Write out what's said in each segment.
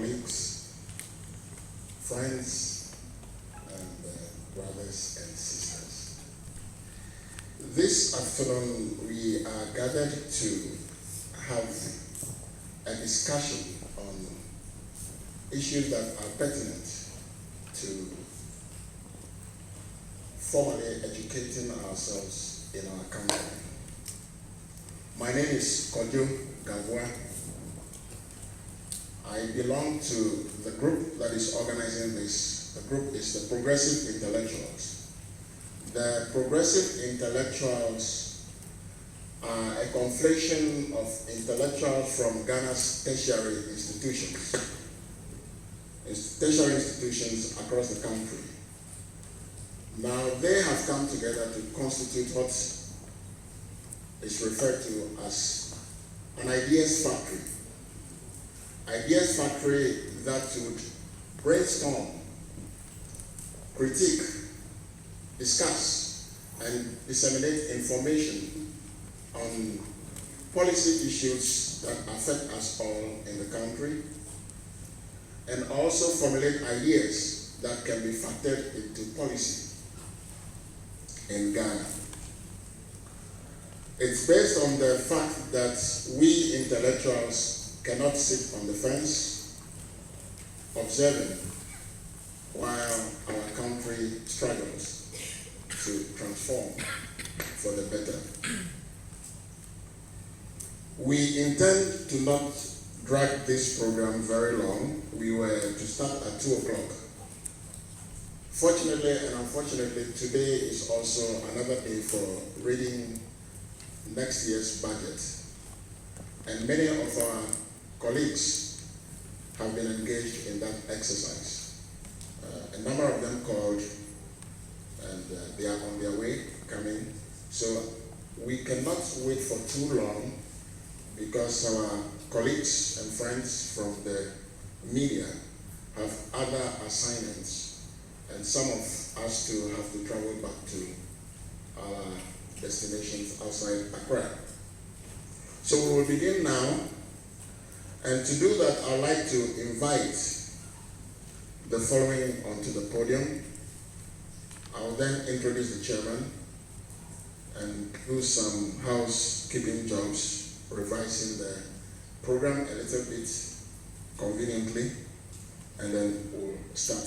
colleagues, friends, and brothers and sisters. This afternoon we are gathered to have a discussion on issues that are pertinent to formally educating ourselves in our country. My name is Kojo Gavua. I belong to the group that is organizing this. The group is the Progressive Intellectuals. The Progressive Intellectuals are a conflation of intellectuals from Ghana's tertiary institutions across the country. Now, they have come together to constitute what is referred to as an ideas factory. Ideas factory that would brainstorm, critique, discuss, and disseminate information on policy issues that affect us all in the country, and also formulate ideas that can be factored into policy in Ghana. It's based on the fact that we intellectuals cannot sit on the fence observing while our country struggles to transform for the better. We intend to not drag this program very long. We were to start at 2 o'clock. Fortunately and unfortunately, today is also another day for reading next year's budget. And many of our colleagues have been engaged in that exercise. A number of them called, and they are on their way coming. So we cannot wait for too long because our colleagues and friends from the media have other assignments, and some of us too have to travel back to our destinations outside Accra. So we will begin now. And to do that, I'd like to invite the following onto the podium. I'll then introduce the chairman and do some housekeeping jobs, revising the program a little bit conveniently, and then we'll start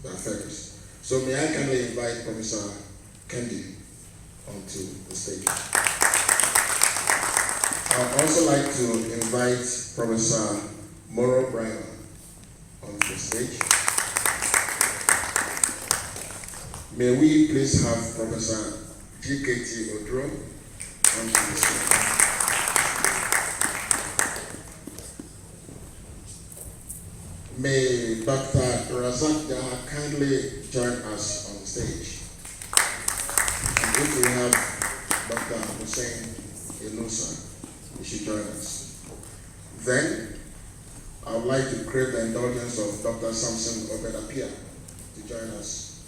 the affairs. So may I kindly invite Professor Kendi onto the stage. I'd also like to invite Professor Moro Brian onto the stage. May we please have Professor G.K.T. Odro onto the stage. May Dr. Razak Daha kindly join us on the stage. And if we have Dr. Hussein Inusa, he should join us. Then, I would like to crave the indulgence of Dr. Samson Obedapia to join us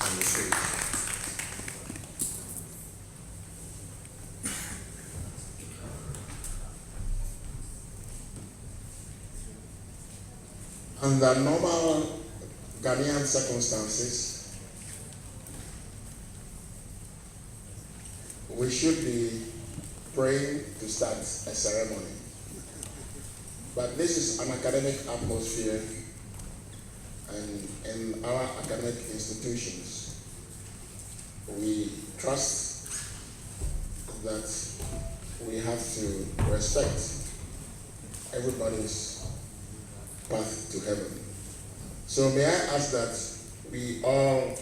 on the stage. Under normal Ghanaian circumstances, we should be praying to start a ceremony. But this is an academic atmosphere, and in our academic institutions, we trust that we have to respect everybody's path to heaven. So may I ask that we all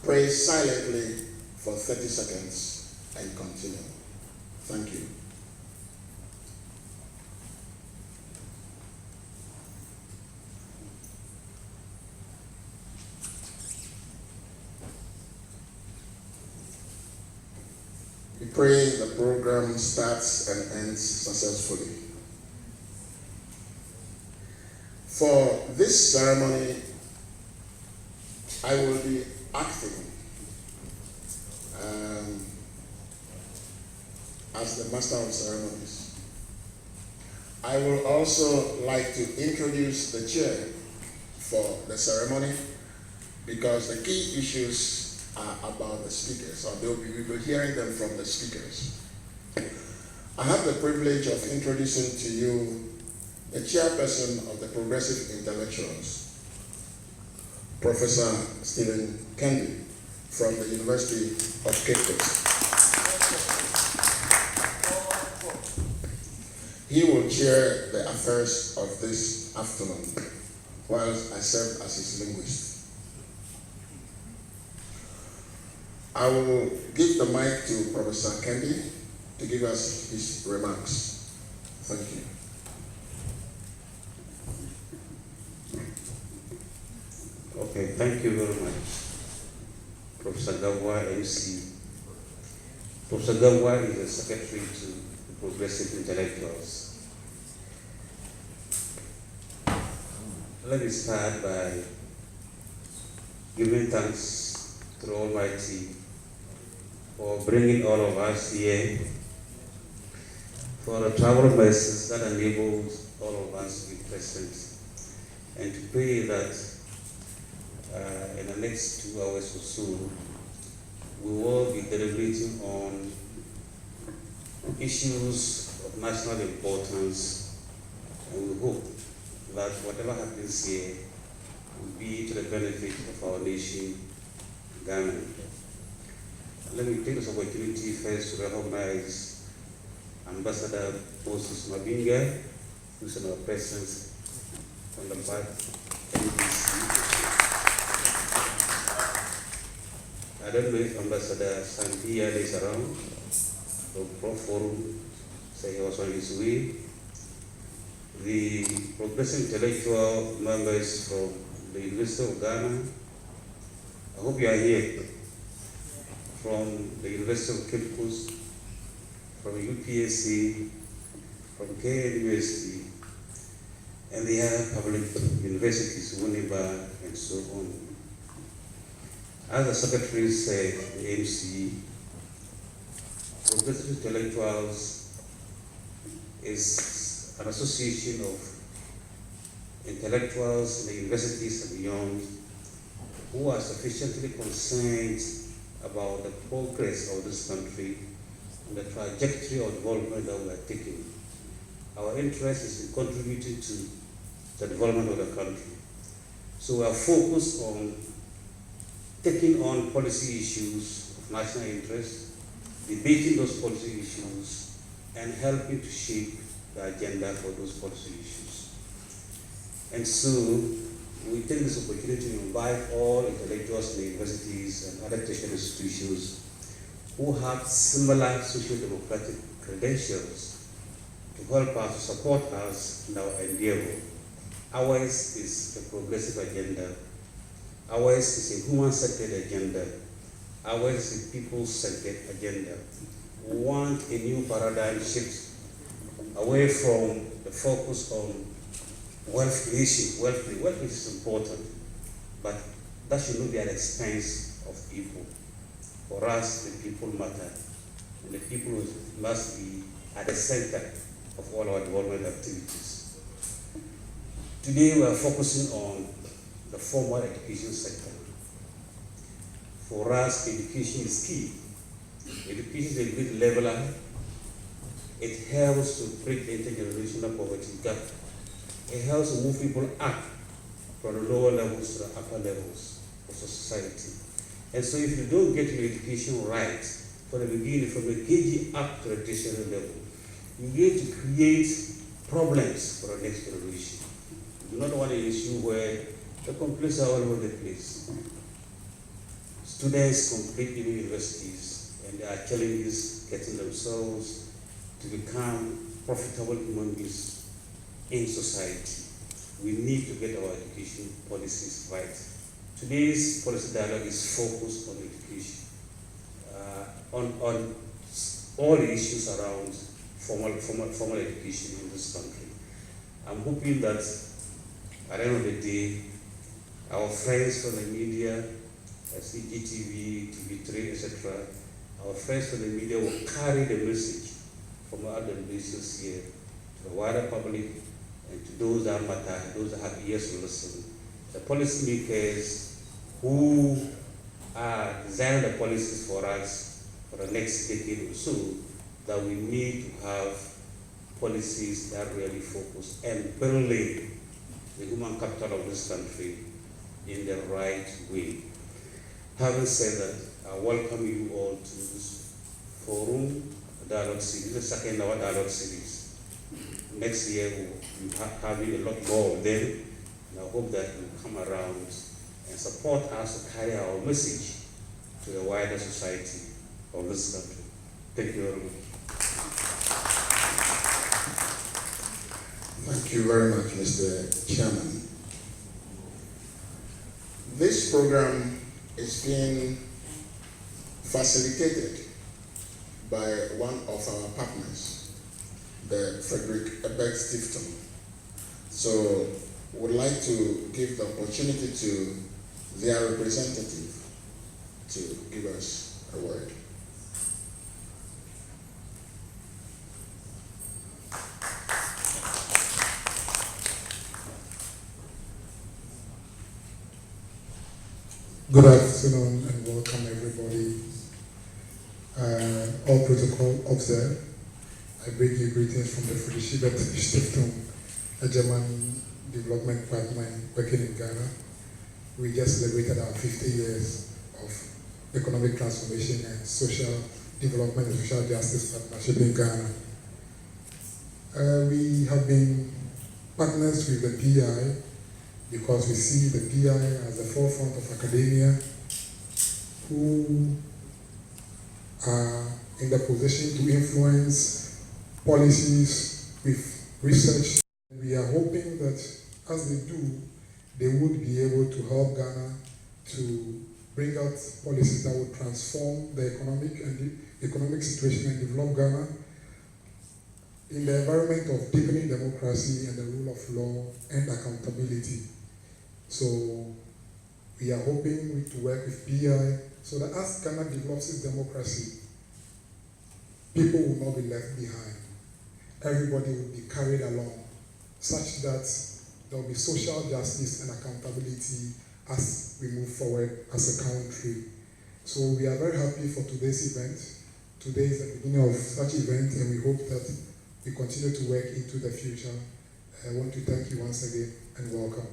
pray silently for 30 seconds and continue. Thank you. We pray the program starts and ends successfully. For this ceremony, I will be acting as the Master of Ceremonies. I will also like to introduce the chair for the ceremony, because the key issues are about the speakers, or we will be hearing them from the speakers. I have the privilege of introducing to you the chairperson of the Progressive Intellectuals, Professor Stephen Kendi from the University of Cape Coast. He will chair the affairs of this afternoon, whilst I serve as his linguist. I will give the mic to Professor Kendi to give us his remarks. Thank you. Okay, thank you very much, Professor Gawa, MC. Professor Gawa is the Secretary to the Progressive Intellectuals. Let me start by giving thanks to the Almighty for bringing all of us here, for the travel mercies that enables all of us to be present, and to pray that in the next 2 hours or so, we will be deliberating on issues of national importance, and we hope that whatever happens here will be to the benefit of our nation, Ghana. Let me take this opportunity first to recognize Ambassador Moses Mabinga, who's in our presence from the back, NBC. I don't know if Ambassador Santia is around, the Fullmp41, so he was on his way. The Progressive Intellectual members from the University of Ghana, I hope you are here, from the University of Cape Coast, from UPSC, from KNUST, and the other public universities, Winneba, and so on. As the Secretary said, the MC, Progressive Intellectuals is an association of intellectuals in the universities and beyond who are sufficiently concerned about the progress of this country and the trajectory of development that we are taking. Our interest is in contributing to the development of the country. So we are focused on taking on policy issues of national interest, debating those policy issues, and helping to shape the agenda for those policy issues. And so, we take this opportunity to invite all intellectuals in the universities and other tertiary institutions who have similar socio-democratic credentials to help us, to support us in our endeavor. Ours is a progressive agenda. Ours is a human-centered agenda. Ours is a people-centered agenda. We want a new paradigm shift away from the focus on wealth creation. Wealth creation is important, but that should not be at the expense of people. For us, the people matter, and the people must be at the center of all our development activities. Today, we are focusing on the formal education sector. For us, education is key. Education is a great leveler. It helps to break the intergenerational poverty gap. It helps to move people up from the lower levels to the upper levels of society. And so if you don't get your education right from the beginning, from the KG up to the tertiary level, you need to create problems for the next generation. You do not want an issue where the complaints are all over the place. Students complete universities and there are challenges getting themselves to become profitable human beings in society. We need to get our education policies right. Today's policy dialogue is focused on education, on all the issues around formal education in this country. I'm hoping that at the end of the day, our friends from the media, CGTV, TV3, etc., our friends from the media will carry the message from our deliberations here to the wider public, and to those that matter, those that have ears to listen. The policymakers who are designing the policies for us for the next decade or so, that we need to have policies that really focus and building the human capital of this country in the right way. Having said that, I welcome you all to this forum, dialogue series, the second hour dialogue series. Next year we'll be having a lot more of them, and I hope that you come around and support us to carry our message to the wider society of this country. Thank you very much. Thank you very much, Mr. Chairman. This program is being facilitated by one of our partners, the Frederick Ebert Stiftung. So would like to give the opportunity to their representative to give us a word. Good afternoon and welcome everybody. All protocol observed. I bring you greetings from the Frederick Ebert Stiftung, a German development partner working in Ghana. We just celebrated our 50 years of economic transformation and social development and social justice partnership in Ghana. We have been partners with the PPI because we see the PPI as the forefront of academia who are in the position to influence policies with research. We are hoping that as they do, they would be able to help Ghana to bring out policies that would transform the economic situation and develop Ghana in the environment of deepening democracy and the rule of law and accountability. So we are hoping to work with PPI so that as Ghana develops its democracy, people will not be left behind. Everybody will be carried along, such that there will be social justice and accountability as we move forward as a country. So we are very happy for today's event. Today is the beginning of such event, and we hope that we continue to work into the future. I want to thank you once again and welcome.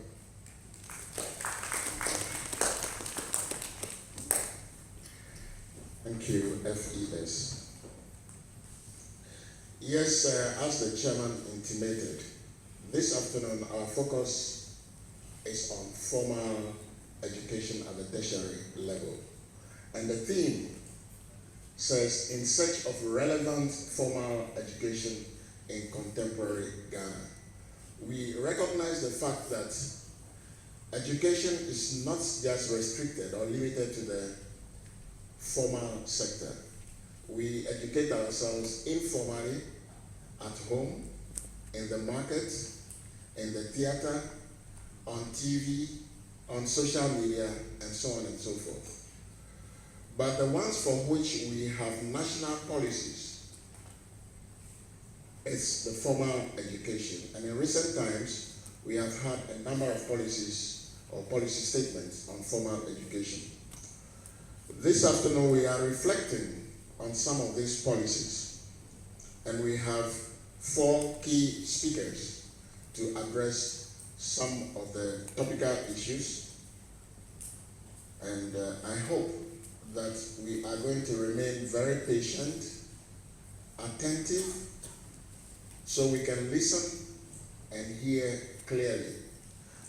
Thank you, FES. Yes, as the chairman intimated, this afternoon our focus is on formal education at the tertiary level. And the theme says, in search of relevant formal education in contemporary Ghana. We recognize the fact that education is not just restricted or limited to the formal sector. We educate ourselves informally, at home, in the market, in the theater, on TV, on social media, and so on and so forth. But the ones for which we have national policies is the formal education. And in recent times, we have had a number of policies or policy statements on formal education. This afternoon, we are reflecting on some of these policies, and we have 4 key speakers to address some of the topical issues, and I hope that we are going to remain very patient, attentive, so we can listen and hear clearly.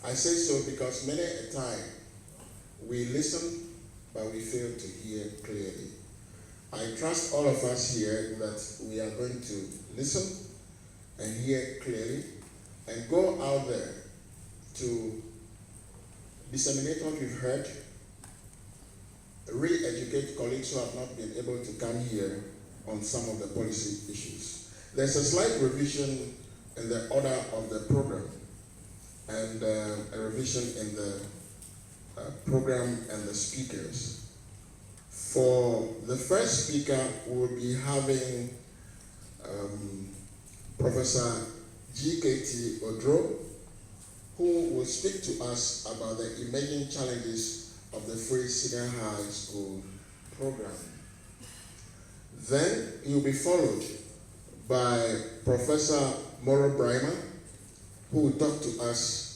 I say so because many a time we listen, but we fail to hear clearly. I trust all of us here that we are going to listen and hear clearly and go out there to disseminate what we've heard, re-educate colleagues who have not been able to come here on some of the policy issues. There's a slight revision in the order of the program and a revision in the program and the speakers. For the first speaker, we'll be having Professor GKT Odro, who will speak to us about the emerging challenges of the free senior high school program. Then he will be followed by Professor Moro Brima, who will talk to us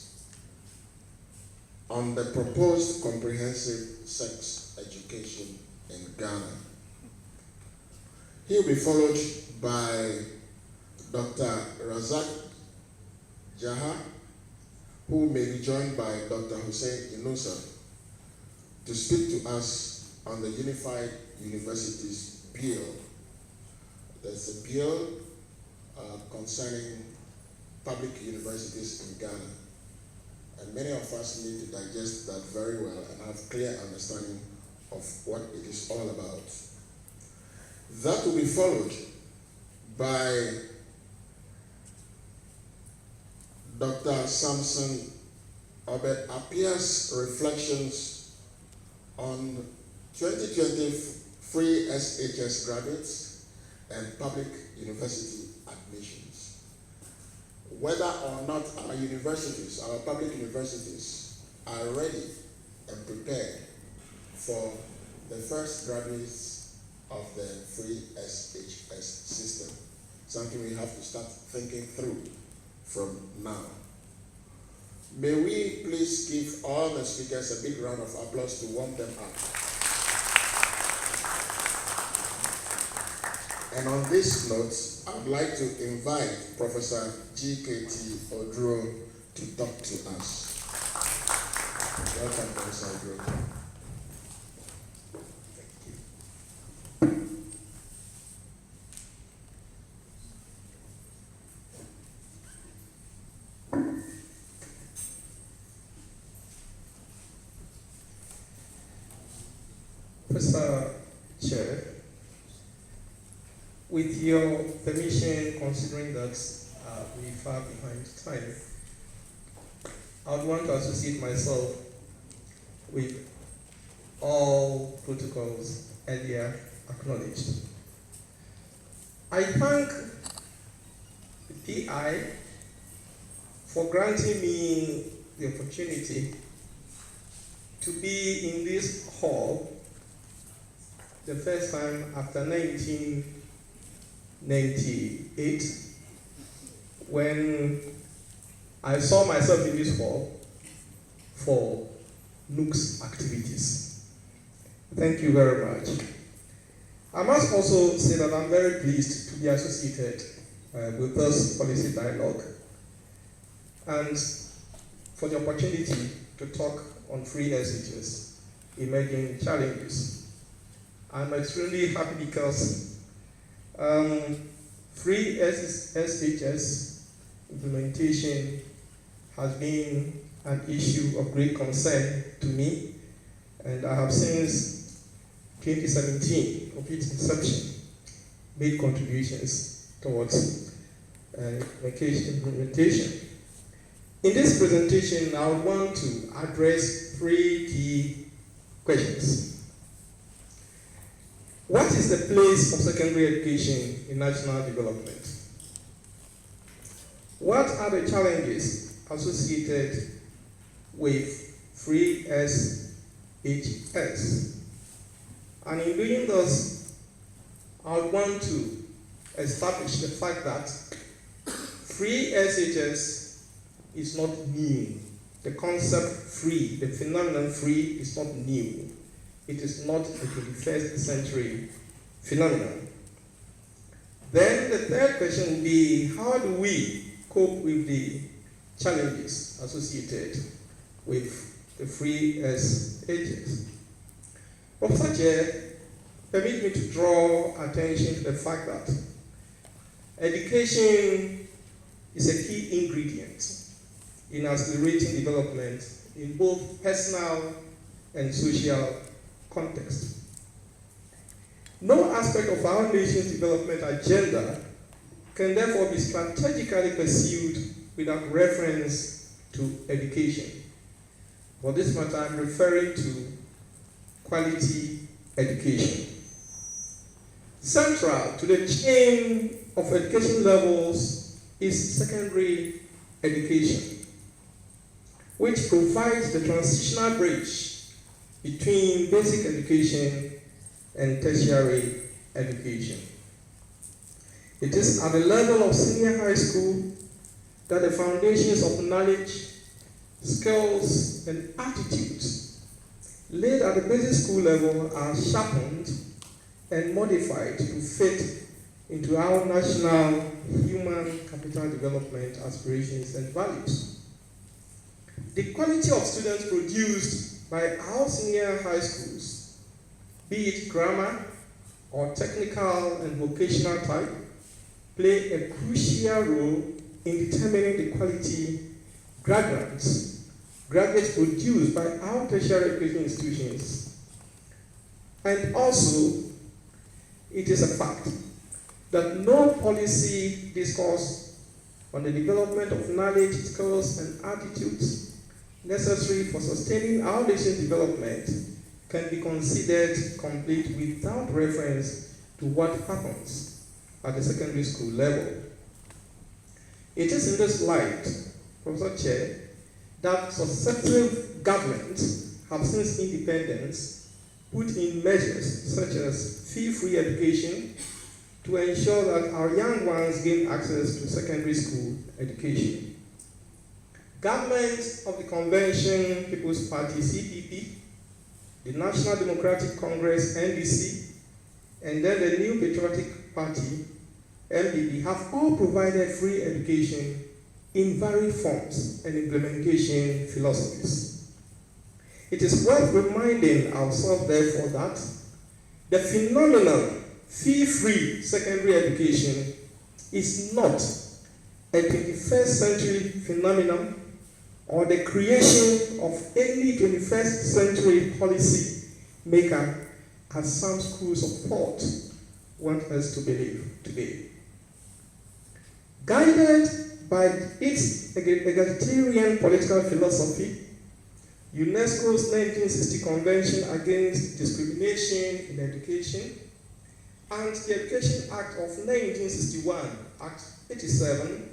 on the proposed comprehensive sex education in Ghana. He will be followed by Dr. Razak Jaha, who may be joined by Dr. Hussein Inusa to speak to us on the Unified Universities Bill. There's a bill concerning public universities in Ghana, and many of us need to digest that very well and have clear understanding of what it is all about. That will be followed by Dr. Samson Obed Apia's reflections on 2020 free SHS graduates and public university admissions. Whether or not our universities, our public universities, are ready and prepared for the first graduates of the free SHS system. Something we have to start thinking through from now. May we please give all the speakers a big round of applause to warm them up. And on this note, I would like to invite Professor GKT Odro to talk to us. Welcome, Professor Odro. Professor Chair, with your permission, considering that we're far behind time, I would want to associate myself with all protocols earlier acknowledged. I thank the PI for granting me the opportunity to be in this hall the first time after 1998, when I saw myself in this hall for NUC's activities. Thank you very much. I must also say that I'm very pleased to be associated with this policy dialogue and for the opportunity to talk on free SHS, emerging challenges. I'm extremely happy because free SHS implementation has been an issue of great concern to me, and I have since 2017, of its inception, made contributions towards implementation. In this presentation, I would want to address three key questions. What is the place of secondary education in national development? What are the challenges associated with free SHS? And in doing this, I want to establish the fact that free SHS is not new. The concept free, the phenomenon free is not new. It is not a 21st century phenomenon. Then the third question would be, how do we cope with the challenges associated with the free SHS? Professor Chair, permit me to draw attention to the fact that education is a key ingredient in accelerating development in both personal and social context. No aspect of our nation's development agenda can therefore be strategically pursued without reference to education. For this matter, I'm referring to quality education. Central to the chain of education levels is secondary education, which provides the transitional bridge between basic education and tertiary education. It is at the level of senior high school that the foundations of knowledge, skills, and attitudes laid at the basic school level are sharpened and modified to fit into our national human capital development aspirations and values. The quality of students produced by our senior high schools, be it grammar or technical and vocational type, play a crucial role in determining the quality graduates produced by our tertiary education institutions. And also, it is a fact that no policy discourse on the development of knowledge, skills, and attitudes necessary for sustaining our nation's development can be considered complete without reference to what happens at the secondary school level. It is in this light, Professor Chair, that successive governments have since independence put in measures such as fee-free education to ensure that our young ones gain access to secondary school education. Governments of the Convention People's Party, CPP, the National Democratic Congress, NDC, and then the New Patriotic Party, MPP, have all provided free education in varied forms and implementation philosophies. It is worth reminding ourselves, therefore, that the phenomenon fee-free secondary education is not a 21st century phenomenon or the creation of any 21st century policy maker, as some schools of thought want us to believe today. Guided by its egalitarian political philosophy, UNESCO's 1960 Convention Against Discrimination in Education, and the Education Act of 1961, Act 87,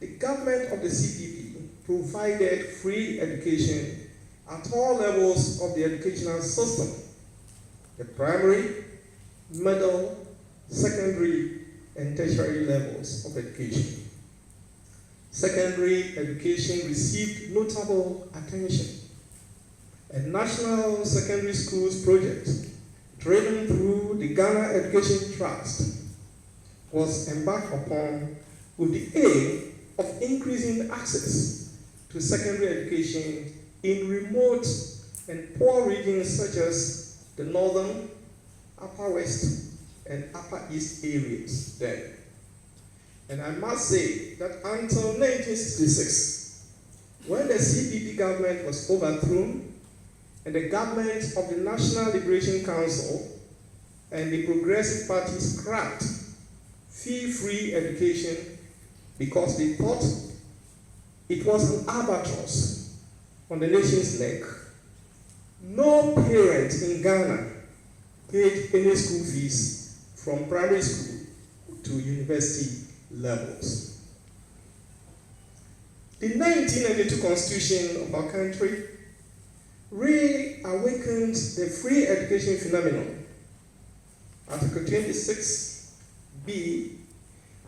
the government of the CPP provided free education at all levels of the educational system: the primary, middle, secondary, and tertiary levels of education. Secondary education received notable attention. A national secondary schools project driven through the Ghana Education Trust was embarked upon with the aim of increasing access to secondary education in remote and poor regions such as the northern, upper west, and upper east areas then. And I must say that until 1966, when the CPP government was overthrown and the government of the National Liberation Council and the Progressive Party scrapped fee-free education because they thought it was an albatross on the nation's neck, no parent in Ghana paid any school fees from primary school to university levels. The 1992 Constitution of our country reawakened the free education phenomenon. Article 26B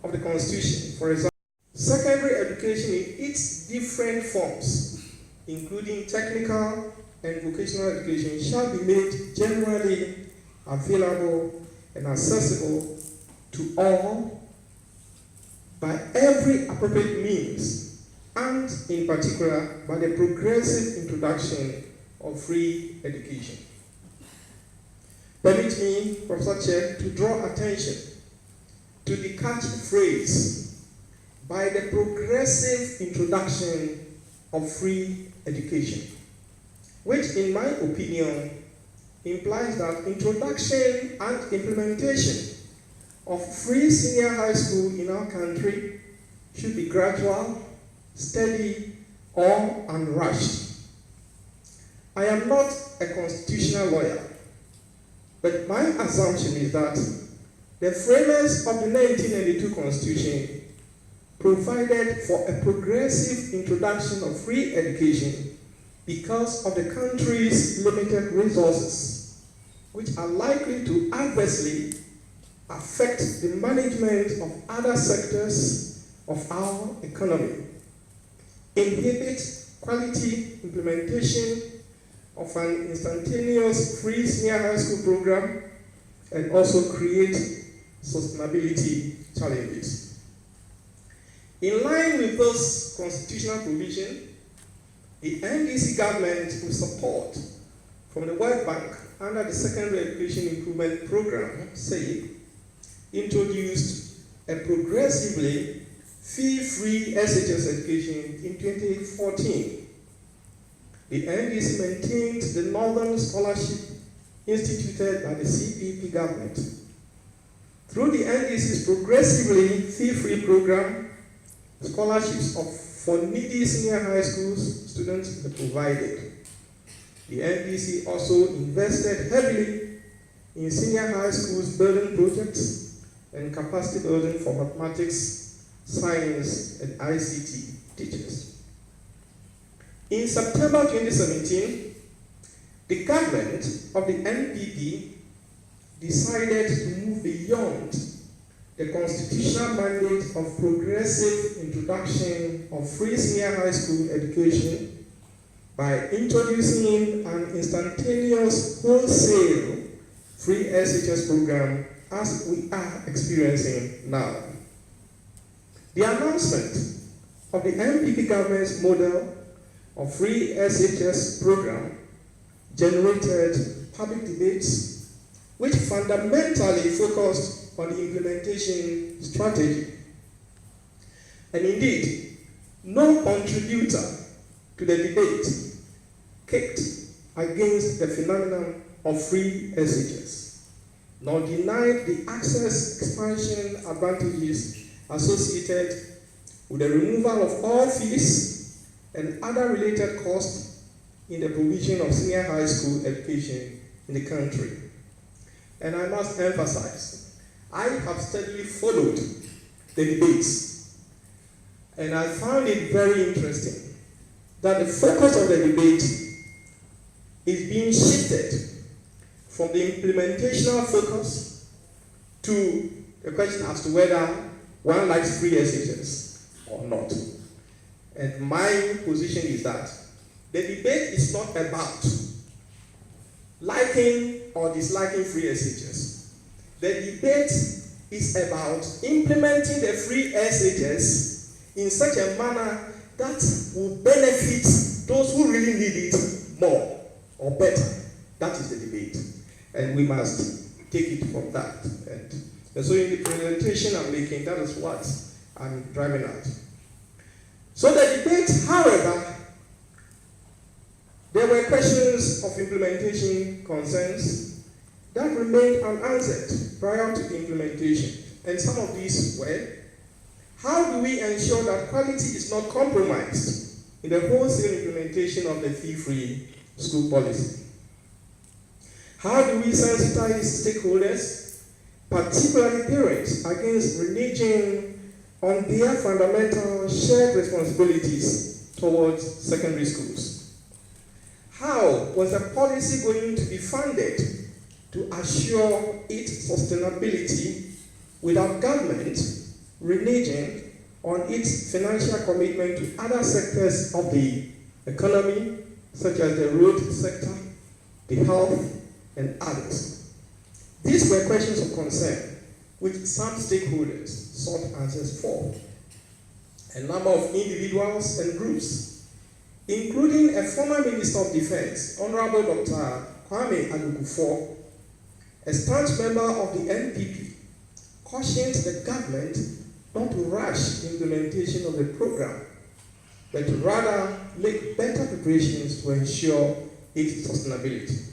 of the Constitution, for example, secondary education in its different forms, including technical and vocational education, shall be made generally available and accessible to all by every appropriate means, and in particular by the progressive introduction of free education. Permit me, Professor Chair, to draw attention to the catchy phrase, by the progressive introduction of free education, which in my opinion implies that introduction and implementation of free senior high school in our country should be gradual, steady, or unrushed. I am not a constitutional lawyer, but my assumption is that the framers of the 1992 Constitution provided for a progressive introduction of free education because of the country's limited resources, which are likely to adversely affect the management of other sectors of our economy, inhibit quality implementation of an instantaneous free senior high school program, and also create sustainability challenges. In line with this constitutional provision, the NDC government, with support from the World Bank under the Secondary Education Improvement Program, SAIP, introduced a progressively fee-free SHS education in 2014. The NDC maintained the Northern Scholarship instituted by the CPP government. Through the NDC's progressively fee-free program, scholarships for needy senior high school students were provided. The NDC also invested heavily in senior high schools building projects and capacity building for mathematics, science, and ICT teachers. In September 2017, the government of the NPP decided to move beyond the constitutional mandate of progressive introduction of free senior high school education by introducing an instantaneous wholesale free SHS program as we are experiencing now. The announcement of the NPP government's model of free SHS program generated public debates which fundamentally focused on the implementation strategy. And indeed, no contributor to the debate kicked against the phenomenon of free SHS, nor denied the access expansion advantages associated with the removal of all fees and other related costs in the provision of senior high school education in the country. And I must emphasize, I have steadily followed the debates, and I found it very interesting that the focus of the debate is being shifted from the implementational focus to the question as to whether one likes free SHS or not. And my position is that the debate is not about liking or disliking free SHS. The debate is about implementing the free SHS in such a manner that will benefit those who really need it more or better. That is the debate. And we must take it from that. And so in the presentation I'm making, that is what I'm driving at. So the debate, however, there were questions of implementation concerns that remained unanswered prior to the implementation. And some of these were, how do we ensure that quality is not compromised in the wholesale implementation of the fee-free school policy? How do we sensitize stakeholders, particularly parents, against reneging on their fundamental shared responsibilities towards secondary schools? How was the policy going to be funded to assure its sustainability without government reneging on its financial commitment to other sectors of the economy, such as the road sector, the health, and others? These were questions of concern which some stakeholders sought answers for. A number of individuals and groups, including a former Minister of Defense, Honorable Dr. Kwame Alukufor, a staunch member of the NPP, cautioned the government not to rush the implementation of the program, but to rather make better preparations to ensure its sustainability.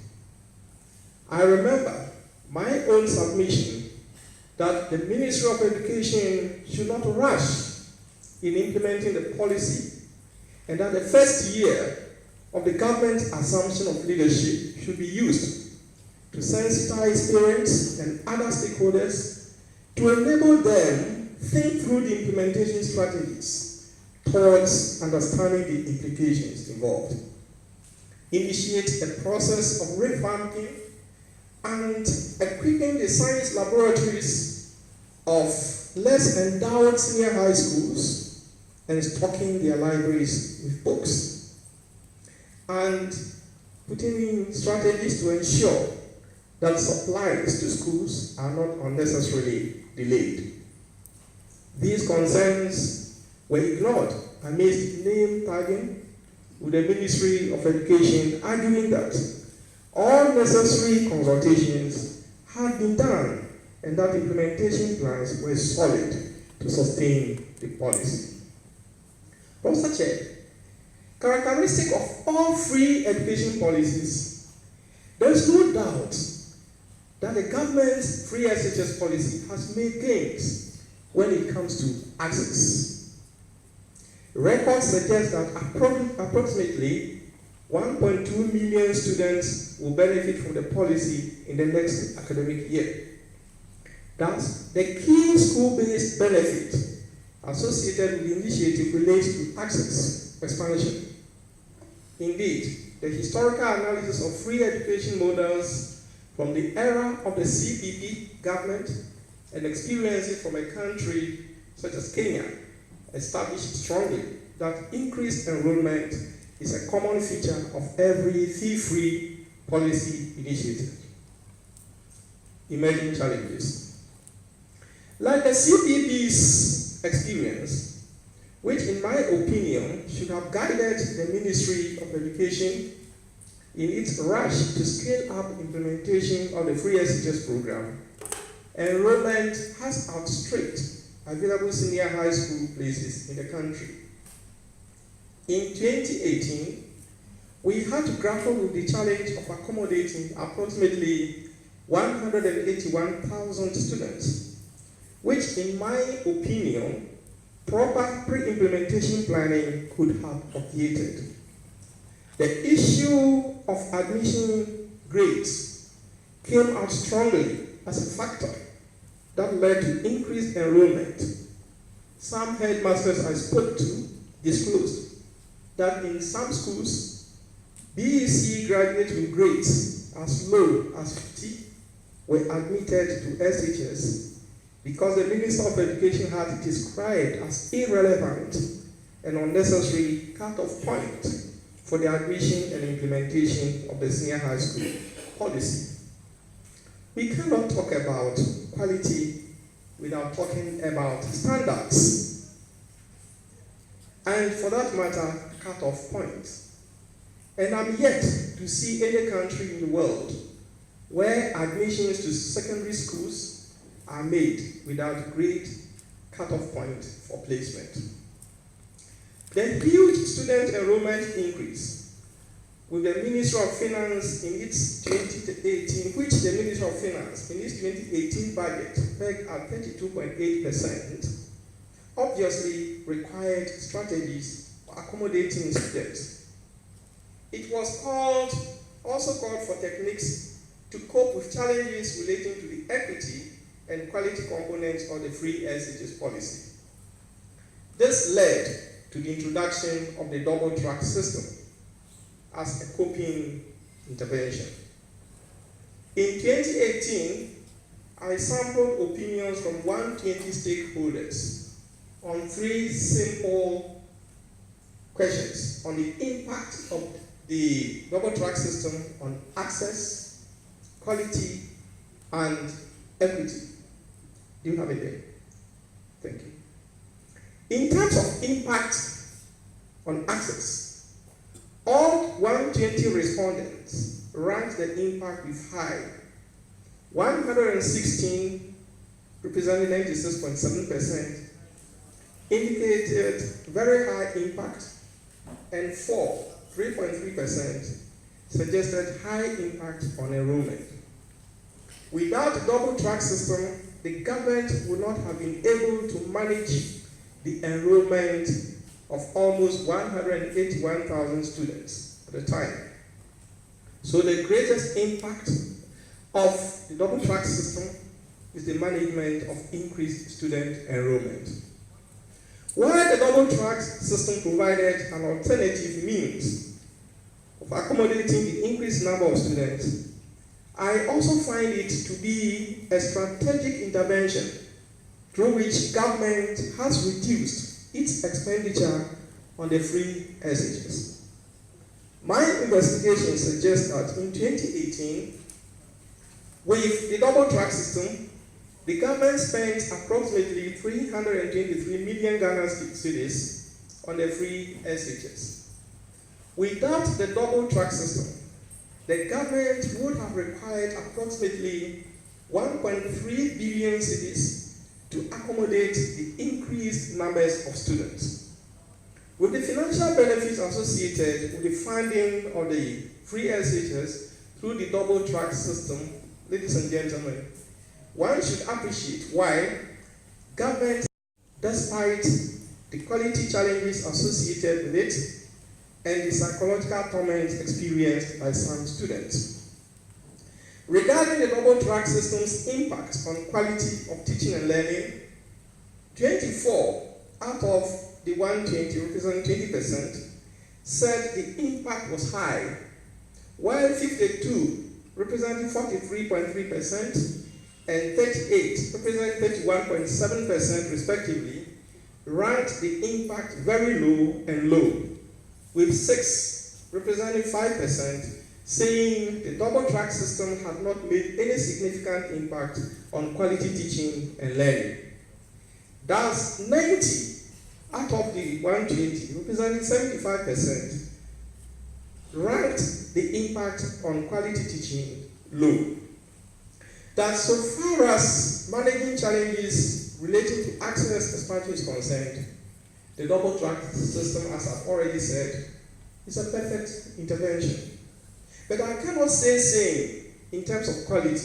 I remember my own submission that the Ministry of Education should not rush in implementing the policy, and that the first year of the government's assumption of leadership should be used to sensitize parents and other stakeholders to enable them think through the implementation strategies towards understanding the implications involved, initiate a process of revamping and equipping the science laboratories of less endowed senior high schools and stocking their libraries with books, and putting in strategies to ensure that supplies to schools are not unnecessarily delayed. These concerns were ignored amidst name tagging, with the Ministry of Education arguing that all necessary consultations had been done and that implementation plans were solid to sustain the policy. Professor Chair, characteristic of all free education policies, there is no doubt that the government's free SHS policy has made gains when it comes to access. Records suggest that approximately 1.2 million students will benefit from the policy in the next academic year. Thus, the key school-based benefit associated with the initiative relates to access expansion. Indeed, the historical analysis of free education models from the era of the CPP government and experiences from a country such as Kenya established strongly that increased enrollment is a common feature of every fee-free policy initiative. Emerging challenges. Like the CPP's experience, which in my opinion should have guided the Ministry of Education in its rush to scale up implementation of the free SHS program, enrollment has outstripped available senior high school places in the country. In 2018, we had to grapple with the challenge of accommodating approximately 181,000 students, which in my opinion, proper pre-implementation planning could have obviated. The issue of admission grades came out strongly as a factor that led to increased enrollment. Some headmasters I spoke to disclosed that in some schools, BEC graduates with grades as low as 50 were admitted to SHS because the Minister of Education had it described as irrelevant and unnecessary cut-off point for the admission and implementation of the senior high school policy. We cannot talk about quality without talking about standards. And for that matter, cut-off points. And I'm yet to see any country in the world where admissions to secondary schools are made without grade cut-off point for placement. The huge student enrollment increase with the Ministry of Finance in its 2018, which the Ministry of Finance in its 2018 budget pegged at 32.8%, obviously required strategies for accommodating students. It was also called for techniques to cope with challenges relating to the equity and quality components of the free SHS policy. This led to the introduction of the double track system as a coping intervention. In 2018, I sampled opinions from 120 stakeholders on 3 simple questions on the impact of the double track system on access, quality, and equity. Do you have it there? Thank you. In terms of impact on access, all 120 respondents ranked the impact with high. 116, representing 96.7%, indicated very high impact, and 4, 3.3%, suggested high impact on enrollment. Without the double track system, the government would not have been able to manage the enrollment of almost 181,000 students at the time. So the greatest impact of the double track system is the management of increased student enrollment. While the double track system provided an alternative means of accommodating the increased number of students, I also find it to be a strategic intervention through which government has reduced its expenditure on the free SHS. My investigation suggests that in 2018, with the double track system, the government spent approximately 323 million Ghana cedis on the free SHS. Without the double track system, the government would have required approximately 1.3 billion cedis to accommodate the increased numbers of students. With the financial benefits associated with the funding of the free SHS through the double track system, ladies and gentlemen, one should appreciate why government, despite the quality challenges associated with it and the psychological torment experienced by some students. Regarding the double track system's impact on quality of teaching and learning, 24 out of the 120, representing 20%, said the impact was high, while 52, representing 43.3%, and 38, representing 31.7% respectively, ranked the impact very low and low, with 6, representing 5%, saying the double track system had not made any significant impact on quality teaching and learning. Thus, 90 out of the 120, representing 75%, ranked the impact on quality teaching low. That so far as managing challenges relating to access expansion is concerned, the double track system, as I've already said, is a perfect intervention. But I cannot say same in terms of quality.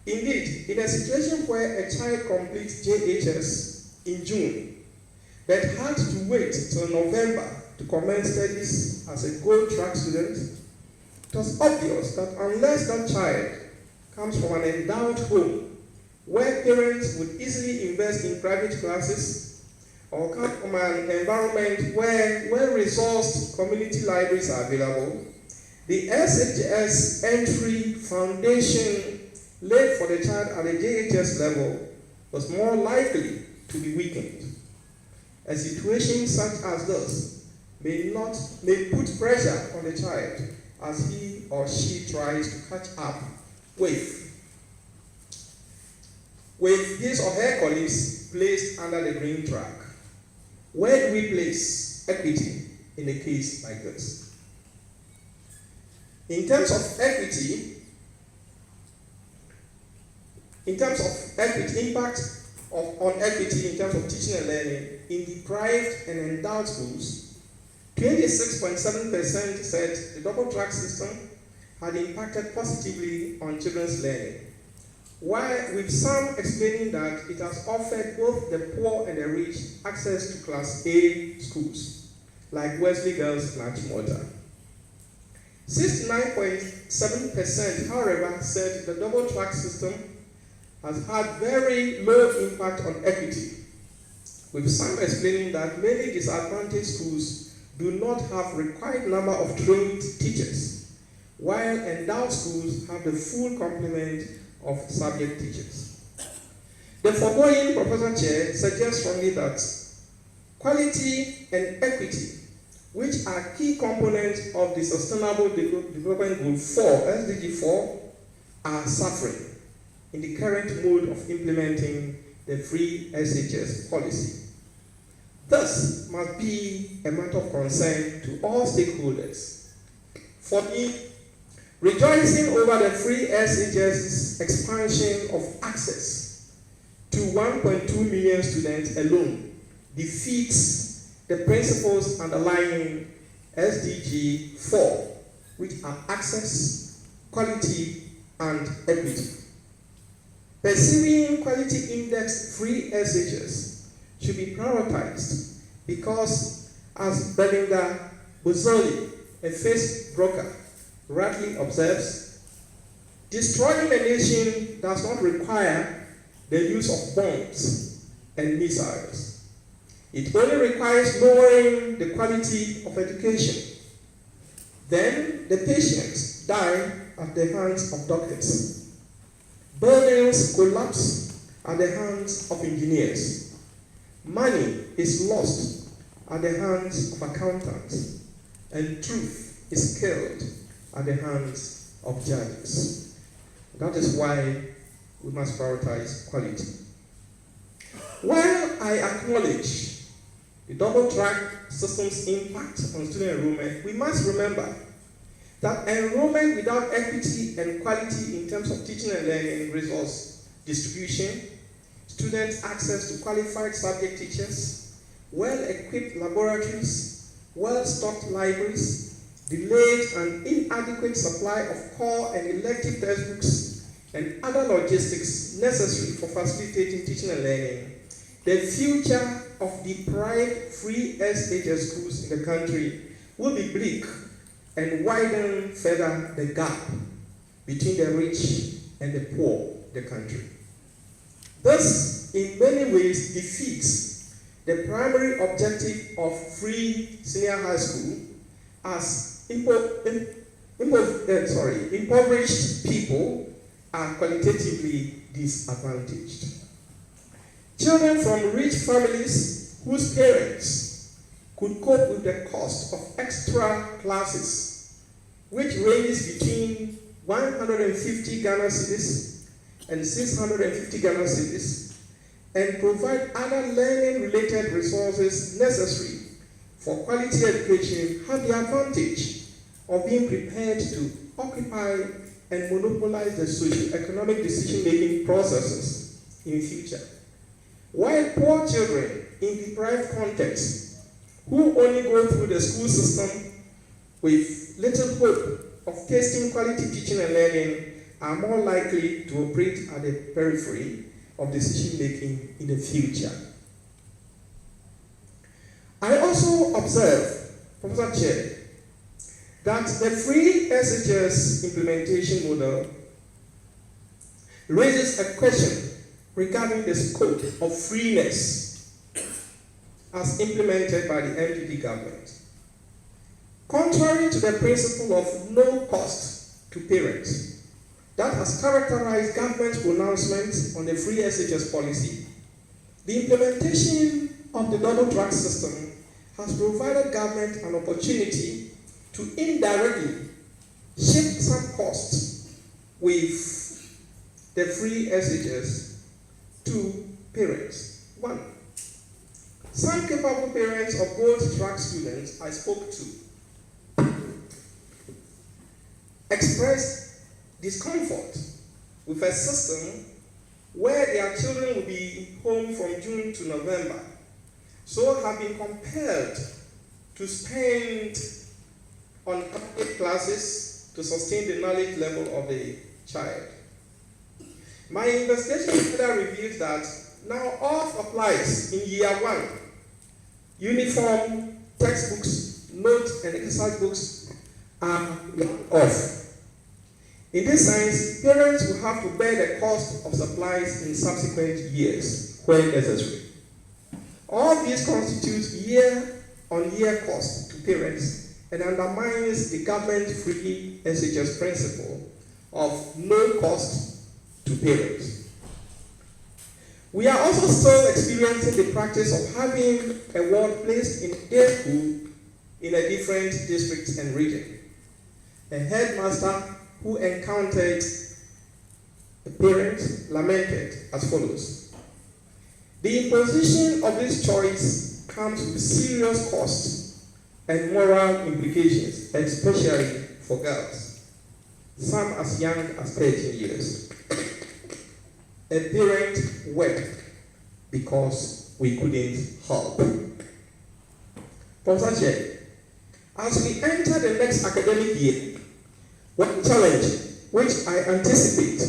Indeed, in a situation where a child completes JHS in June, but had to wait till November to commence studies as a gold track student, it was obvious that unless that child comes from an endowed home where parents would easily invest in private classes, or come from an environment where well-resourced community libraries are available, the SHS entry foundation laid for the child at the JHS level was more likely to be weakened. A situation such as this may put pressure on the child as he or she tries to catch up with his or her colleagues placed under the green track. Where do we place equity in a case like this? In terms of equity, impact on equity in terms of teaching and learning, in deprived and endowed schools, 26.7% said the double track system had impacted positively on children's learning, while with some explaining that it has offered both the poor and the rich access to Class A schools, like Wesley Girls and Achimota. 69.7%, however, said the double track system has had very low impact on equity, with some explaining that many disadvantaged schools do not have required number of trained teachers, while endowed schools have the full complement of subject teachers. The foregoing Professor Chair suggests strongly that quality and equity, which are key components of the Sustainable Development Goal 4, SDG 4, are suffering in the current mode of implementing the free SHS policy. This must be a matter of concern to all stakeholders. For me, rejoicing over the free SHS expansion of access to 1.2 million students alone defeats the principles underlying SDG 4, which are access, quality, and equity. Pursuing quality index free SHS should be prioritized because, as Belinda Bozzoli, a face broker, rightly observes, Destroying a nation does not require the use of bombs and missiles. It only requires lowering the quality of education. Then the patients die at the hands of doctors. Buildings collapse at the hands of engineers. Money is lost at the hands of accountants. And truth is killed at the hands of judges. That is why we must prioritize quality. While I acknowledge the double-track system's impact on student enrollment, we must remember that enrollment without equity and quality in terms of teaching and learning resource distribution, students' access to qualified subject teachers, well-equipped laboratories, well-stocked libraries, delayed and inadequate supply of core and elective textbooks, and other logistics necessary for facilitating teaching and learning, the future of deprived free SHS schools in the country will be bleak and widen further the gap between the rich and the poor in the country. This, in many ways, defeats the primary objective of free senior high school as impoverished people are qualitatively disadvantaged. Children from rich families whose parents could cope with the cost of extra classes, which ranges between 150 Ghana cedis and 650 Ghana cedis, and provide other learning-related resources necessary for quality education, have the advantage of being prepared to occupy and monopolize the socio-economic decision-making processes in future. While poor children in deprived contexts who only go through the school system with little hope of tasting quality teaching and learning are more likely to operate at the periphery of decision-making in the future. I also observe, Professor Chair, that the free SHS implementation model raises a question regarding the scope of freeness as implemented by the NPP government. Contrary to the principle of no cost to parents that has characterized government's pronouncements on the free SHS policy, the implementation of the double-track system has provided government an opportunity to indirectly shift some costs with the free SHS to parents. One, some capable parents of gold-track students I spoke to expressed discomfort with a system where their children will be home from June to November, so have been compelled to spend on private classes to sustain the knowledge level of the child. My investigation further reveals that now off applies in year one. Uniform, textbooks, notes, and exercise books are off. In this sense, parents will have to bear the cost of supplies in subsequent years when necessary. All these constitute year-on-year cost to parents and undermines the government-free SHS principle of no cost to parents. We are also still experiencing the practice of having a ward placed in a school in a different district and region. A headmaster who encountered a parent lamented as follows: "The imposition of this choice comes with serious costs and moral implications, especially for girls, some as young as 13 years. A parent wept because we couldn't help." Professor Chair, as we enter the next academic year, one challenge which I anticipate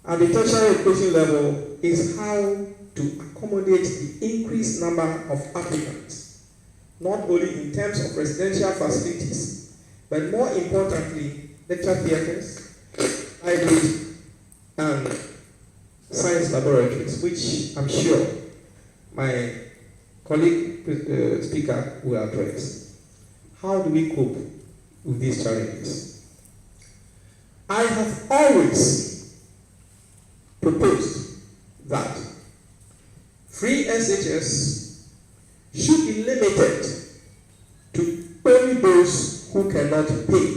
at the tertiary education level is how to accommodate the increased number of applicants, not only in terms of residential facilities, but more importantly, lecture theatres, hybrid and science laboratories, which I'm sure my colleague speaker will address. How do we cope with these challenges? I have always proposed that free SHS should be limited to only those who cannot pay.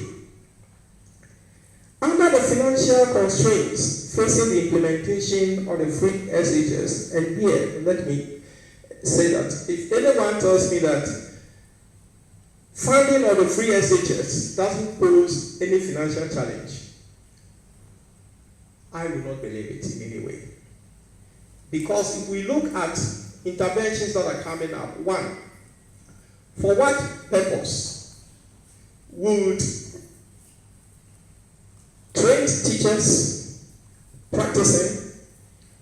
Under the financial constraints facing the implementation of the free SHS, and here, let me say that if anyone tells me that funding of the free SHS doesn't pose any financial challenge, I will not believe it in any way. Because if we look at interventions that are coming up, one, for what purpose would trained teachers practicing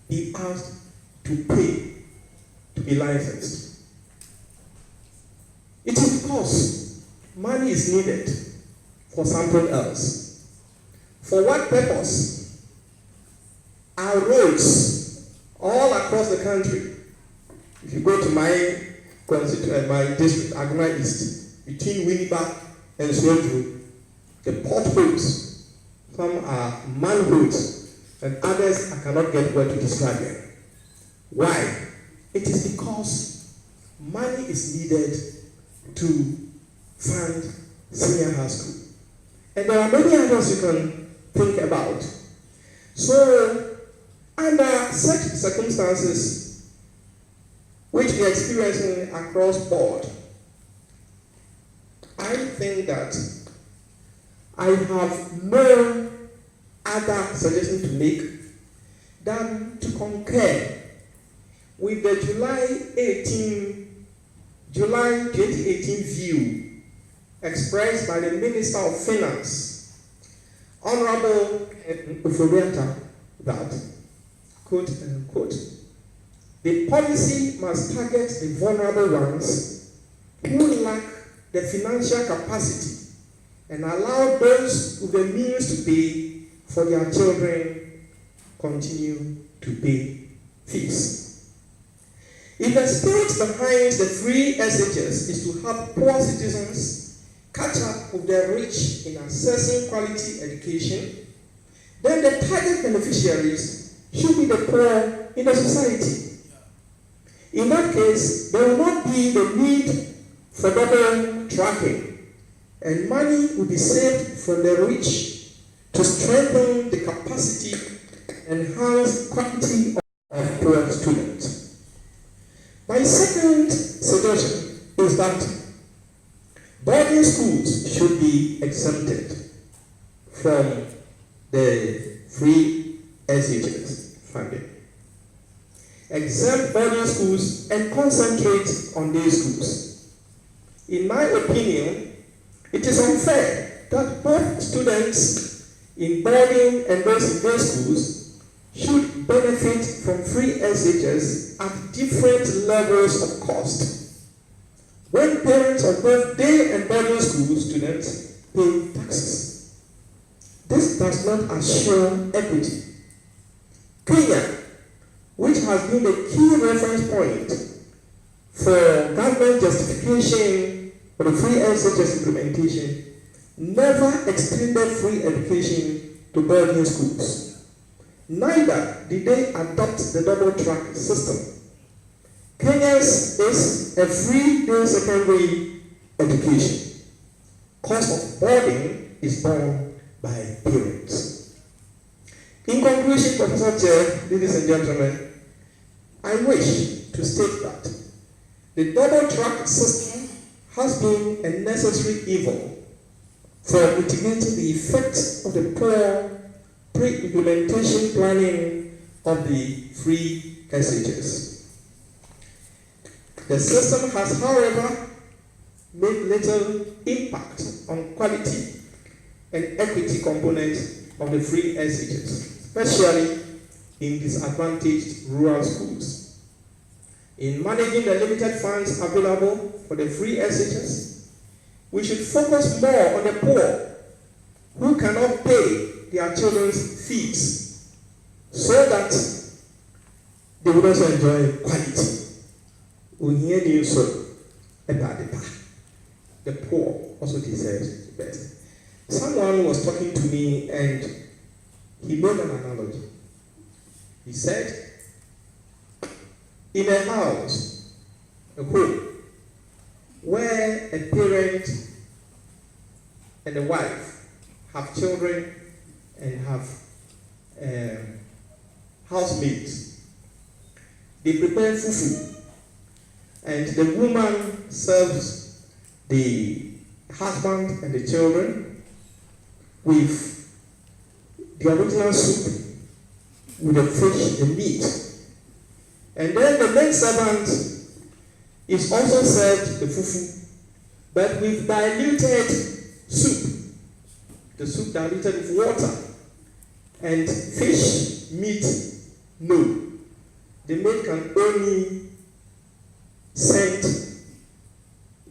be asked to pay to be licensed? It is because money is needed for something else. For what purpose are roads all across the country? If you go to my district, Aguna East, between Winnipeg and Swedru, the potholes, some are manholes, and others I cannot get where to describe them. Why? It is because money is needed to fund senior high school. And there are many others you can think about. So, under such circumstances, which we are experiencing across board, I think that I have no other suggestion to make than to concur with the July 2018 view expressed by the Minister of Finance, Honorable Fullmp41, that, quote unquote, the policy must target the vulnerable ones who lack the financial capacity and allow those with the means to pay for their children continue to pay fees. If the spirit behind the free SHS is to help poor citizens catch up with the rich in accessing quality education, then the target beneficiaries should be the poor in the society. In that case, there will not be the need for double tracking, and money will be saved from the rich to strengthen the capacity and enhance quality of poor students. My second suggestion is that boarding schools should be exempted from the free SHS funding. Exempt boarding schools and concentrate on day schools. In my opinion, it is unfair that both students in boarding and those in day schools should benefit from free SHS at different levels of cost, when parents of both day and boarding school students pay taxes. This does not assure equity. Kenya, which has been the key reference point for government justification for the free SHS implementation, never extended free education to boarding schools. Neither did they adopt the double track system. Kenya's is a free day secondary education. Cost of boarding is borne by parents. In conclusion, Professor Chair, ladies and gentlemen, I wish to state that the double track system has been a necessary evil for mitigating the effects of the poor pre-implementation planning of the free SHS. The system has, however, made little impact on quality and equity components of the free SHS, especially in disadvantaged rural schools. In managing the limited funds available for the free SHS, we should focus more on the poor who cannot pay their children's fees so that they would also enjoy quality. The poor also deserve better. Someone was talking to me and he made an analogy. He said, in a house, a home, where a parent and a wife have children and have housemates, they prepare fufu, and the woman serves the husband and the children with the original soup, with the fish, the meat. And then the maid servant is also served the fufu, but with diluted soup. The soup diluted with water. And fish, meat, no. The maid can only send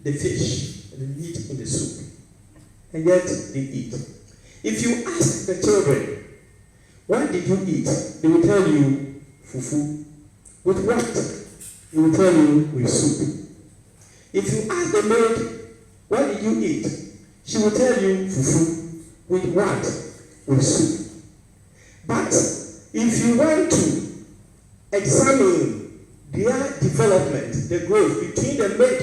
the fish and the meat in the soup. And yet they eat. If you ask the children, what did you eat? They will tell you, fufu. With what? They will tell you, with soup. If you ask the maid, what did you eat? She will tell you, fufu. With what? With soup. But if you want to examine their development, the growth between the maid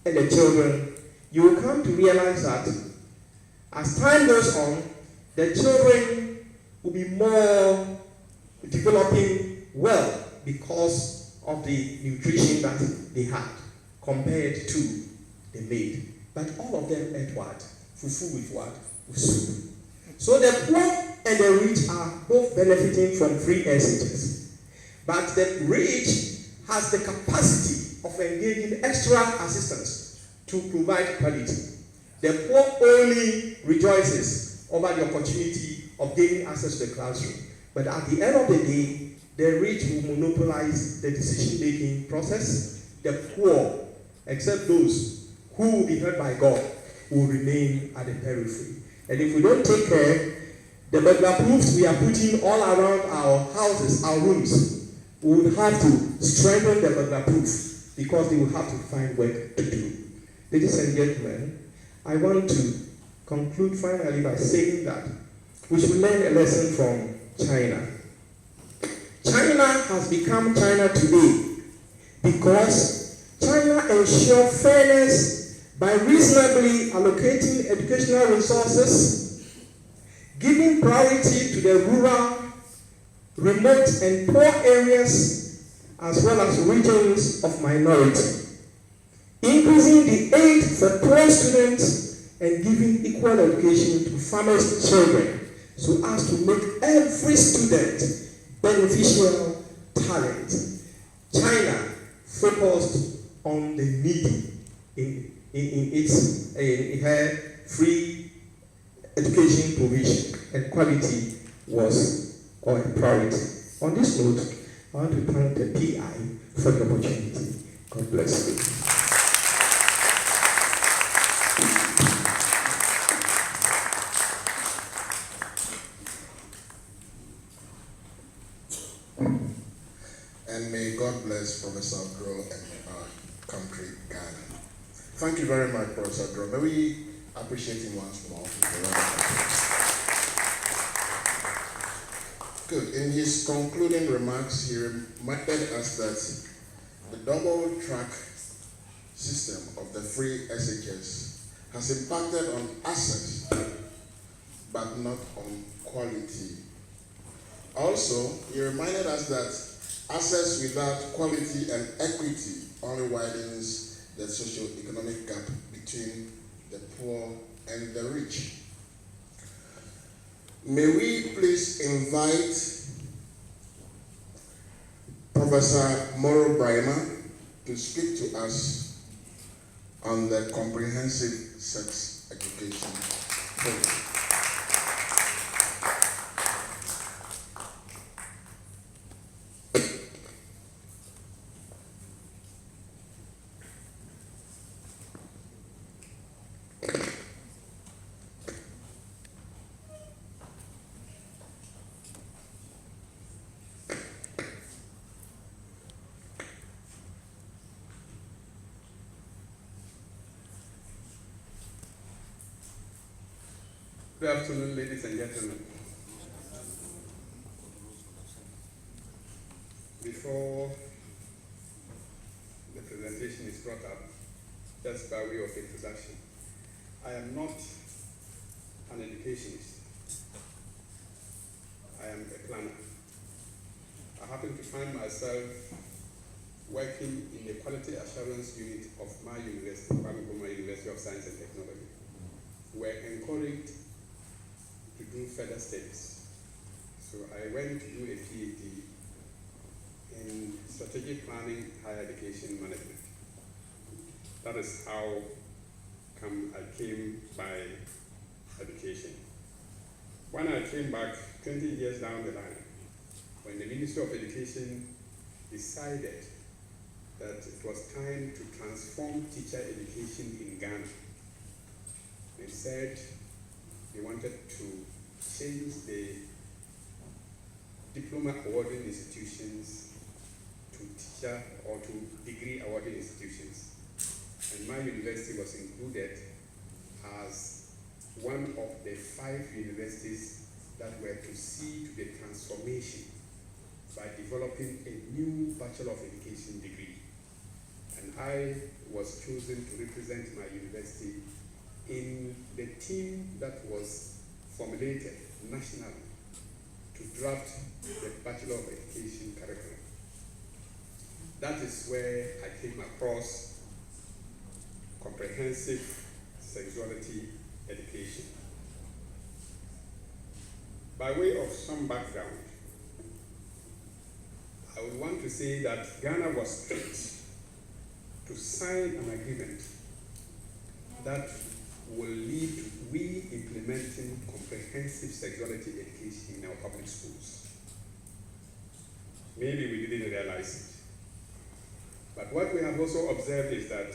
and the children, you will come to realize that as time goes on, the children will be more developing well because of the nutrition that they had compared to the maid. But all of them ate what? Fufu with what? With soup. So the poor and the rich are both benefiting from free SHS. But the rich has the capacity of engaging extra assistance to provide quality. The poor only rejoices over the opportunity of gaining access to the classroom. But at the end of the day, the rich will monopolize the decision-making process. The poor, except those who will be heard by God, will remain at the periphery. And if we don't take care, the burglar proofs we are putting all around our houses, our rooms, we will have to strengthen the burglar proof because they will have to find work to do. Ladies and gentlemen, I want to conclude finally by saying that we should learn a lesson from China. China has become China today because China ensures fairness by reasonably allocating educational resources, giving priority to the rural, remote and poor areas, as well as regions of minority, increasing the aid for poor students and giving equal education to farmers' children, so as to make every student beneficial talent. China focused on the needy in her free education provision, and quality was a priority. On this note, I want to thank the PI for the opportunity. God bless you. And may God bless Professor Grow and our country, Ghana. Thank you very much, Professor Grow. May we appreciate him once more. Good. In his concluding remarks, he reminded us that the double track system of the free SHS has impacted on access, but not on quality. Also, he reminded us that access without quality and equity only widens the socio-economic gap between the poor and the rich. May we please invite Professor Moro Brahima to speak to us on the comprehensive sex education program. Good afternoon, ladies and gentlemen. Before the presentation is brought up, just by way of introduction, I am not an educationist. I am a planner. I happen to find myself working in the quality assurance unit of my university, Fullmp41 University of Science and Technology. We're encouraged to do further studies. So I went to do a PhD in strategic planning, higher education management. That is how come I came by education. When I came back 20 years down the line, when the Ministry of Education decided that it was time to transform teacher education in Ghana, they said they wanted to change the diploma awarding institutions to teacher or to degree awarding institutions. And my university was included as one of the 5 universities that were to see to the transformation by developing a new Bachelor of Education degree. And I was chosen to represent my university in the team that was formulated nationally to draft the Bachelor of Education curriculum. That is where I came across comprehensive sexuality education. By way of some background, I would want to say that Ghana was strict to sign an agreement that will lead to re-implementing comprehensive sexuality education in our public schools. Maybe we didn't realize it. But what we have also observed is that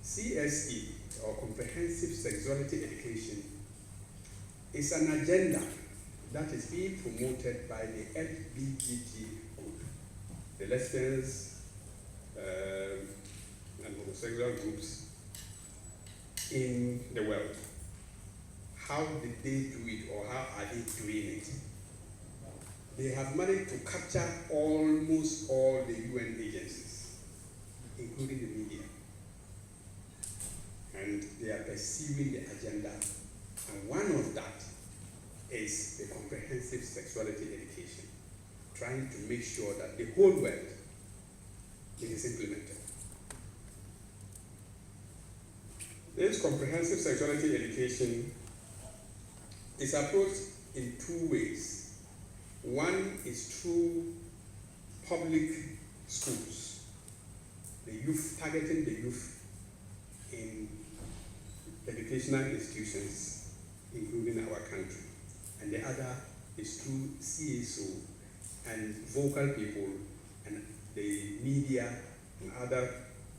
CSE, or Comprehensive Sexuality Education, is an agenda that is being promoted by the LGBT group, the lesbians and homosexual groups in the world. How did they do it, or how are they doing it? They have managed to capture almost all the UN agencies, including the media. And they are pursuing the agenda. And one of that is the comprehensive sexuality education, trying to make sure that the whole world is implemented. This comprehensive sexuality education is approached in 2 ways. One is through public schools, the youth, targeting the youth in educational institutions, including our country. And the other is through CSO and vocal people and the media and other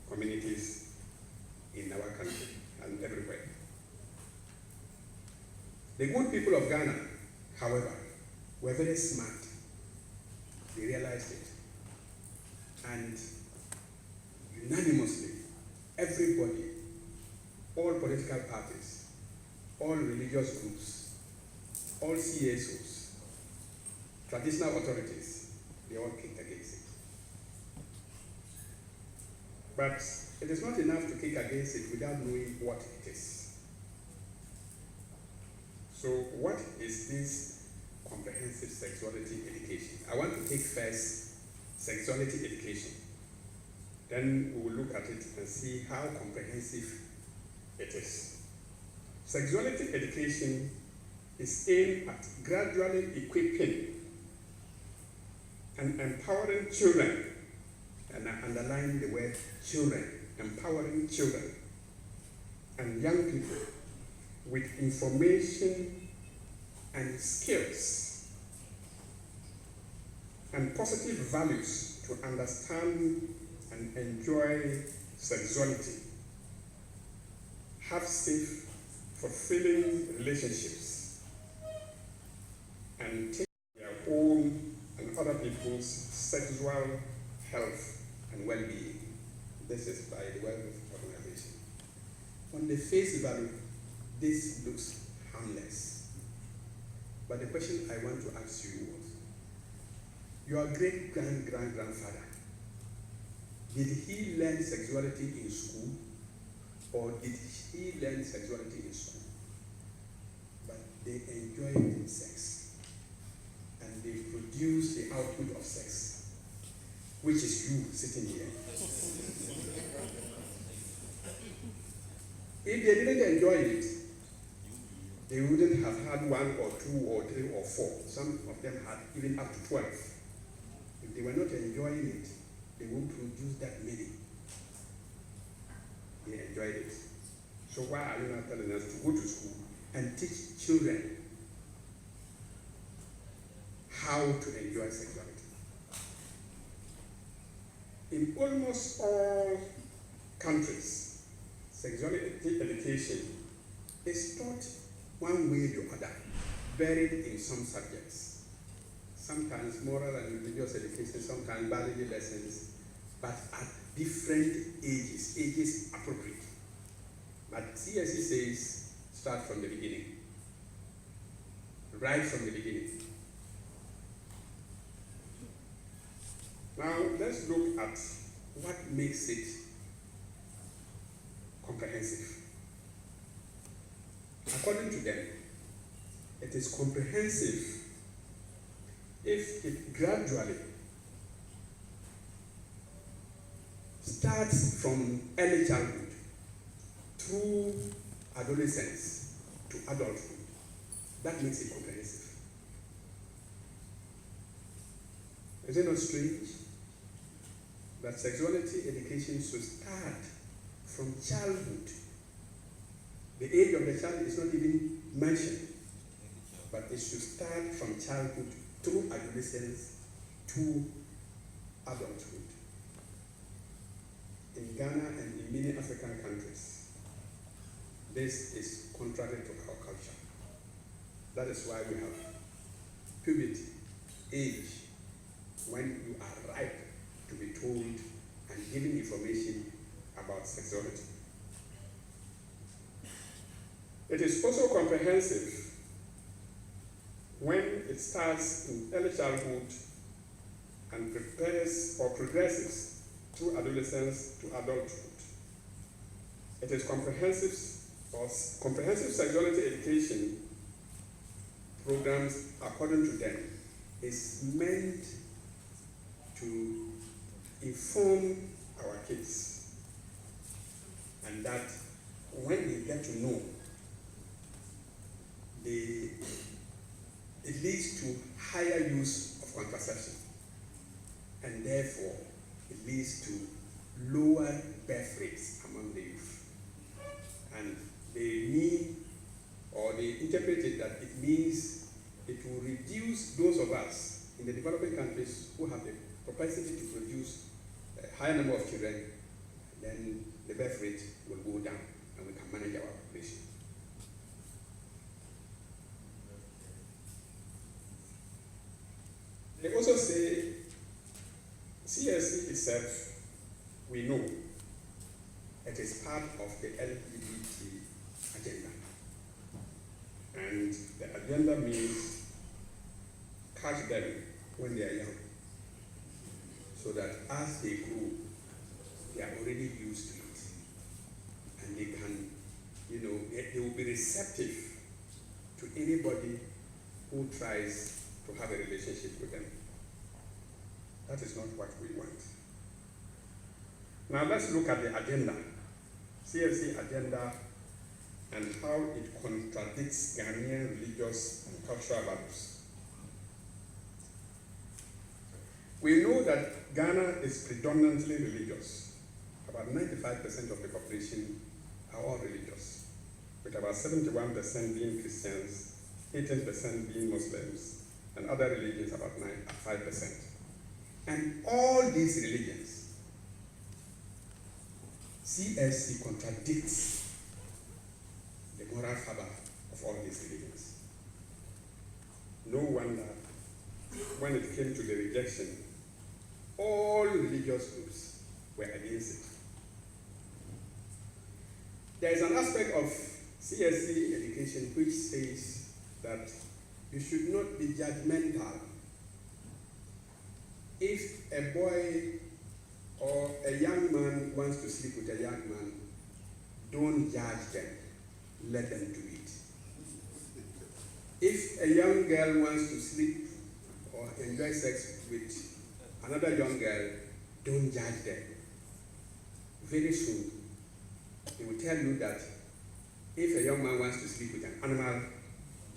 communities in our country and everywhere. The good people of Ghana, however, were very smart. They realized it. And unanimously, everybody, all political parties, all religious groups, all CSOs, traditional authorities, they all kicked against it. But it is not enough to kick against it without knowing what it is. So what is this comprehensive sexuality education? I want to take first sexuality education. Then we will look at it and see how comprehensive it is. Sexuality education is aimed at gradually equipping and empowering children, and I underline the word children, empowering children and young people with information and skills and positive values to understand and enjoy sexuality, have safe, fulfilling relationships, and take their own and other people's sexual health and well-being. This is by the World Health Organization. On the face value, this looks harmless. But the question I want to ask you was, your great-grandfather, did he learn sexuality in school, or did he learn sexuality in school? But they enjoyed sex, and they produced the output of sex, which is you sitting here. If they didn't enjoy it, they wouldn't have had 1 or 2 or 3 or 4. Some of them had even up to 12. If they were not enjoying it, they won't produce that many. They enjoyed it. So why are you not telling us to go to school and teach children how to enjoy sexuality? In almost all countries, sexuality education is taught one way or the other, buried in some subjects. Sometimes moral and religious education, sometimes biology lessons, but at different ages appropriate. But CSE says start from the beginning, right from the beginning. Now let's look at what makes it comprehensive. According to them, it is comprehensive if it gradually starts from early childhood through adolescence to adulthood. That makes it comprehensive. Is it not strange that sexuality education should start from childhood? The age of the child is not even mentioned, but it should start from childhood through adolescence to adulthood. In Ghana and in many African countries, this is contrary to our culture. That is why we have puberty age, when you are ripe to be told and given information about sexuality. It is also comprehensive when it starts in early childhood and prepares or progresses through adolescence to adulthood. It is comprehensive sexuality education programs, according to them, is meant to inform our kids, and that when they get to know, it leads to higher use of contraception, and therefore it leads to lower birth rates among the youth. And they mean, or they interpret it that it means it will reduce those of us in the developing countries who have the propensity to produce a higher number of children. Then the birth rate will go down and we can manage our population. They also say CSE itself, we know it is part of the LGBT agenda. And the agenda means catch them when they are young, so that as they grow, they are already used to it. And they can, they will be receptive to anybody who tries to have a relationship with them. That is not what we want. Now let's look at the agenda, CSE agenda, and how it contradicts Ghanaian religious and cultural values. We know that Ghana is predominantly religious. About 95% of the population are all religious, with about 71% being Christians, 18% being Muslims, and other religions about 5%. And all these religions, CSE contradicts the moral fiber of all these religions. No wonder when it came to the rejection, all religious groups were against it. There is an aspect of CSC education, which says that you should not be judgmental. If a boy or a young man wants to sleep with a young man, don't judge them, let them do it. If a young girl wants to sleep or enjoy sex with another young girl, don't judge them. Very soon, they will tell you that if a young man wants to sleep with an animal,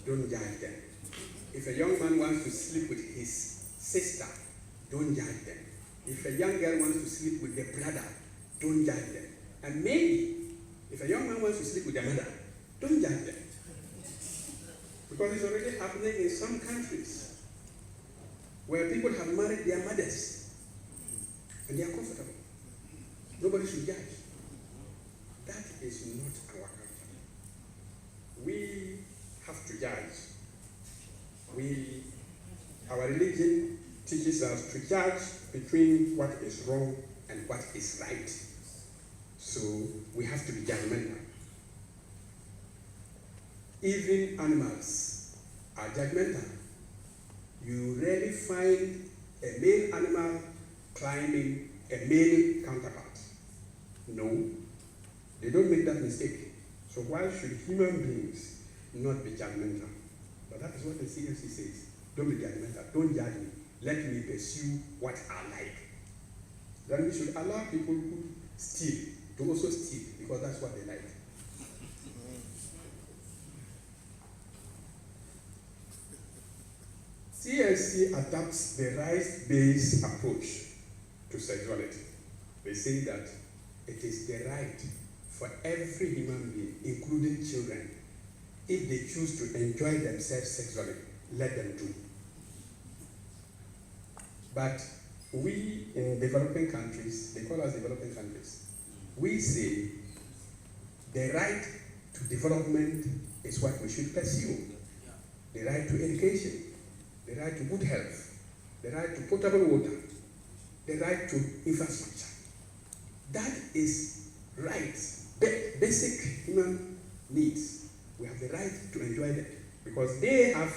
don't judge them. If a young man wants to sleep with his sister, don't judge them. If a young girl wants to sleep with their brother, don't judge them. And maybe, if a young man wants to sleep with their mother, don't judge them. Because it's already happening in some countries where people have married their mothers and they are comfortable. Nobody should judge. That is not our culture. We have to judge. Our religion teaches us to judge between what is wrong and what is right. So we have to be judgmental. Even animals are judgmental. You rarely find a male animal climbing a male counterpart. No, they don't make that mistake. So why should human beings not be judgmental? But that is what the CFC says. Don't be judgmental. Don't judge me. Let me pursue what I like. Then we should allow people who steal to also steal, because that's what they like. CSC adopts the rights-based approach to sexuality. They say that it is the right for every human being, including children, if they choose to enjoy themselves sexually, let them do. But we in developing countries, they call us developing countries, we say the right to development is what we should pursue. The right to education, the right to good health, the right to potable water, the right to infrastructure. That is rights, basic human needs. We have the right to enjoy them because they have,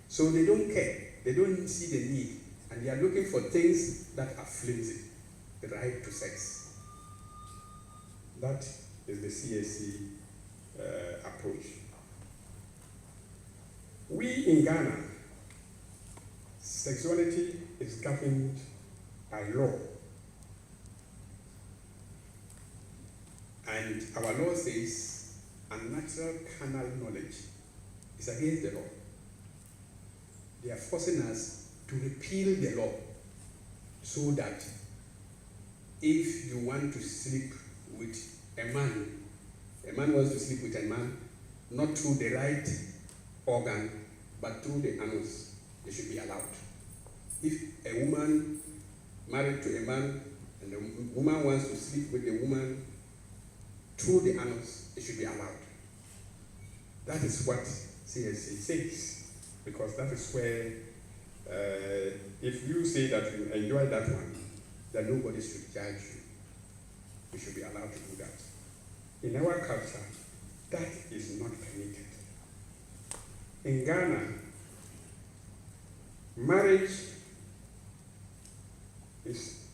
so they don't care. They don't see the need, and they are looking for things that are flimsy. The right to sex. That is the CSC approach. We in Ghana, sexuality is governed by law. And our law says unnatural carnal knowledge is against the law. They are forcing us to repeal the law so that if you want to sleep with a man wants to sleep with a man, not through the right organ, but through the anus, they should be allowed. If a woman married to a man and the woman wants to sleep with the woman through the anus, it should be allowed. That is what CSC says, because that is where, if you say that you enjoy that one, then nobody should judge you. You should be allowed to do that. In our culture, that is not permitted. In Ghana, marriage is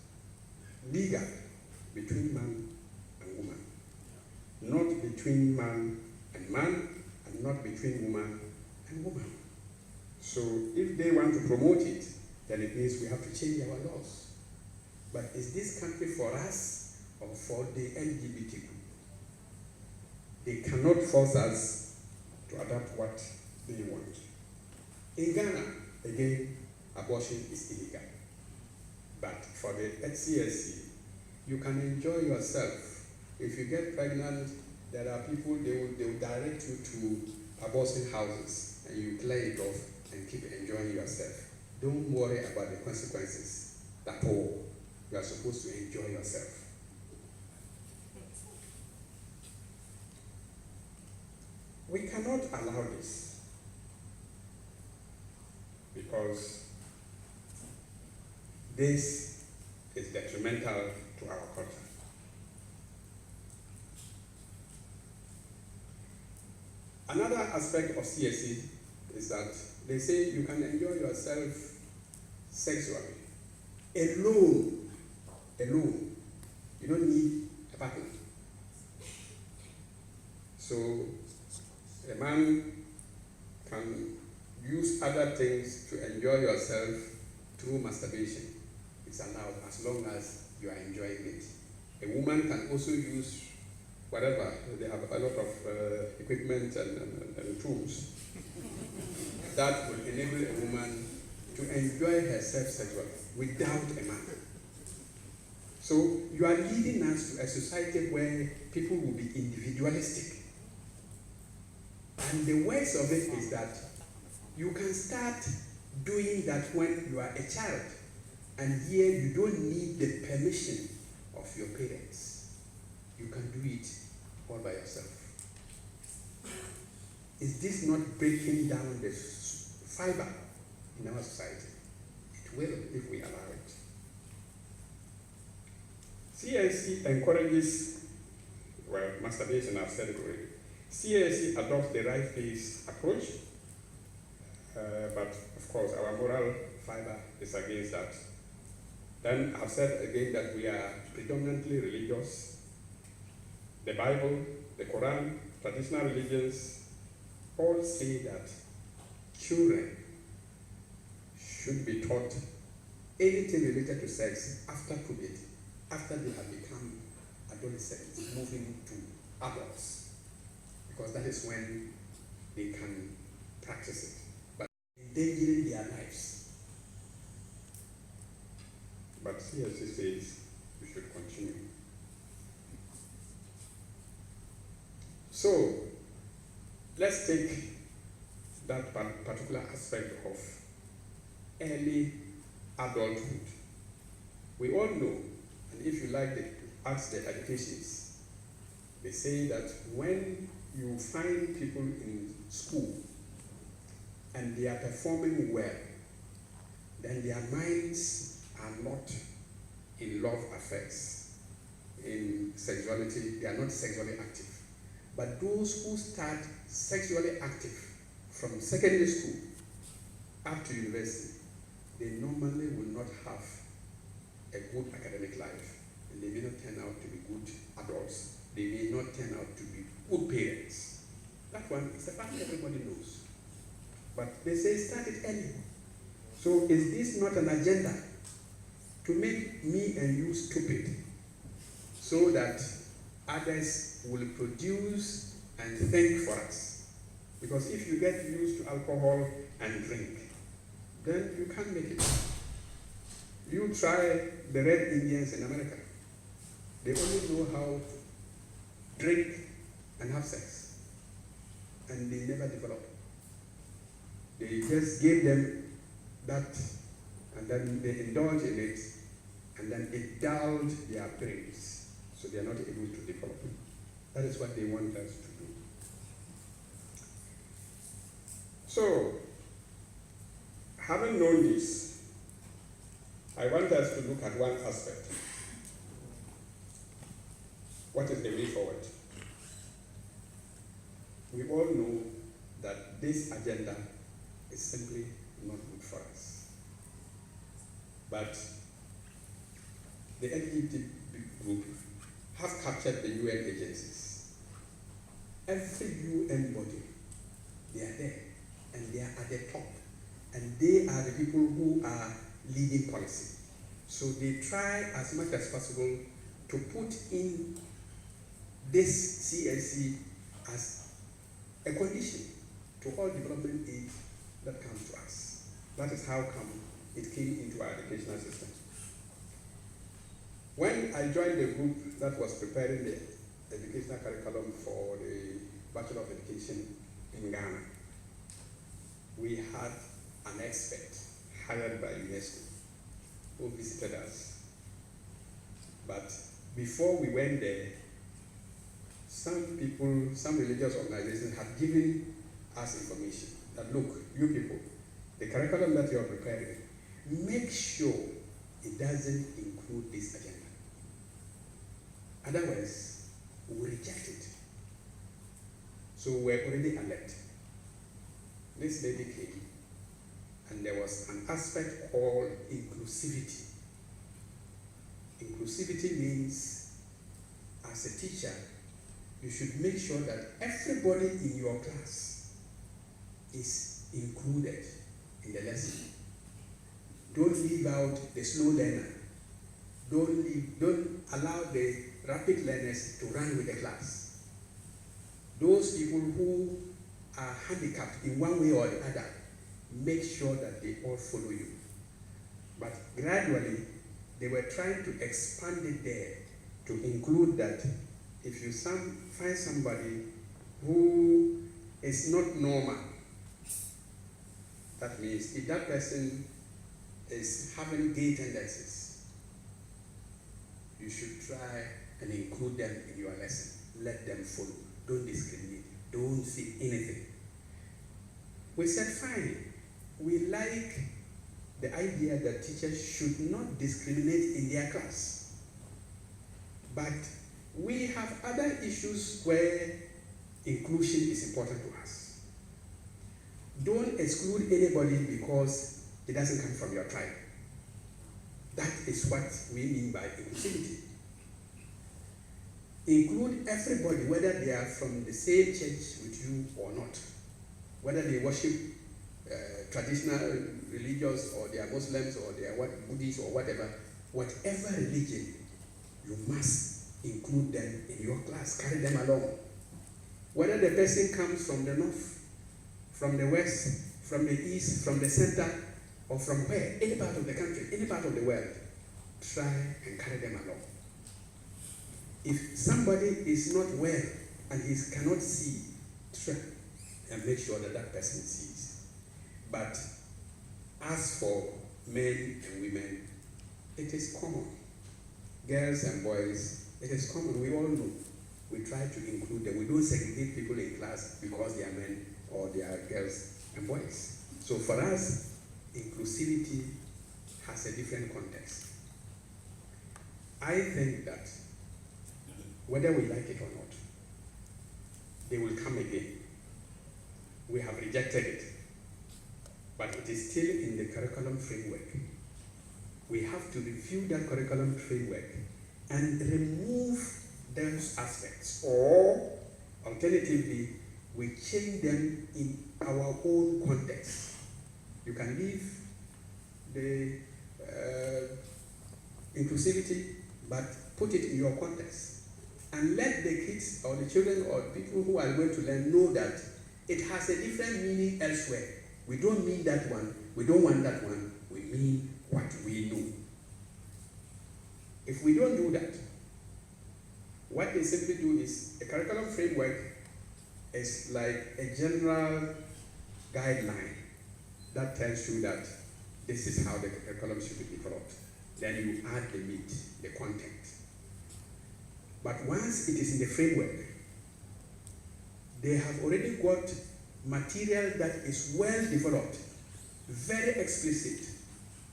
legal between man and woman, not between man and man, and not between woman and woman. So if they want to promote it, then it means we have to change our laws. But is this country for us or for the LGBT group? They cannot force us to adopt what they want. In Ghana, again, abortion is illegal. But for the HCSC, you can enjoy yourself. If you get pregnant, there are people, they will direct you to abortion houses, and you clear it off and keep enjoying yourself. Don't worry about the consequences at all. You are supposed to enjoy yourself. We cannot allow this because this is detrimental to our culture. Another aspect of CSE is that they say you can enjoy yourself sexually alone. Alone. You don't need a partner. So a man can use other things to enjoy yourself through masturbation. It's allowed as long as you are enjoying it. A woman can also use whatever. They have a lot of equipment and tools that will enable a woman to enjoy herself sexually without a man. So you are leading us to a society where people will be individualistic. And the worst of it is that you can start doing that when you are a child, and here you don't need the permission of your parents. You can do it all by yourself. Is this not breaking down the fiber in our society? It will if we allow it. CSE encourages, well, masturbation, I've said it already. CSE adopts the right-based approach, but of course our moral fiber is against that. Then I've said again that we are predominantly religious. The Bible, the Quran, traditional religions all say that children should be taught anything related to sex after puberty, after they have become adolescents, moving to adults, because that is when they can practice it, but endangering their lives. But CSE says we should continue. So let's take that particular aspect of early adulthood. We all know, and if you like ask the educationists, they say that when you find people in school and they are performing well, then their minds are not in love affairs, in sexuality, they are not sexually active. But those who start sexually active from secondary school up to university, they normally will not have a good academic life, and they may not turn out to be good adults. They may not turn out to be good parents. That one is a fact everybody knows. But they say start it early. So is this not an agenda to make me and you stupid so that others will produce and think for us? Because if you get used to alcohol and drink, then you can't make it. You try the Red Indians in America. They only know how to drink and have sex, and they never develop. They just gave them that, and then they indulge in it, and then it dulled their brains, so they are not able to develop. That is what they want us to do. So, having known this, I want us to look at one aspect. What is the way forward? We all know that this agenda is simply not good for us. But the LGBT group have captured the UN agencies. Every UN body, they are there, and they are at the top. And they are the people who are leading policy. So they try as much as possible to put in this CSE as a condition to all development aid that comes to us. That is how come it came into our educational system. When I joined the group that was preparing the educational curriculum for the Bachelor of Education in Ghana, we had an expert hired by UNESCO who visited us. But before we went there, some people, some religious organizations had given us information that, look, you people, the curriculum that you are preparing, make sure it doesn't include this agenda. Otherwise, we reject it. So we're already alert. This lady came, and there was an aspect called inclusivity. Inclusivity means, as a teacher, you should make sure that everybody in your class is included in the lesson. Don't leave out the slow learner. Don't allow the rapid learners to run with the class. Those people who are handicapped in one way or the other, make sure that they all follow you. But gradually, they were trying to expand it there to include that if you find somebody who is not normal, that means if that person is having gay tendencies, you should try and include them in your lesson. Let them follow. Don't discriminate. Don't say anything. We said, fine. We like the idea that teachers should not discriminate in their class. But we have other issues where inclusion is important to us. Don't exclude anybody because it doesn't come from your tribe. That is what we mean by inclusivity. Include everybody, whether they are from the same church with you or not, whether they worship traditional religions or they are Muslims or they are Buddhists or whatever religion, you must include them in your class, carry them along. Whether the person comes from the north, from the west, from the east, from the center, or from where, any part of the country, any part of the world, try and carry them along. If somebody is not well and he cannot see, try and make sure that that person sees. But as for men and women, it is common. Girls and boys, it is common. We all know. We try to include them. We don't segregate people in class because they are men or they are girls and boys. So for us, inclusivity has a different context. I think that whether we like it or not, they will come again. We have rejected it, but it is still in the curriculum framework. We have to review that curriculum framework and remove those aspects, or alternatively, we change them in our own context. You can leave the inclusivity, but put it in your context. And let the kids or the children or people who are going to learn know that it has a different meaning elsewhere. We don't mean that one. We don't want that one. We mean what we know. If we don't do that, what they simply do is a curriculum framework is like a general guideline that tells you that this is how the curriculum should be developed. Then you add the meat, the content. But once it is in the framework, they have already got material that is well developed, very explicit,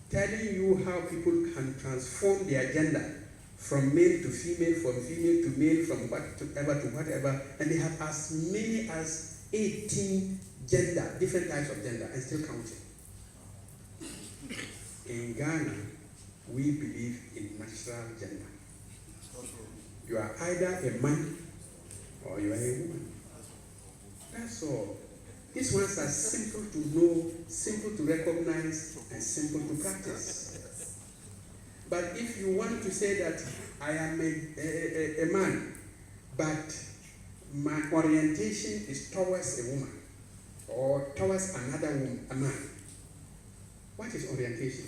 telling you how people can transform their gender from male to female, from female to male, from whatever to whatever, and they have as many as 18 gender, different types of gender, and still counting. In Ghana, we believe in natural gender. You are either a man or you are a woman. That's all. These ones are simple to know, simple to recognize, and simple to practice. But if you want to say that I am a man, but my orientation is towards a woman or towards another woman, a man, what is orientation?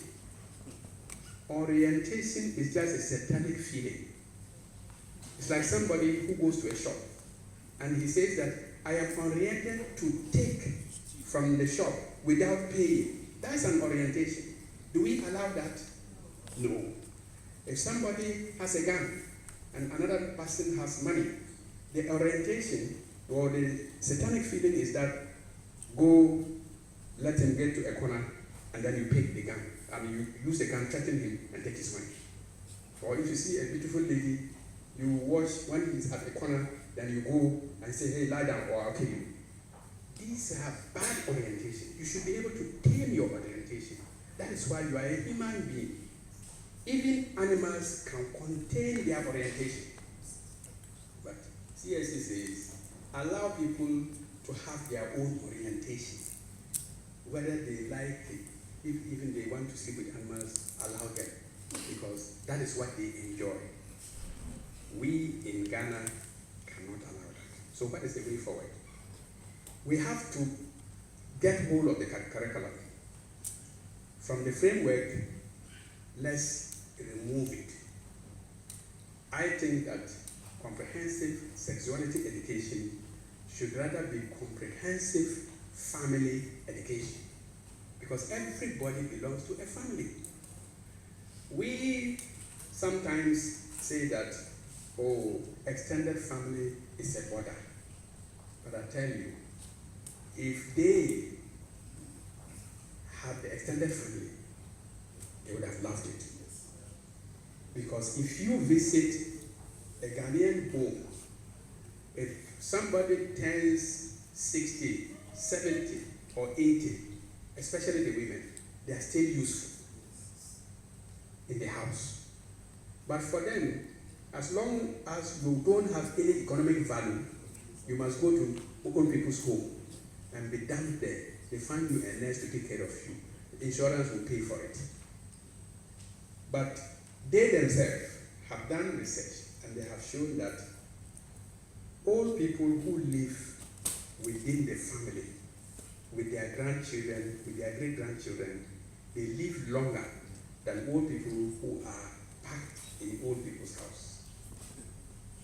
Orientation is just a satanic feeling. It's like somebody who goes to a shop and he says that I am oriented to take from the shop without paying. That's an orientation. Do we allow that? No. If somebody has a gun and another person has money, the orientation or the satanic feeling is that go, let him get to a corner and then you pick the gun. I mean, you use the gun, threaten him and take his money. Or if you see a beautiful lady, you watch when he's at the corner then you go and say, hey, lie down or I'll kill you. These are bad orientation. You should be able to tame your orientation. That is why you are a human being. Even animals can contain their orientation. But CSC says, allow people to have their own orientation. Whether they like it, if even they want to sleep with animals, allow them. Because that is what they enjoy. We in Ghana cannot allow that. So what is the way forward? We have to get hold of the curriculum. From the framework, let's remove it. I think that comprehensive sexuality education should rather be comprehensive family education, because everybody belongs to a family. We sometimes say that, oh, extended family is a border. But I tell you, if they had the extended family, they would have loved it. Because if you visit a Ghanaian home, if somebody turns 60, 70, or 80, especially the women, they are still useful in the house. But for them, as long as you don't have any economic value, you must go to old people's home and be dumped there. They find you a nurse to take care of you. The insurance will pay for it. But they themselves have done research and they have shown that old people who live within the family, with their grandchildren, with their great-grandchildren, they live longer than old people who are packed in old people's house.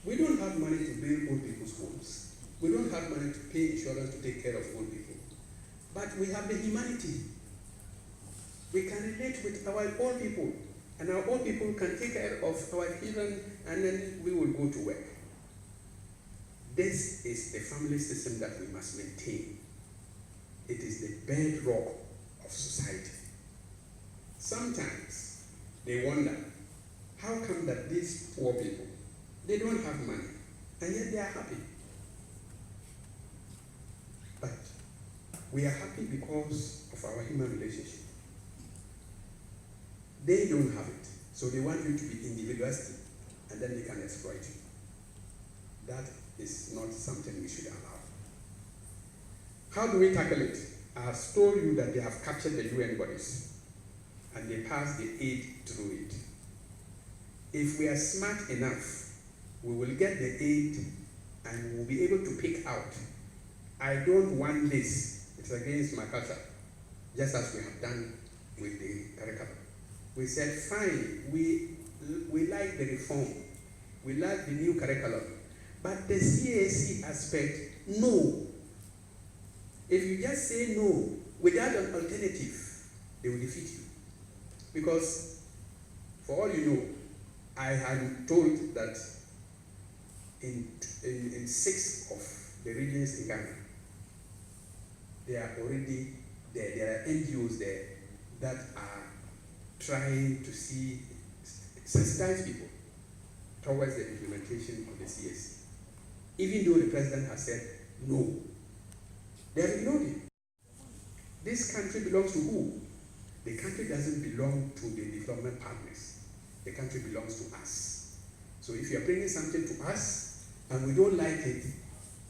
We don't have money to build old people's homes. We don't have money to pay insurance to take care of old people. But we have the humanity. We can relate with our old people, and our old people can take care of our children, and then we will go to work. This is the family system that we must maintain. It is the bedrock of society. Sometimes they wonder, how come that these poor people, they don't have money, and yet they are happy? But we are happy because of our human relationship. They don't have it, so they want you to be individualistic, and then they can exploit you. That is not something we should allow. How do we tackle it? I have told you that they have captured the UN bodies, and they pass the aid through it. If we are smart enough, we will get the aid and we'll be able to pick out, I don't want this, it's against my culture, just as we have done with the curriculum. We said, fine, we like the reform, we like the new curriculum, but the CAC aspect, no. If you just say no without an alternative, they will defeat you. Because, for all you know, I am told that in 6 of the regions in Ghana, there are NGOs there that are trying to sensitize people towards the implementation of the CSC. Even though the president has said no, they have ignored it. This country belongs to who? The country doesn't belong to the development partners. The country belongs to us. So if you are bringing something to us and we don't like it,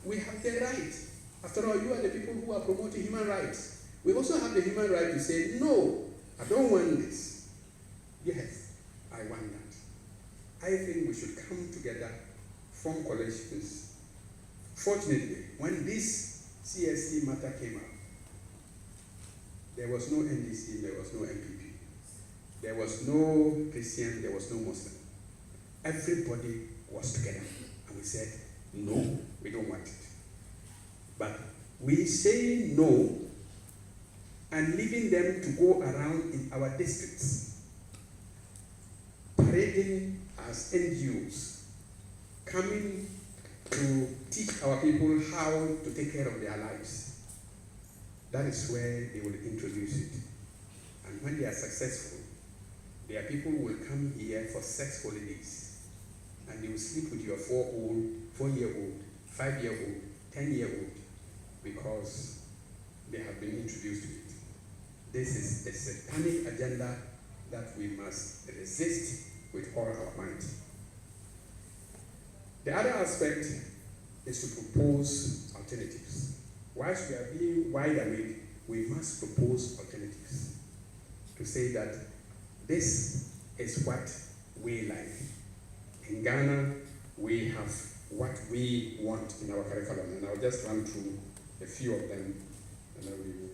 we have the right. After all, you are the people who are promoting human rights. We also have the human right to say, no, I don't want this. Yes, I want that. I think we should come together, form coalitions. Fortunately, when this CSC matter came up, there was no NDC, there was no MPP. There was no Christian, there was no Muslim. Everybody was together. And we said, no, we don't want it. But we say no and leaving them to go around in our districts, parading as NGOs, coming to teach our people how to take care of their lives. That is where they will introduce it. And when they are successful, their people will come here for sex holidays. And they will sleep with your 4-year-old 5-year-old, 10-year-old, because they have been introduced to it. This is a satanic agenda that we must resist with all our might. The other aspect is to propose alternatives. Whilst we are being wide awake, we must propose alternatives to say that this is what we like. In Ghana, we have what we want in our curriculum, and I'll just run through a few of them, and then we will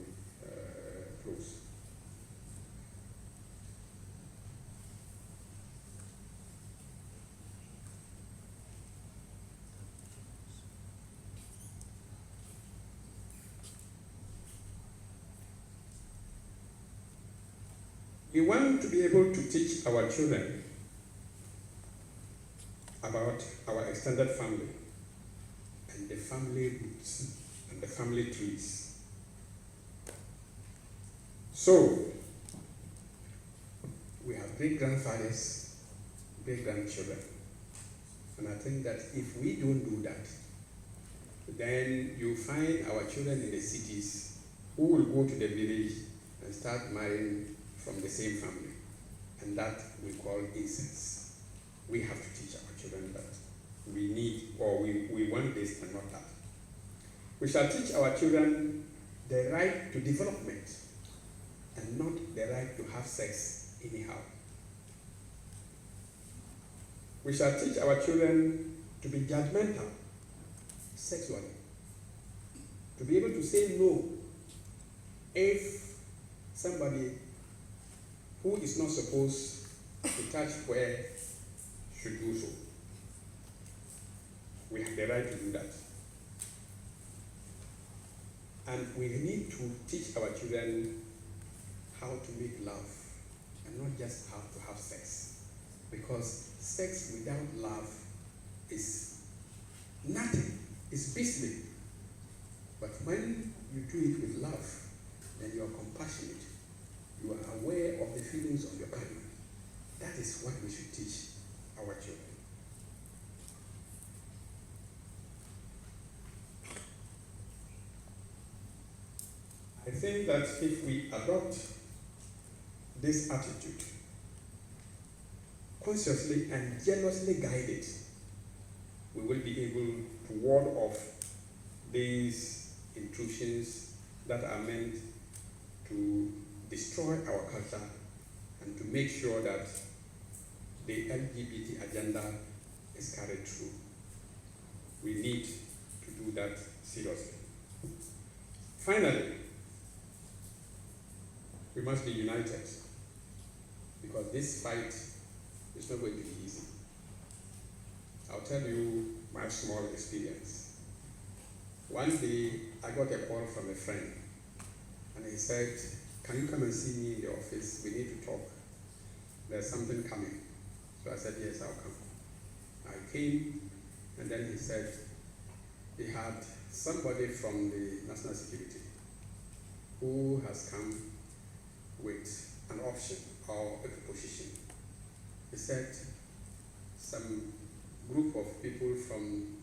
close. We want to be able to teach our children about our extended family and the family roots and the family trees. So, we have great-grandfathers, great-grandchildren, and I think that if we don't do that, then you find our children in the cities who will go to the village and start marrying from the same family, and that we call incest. We have to teach our children that we need, or we want this and not that. We shall teach our children the right to development and not the right to have sex anyhow. We shall teach our children to be judgmental sexually, to be able to say no if somebody who is not supposed to touch where should do so. We have the right to do that. And we need to teach our children how to make love and not just how to have sex. Because sex without love is nothing, it's beastly. But when you do it with love, then you are compassionate. You are aware of the feelings of your partner. That is what we should teach our children. I think that if we adopt this attitude, consciously and jealously guided, we will be able to ward off these intrusions that are meant to destroy our culture and to make sure that the LGBT agenda is carried through. We need to do that seriously. Finally, we must be united, because this fight is not going to be easy. I'll tell you my small experience. One day, I got a call from a friend, and he said, "Can you come and see me in the office? We need to talk. There's something coming." So I said, "Yes, I'll come." I came, and then he said he had somebody from the National Security who has come with an option or a proposition. He said some group of people from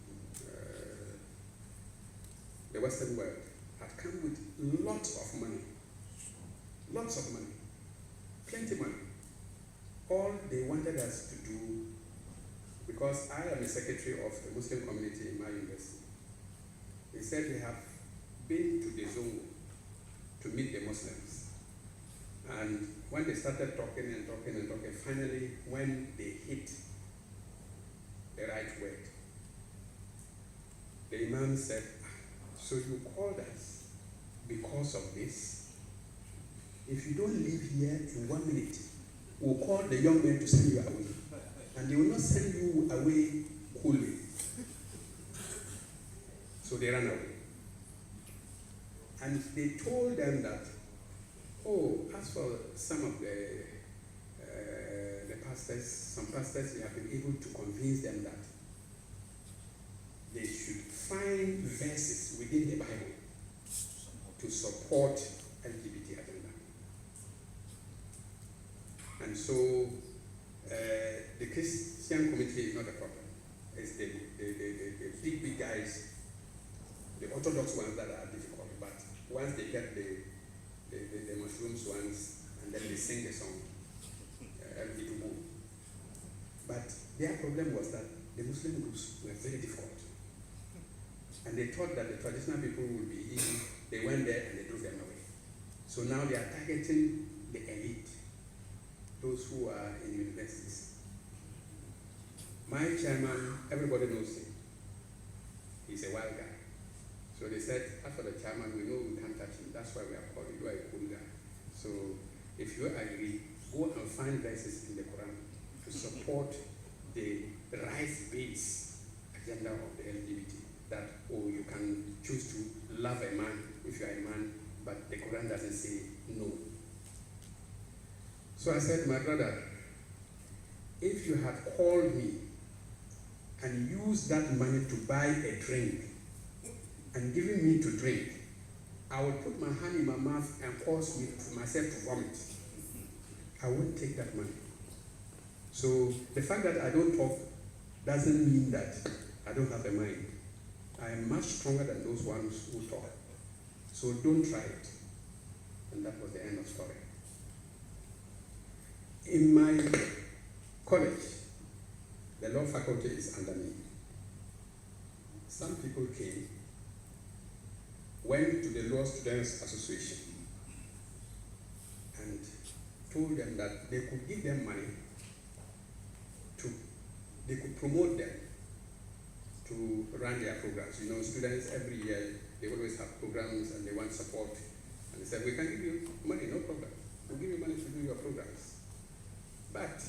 the Western world had come with lots of money, plenty money. All they wanted us to do, because I am a secretary of the Muslim community in my university, they said they have been to the Zongo to meet the Muslims. And when they started talking, finally, when they hit the right word, the Imam said, "So you called us because of this? If you don't leave here in 1 minute, we'll call the young men to send you away. And they will not send you away coolly." So they ran away. And they told them that, as for some of the pastors, some pastors, we have been able to convince them that they should find verses within the Bible to support LGBT agenda. And so the Christian community is not a problem. It's the big guys, the orthodox ones that are difficult, but once they get the mushrooms ones, and then they sing the song, it will go. But their problem was that the Muslim groups were very difficult. And they thought that the traditional people would be easy. They went there and they drove them away. So now they are targeting the elite, those who are in universities. My chairman, everybody knows him. He's a wild guy. So they said, as for the chairman, we know we can't touch him. That's why we are calling you a cool guy. So if you agree, go and find verses in the Quran to support the rights-based agenda of the LGBT. That, oh, you can choose to love a man if you are a man, but the Quran doesn't say no. So I said, my brother, if you had called me and used that money to buy a drink and given me to drink, I would put my hand in my mouth and cause myself to vomit. I wouldn't take that money. So the fact that I don't talk doesn't mean that I don't have a mind. I am much stronger than those ones who talk. So don't try it. And that was the end of story. In my college, the law faculty is under me. Some people came, went to the Law Students Association and told them that they could give them money they could promote them to run their programs. You know, students every year, they always have programs and they want support. And they said, we can give you money, no problem. We'll give you money to do your programs. But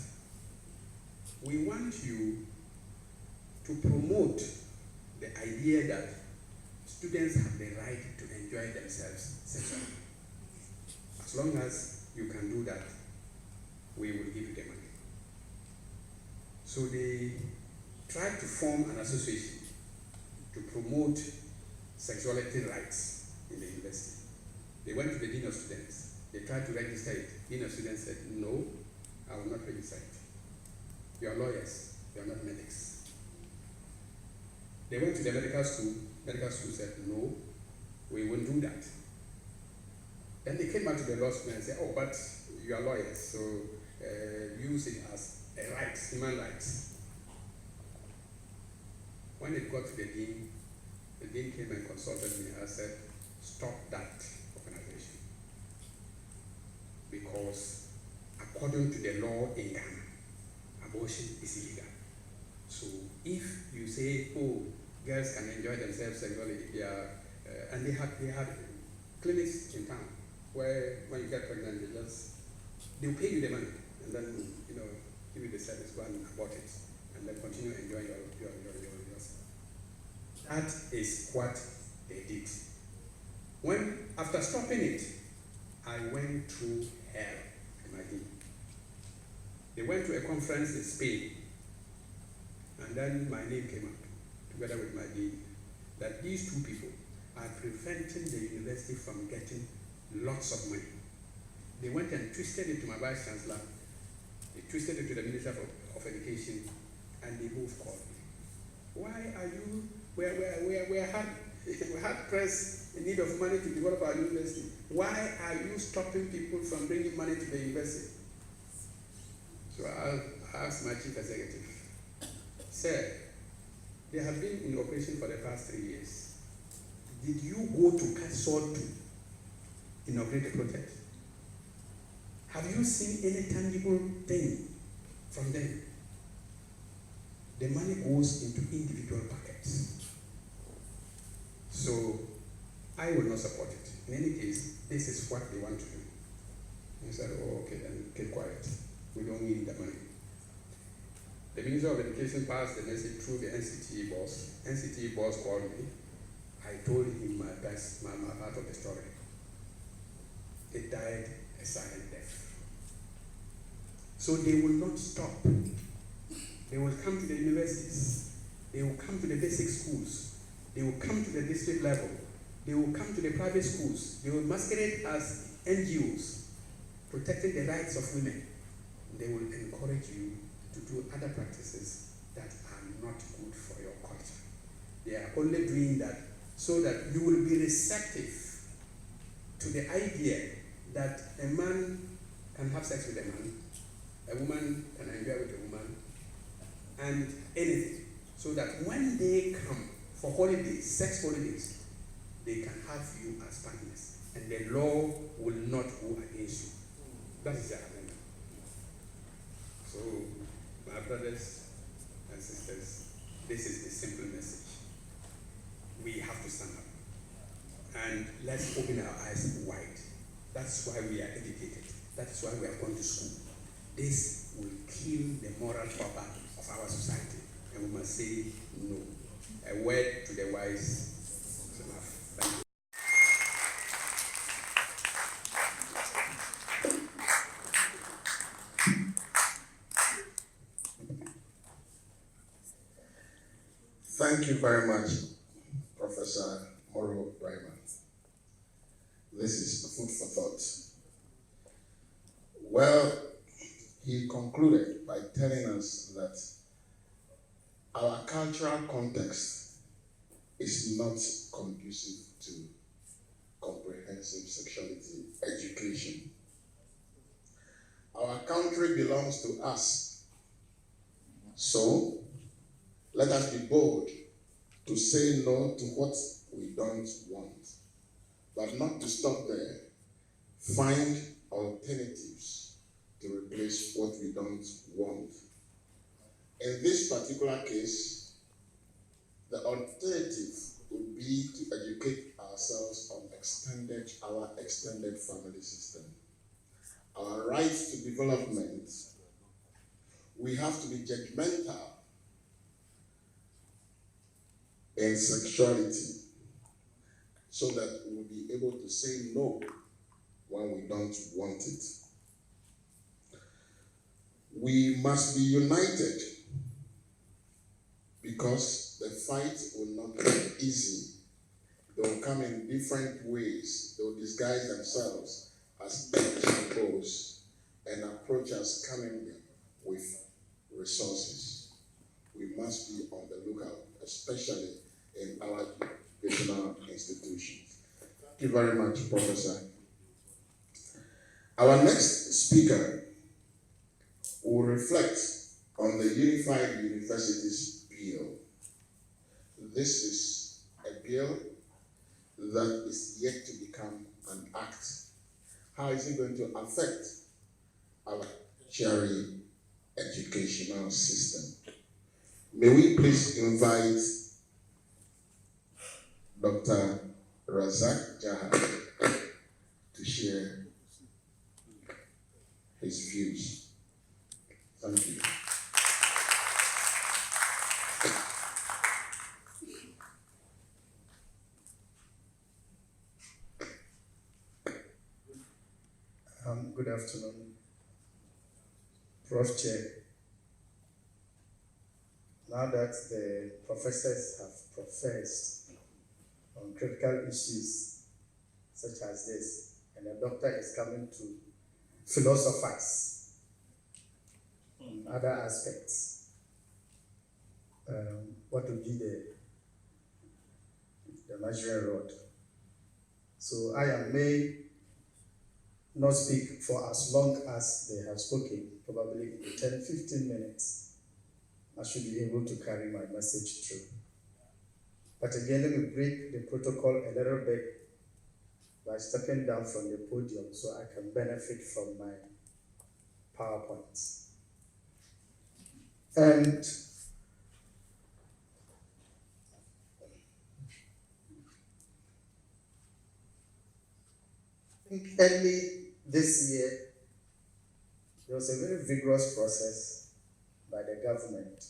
we want you to promote the idea that students have the right to enjoy themselves sexually. As long as you can do that, we will give you the money. So they tried to form an association to promote sexuality rights in the university. They went to the Dean of Students. They tried to register it. Dean of Students said, no, I will not register it. You are lawyers, you are not medics. They went to the medical school. Medical school said, no, we won't do that. Then they came back to the law school and said, oh, but you are lawyers, so use it as a right, human rights. When it got to the dean came and consulted me and said, stop that organization. Because according to the law in Ghana, abortion is illegal. So if you say, oh, girls can enjoy themselves sexually, and they had clinics in town where when you get pregnant, they'll pay you the money and then, give you the service, go and abort it, and then continue enjoying yourself. That is what they did. After stopping it, I went through hell in my dean. They went to a conference in Spain, and then my name came up, together with my dean, that these two people are preventing the university from getting lots of money. They went and twisted it to my vice chancellor. They twisted it to the Minister of Education, and they both called me. Why are you, we had press in need of money to develop our university. Why are you stopping people from bringing money to the university? So I asked my chief executive, sir, they have been in operation for the past 3 years. Did you go to Kasol to inaugurate the project? Have you seen any tangible thing from them? The money goes into individual pockets. So I will not support it. In any case, this is what they want to do. And he said, oh, okay, then keep quiet. We don't need the money. The Minister of Education passed the message through the NCTE boss. NCTE boss called me. I told him my part of the story. It died a silent death. So they will not stop. They will come to the universities. They will come to the basic schools. They will come to the district level. They will come to the private schools. They will masquerade as NGOs, protecting the rights of women. They will encourage you to do other practices that are not good for your culture. They are only doing that so that you will be receptive to the idea that a man can have sex with a man, a woman can enjoy with a woman, and anything. So that when they come for holidays, sex holidays, they can have you as partners, and the law will not go against you. That is the agenda. So, my brothers and sisters, this is the simple message. We have to stand up, and let's open our eyes wide. That's why we are educated. That's why we are going to school. This will kill the moral fiber of our society, and we must say no. A word to the wise is enough. Thank you. Thank you very much, Professor Fullmp41. This is food for thought. Well, he concluded by telling us that our cultural context is not conducive to comprehensive sexuality education. Our country belongs to us. So, let us be bold to say no to what we don't want, but not to stop there. Find alternatives to replace what we don't want. In this particular case, the alternative would be to educate ourselves on our extended family system. Our rights to development. We have to be judgmental in sexuality so that we will be able to say no when we don't want it. We must be united because the fight will not be easy. They will come in different ways. They will disguise themselves as NGOs and approach us coming with resources. We must be on the lookout, especially in our educational institutions. Thank you very much, Professor. Our next speaker will reflect on the Unified Universities Bill. This is a bill that is yet to become an act. How is it going to affect our tertiary educational system? May we please invite Dr. Razak Jahar to share his views. Thank you. Good afternoon, Prof. Chair. Now that the professors have professed on critical issues such as this, and the doctor is coming to philosophize on other aspects, what would be the measuring rod? So I may not speak for as long as they have spoken, probably in 10-15 minutes. I should be able to carry my message through. But again, let me break the protocol a little bit by stepping down from the podium so I can benefit from my PowerPoints. And I think early this year, there was a very vigorous process by the government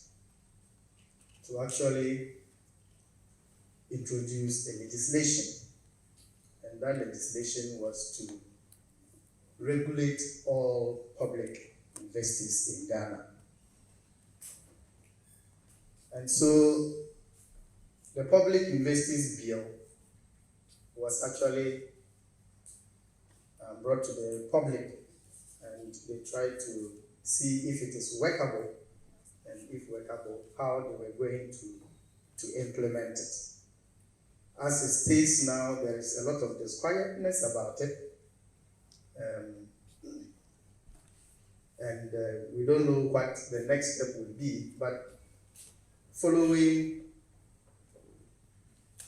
to actually introduce a legislation. And that legislation was to regulate all public universities in Ghana. And so the Public Universities Bill was actually brought to the public, and they tried to see if it is workable and if workable, how they were going to implement it. As it stays now, there is a lot of disquietness about it. And we don't know what the next step will be, but following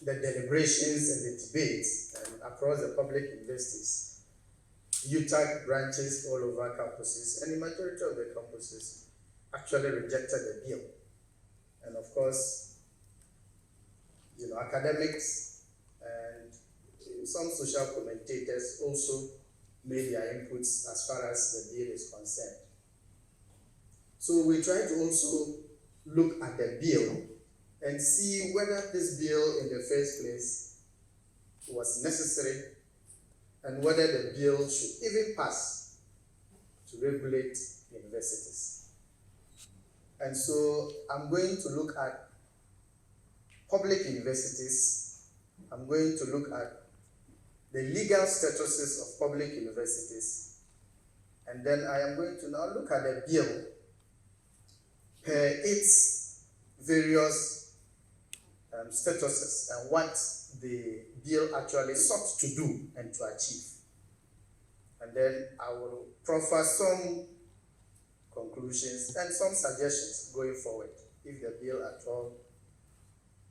the deliberations and the debates across the public universities, UTAG branches all over campuses, and the majority of the campuses actually rejected the bill. And of course, academics and some social commentators also made their inputs as far as the bill is concerned. So we try to also look at the bill and see whether this bill in the first place was necessary and whether the bill should even pass to regulate universities. And so I'm going to look at public universities. I'm going to look at the legal statuses of public universities. And then I am going to now look at the bill per its various statuses and what the bill actually sought to do and to achieve. And then I will proffer some conclusions and some suggestions going forward if the bill at all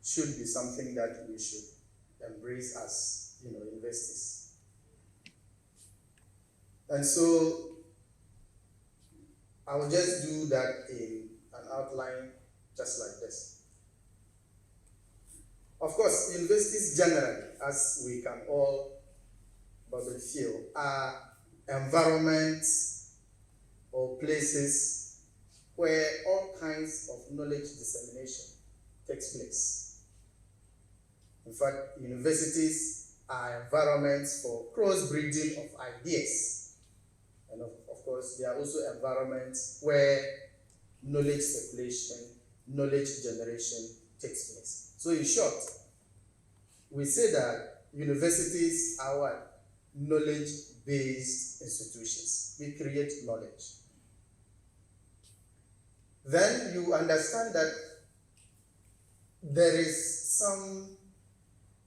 should be something that we should embrace as universities. And so I will just do that in an outline just like this. Of course, universities generally, as we can all probably feel, are environments or places where all kinds of knowledge dissemination takes place. In fact, universities are environments for cross-breeding of ideas. And of course, they are also environments where knowledge circulation, knowledge generation takes place. So in short, we say that universities are what? Knowledge-based institutions. We create knowledge. Then you understand that there is some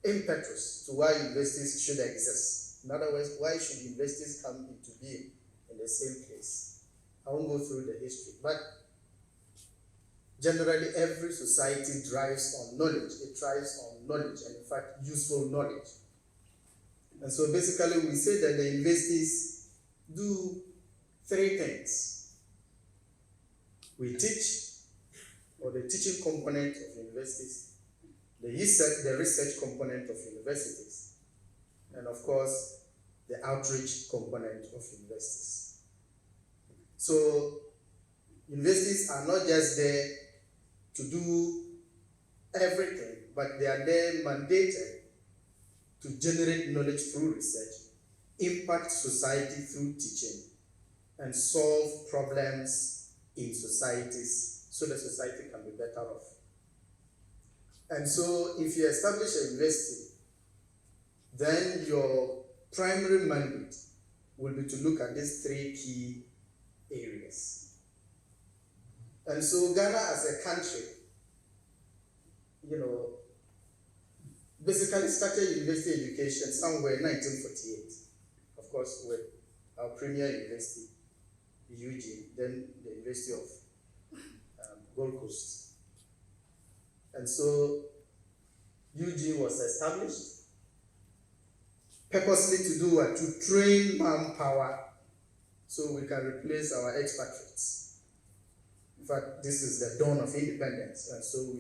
impetus to why universities should exist. In other words, why should universities come into being in the same place? I won't go through the history, but generally every society drives on knowledge. It thrives on knowledge, and in fact, useful knowledge. And so basically we say that the universities do three things. We teach, or the teaching component of universities, the research component of universities, and of course, the outreach component of universities. So universities are not just there to do everything, but they are there mandated to generate knowledge through research, impact society through teaching, and solve problems in societies so the society can be better off. And so if you establish a university, then your primary mandate will be to look at these three key areas. And so Ghana as a country, basically started university education somewhere in 1948. Of course, with our premier university, UG, then the University of Gold Coast. And so UG was established purposely to do what? To train manpower so we can replace our expatriates. In fact, this is the dawn of independence, and so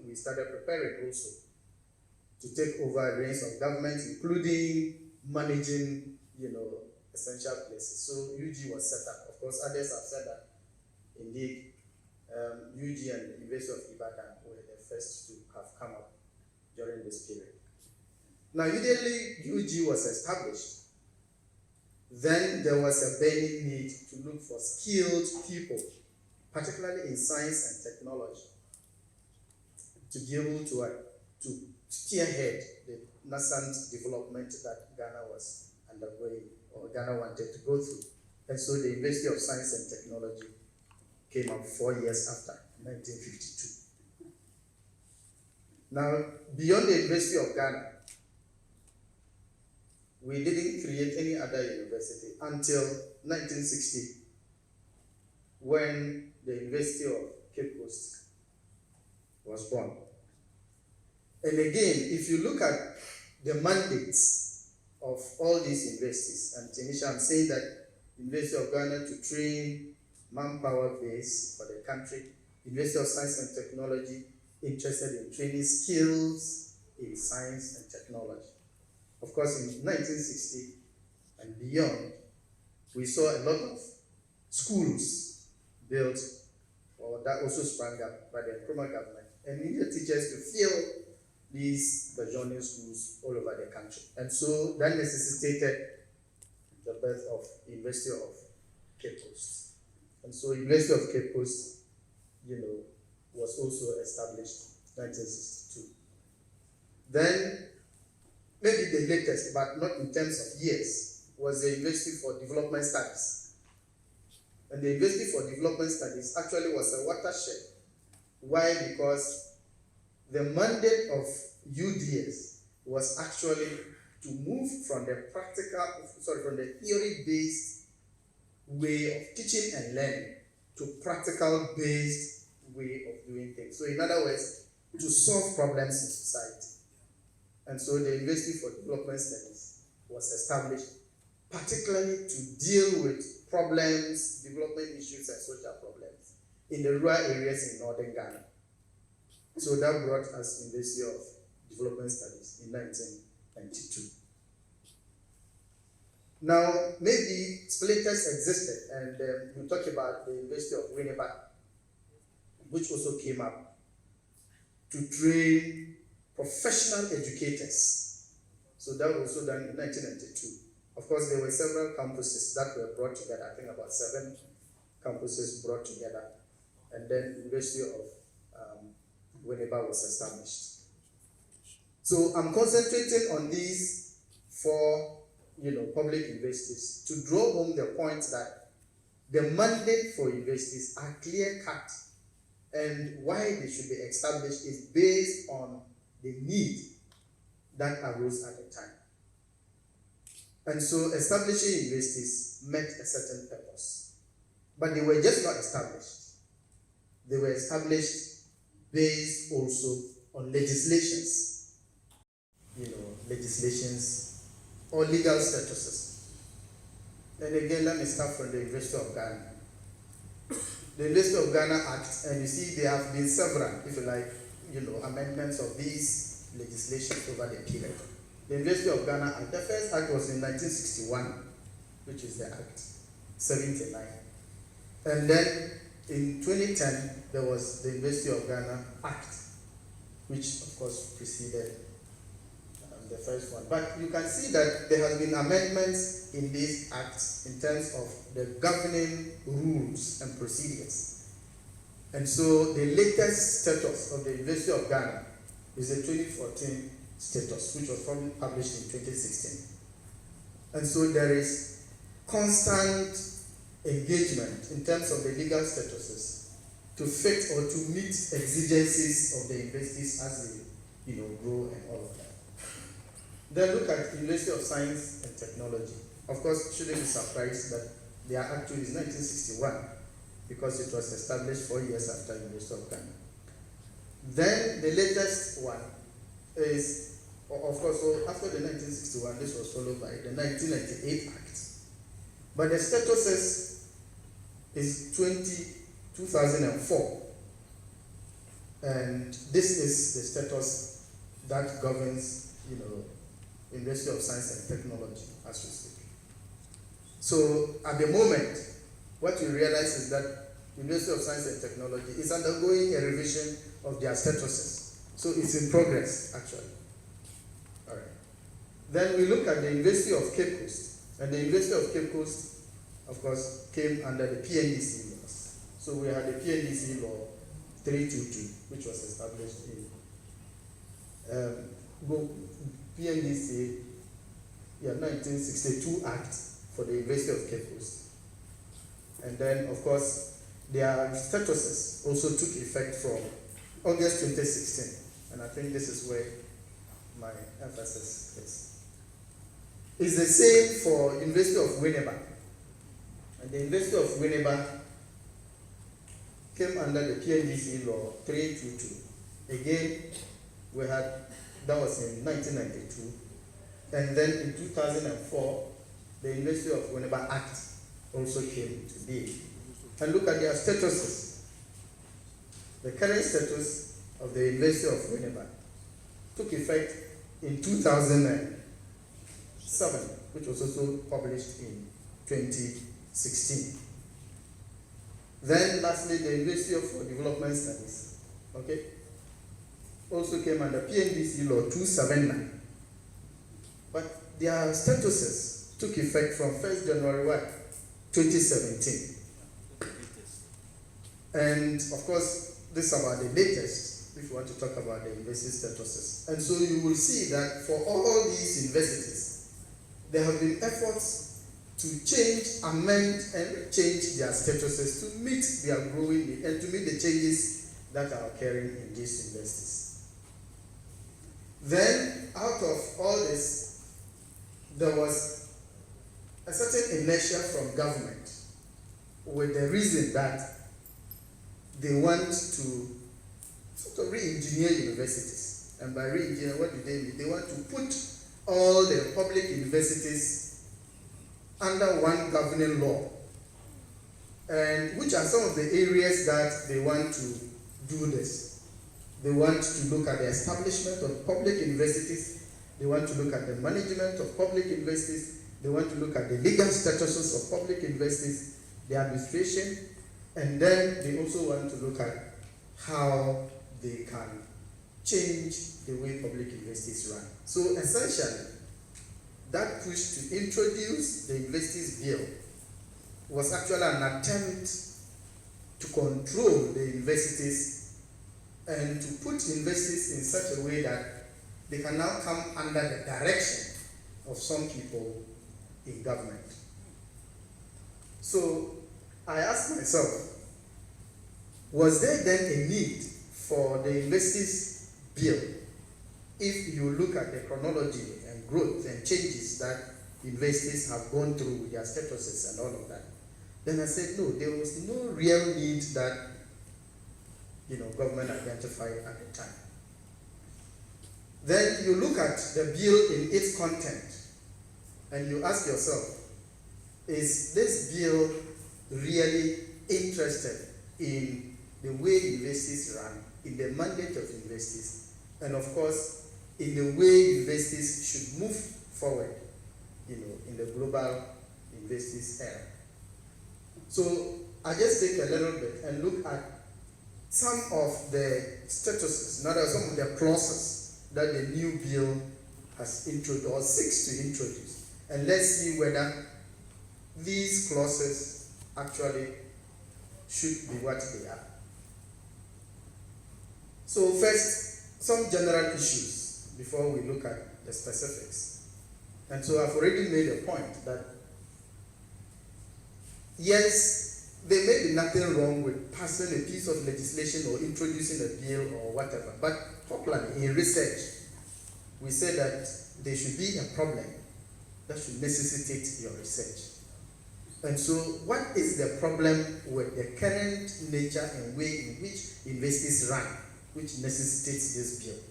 we started preparing also to take over reins of government, including managing, essential places. So UG was set up. Of course, others have said that indeed UG and the University of Ibadan were the first to have come up during this period. Now, immediately UG was established, then there was a burning need to look for skilled people, particularly in science and technology, to be able to spearhead the nascent development that Ghana was undergoing, or Ghana wanted to go through. And so the University of Science and Technology came up 4 years after 1952. Now, beyond the University of Ghana, we didn't create any other university until 1960, when the University of Cape Coast was born. And again, if you look at the mandates of all these universities, and Tanisha, I'm saying that University of Ghana to train manpower base for the country, University of Science and Technology interested in training skills in science and technology. Of course, in 1960 and beyond, we saw a lot of schools built, or that also sprang up by the Nkrumah government, and needed teachers to fill these burgeoning schools all over the country. And so that necessitated the birth of University of Cape Coast. And so University of Cape Coast, was also established in 1962. Then, maybe the latest, but not in terms of years, was the University for Development Studies. And the University for Development Studies actually was a watershed. Why? Because the mandate of UDS was actually to move from the from the theory-based way of teaching and learning to practical-based way of doing things. So in other words, to solve problems in society. And so the University for Development Studies was established particularly to deal with problems, development issues and social problems in the rural areas in northern Ghana. So that brought us University of Development Studies in 1992. Now, maybe splitters existed, and we talk about the University of Winnipeg, which also came up to train professional educators. So that was also done in 1992. Of course, there were several campuses that were brought together. I think about 7 campuses brought together, and then University of Winnipeg was established. So I'm concentrating on these 4, public universities to draw home the point that the mandate for universities are clear-cut, and why they should be established is based on the need that arose at the time. And so establishing universities met a certain purpose. But they were just not established. They were established based also on legislations. Legislations or legal statuses. And again, let me start from the University of Ghana. The University of Ghana Act, and you see there have been several, if you like, amendments of these legislations over the period. The University of Ghana Act, the first act was in 1961, which is the Act 79. And then in 2010, there was the University of Ghana Act, which of course preceded the first one. But you can see that there has been amendments in these acts in terms of the governing rules and procedures. And so the latest status of the University of Ghana is the 2014 status, which was published in 2016. And so there is constant engagement in terms of the legal statuses to fit or to meet exigencies of the universities as they grow and all of that. Then look at University of Science and Technology. Of course, you shouldn't be surprised that their actual is 1961 because it was established 4 years after University of Ghana. Then the latest one is, of course, so after the 1961, this was followed by the 1998 Act. But the status is 2004. And this is the status that governs, University of Science and Technology as we speak. So at the moment, what we realize is that University of Science and Technology is undergoing a revision of their statuses. So it's in progress, actually. All right. Then we look at the University of Cape Coast. And the University of Cape Coast, of course, came under the PNDC laws. So we had the PNDC law 322, which was established in PNDC 1962 Act for the University of Cape Coast. And then, of course, their statuses also took effect from August 2016. And I think this is where my emphasis is. It's the same for University of Winneba. And the University of Winneba came under the PNGC law 322. Again, that was in 1992. And then in 2004, the University of Winneba Act also came to be. And look at their statuses. The current status of the University of Winneba took effect in 2007, which was also published in 2016. Then lastly, the University of Development Studies, okay, also came under PNDC law 279. But their statuses took effect from 1st January 2017. And of course, this is about the latest, if you want to talk about the university statuses. And so you will see that for all these universities, there have been efforts to change, amend, and change their statuses to meet their growing need and to meet the changes that are occurring in these universities. Then, out of all this, there was a certain inertia from government with the reason that they want to sort of re-engineer universities. And by re-engineer, what do they mean? They want to put all the public universities under one governing law. And which are some of the areas that they want to do this? They want to look at the establishment of public universities. They want to look at the management of public universities. They want to look at the legal statuses of public universities, the administration, and then they also want to look at how they can change the way public universities run. So essentially, that push to introduce the universities bill was actually an attempt to control the universities and to put universities in such a way that they can now come under the direction of some people in government. So I asked myself, was there then a need for the universities bill if you look at the chronology and growth and changes that universities have gone through with their statuses and all of that? Then I said, no, there was no real need that government identified at the time. Then you look at the bill in its content and you ask yourself, is this bill really interested in the way universities run, in the mandate of universities, and of course, in the way universities should move forward, in the global universities era? So I just take a little bit and look at some of the statuses, some of the clauses that the new bill has introduced or seeks to introduce. And let's see whether these clauses actually should be what they are. So first, some general issues before we look at the specifics. And so I've already made a point that yes, there may be nothing wrong with passing a piece of legislation or introducing a bill or whatever, but popularly in research, we say that there should be a problem that should necessitate your research. And so what is the problem with the current nature and way in which universities run, which necessitates this bill?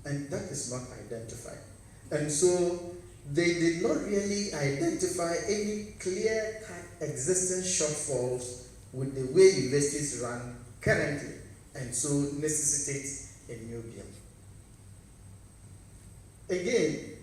And that is not identified. And so they did not really identify any clear-cut existing shortfalls with the way universities run currently, and so necessitates a new bill. Again,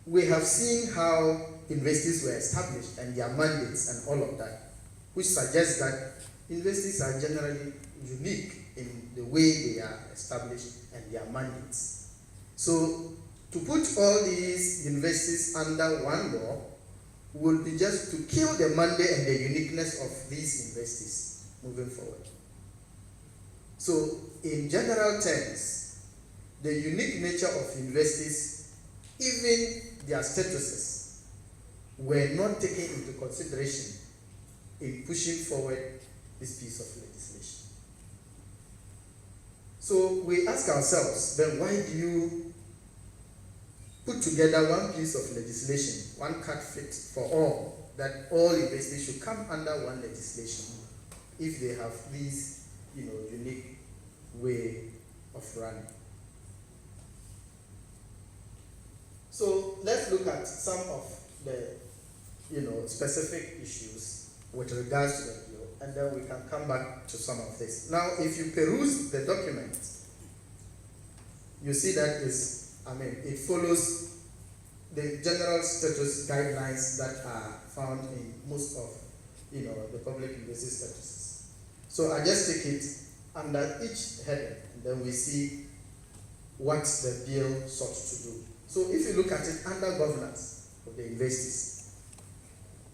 we have seen how universities were established and their mandates and all of that, which suggests that universities are generally unique in the way they are established and their mandates. So to put all these universities under one law would be just to kill the mandate and the uniqueness of these universities moving forward. So in general terms, the unique nature of universities, even their statuses, were not taken into consideration in pushing forward this piece of legislation. So we ask ourselves, then why do you put together one piece of legislation, one cut fit for all, that all universities should come under one legislation if they have this, unique way of running? So let's look at some of the, specific issues with regards to the bill, and then we can come back to some of this. Now, if you peruse the document, you see that it follows the general status guidelines that are found in most of, the public university statuses. So I just take it under each heading, and then we see what the bill sought to do. So if you look at it under governance of the universities,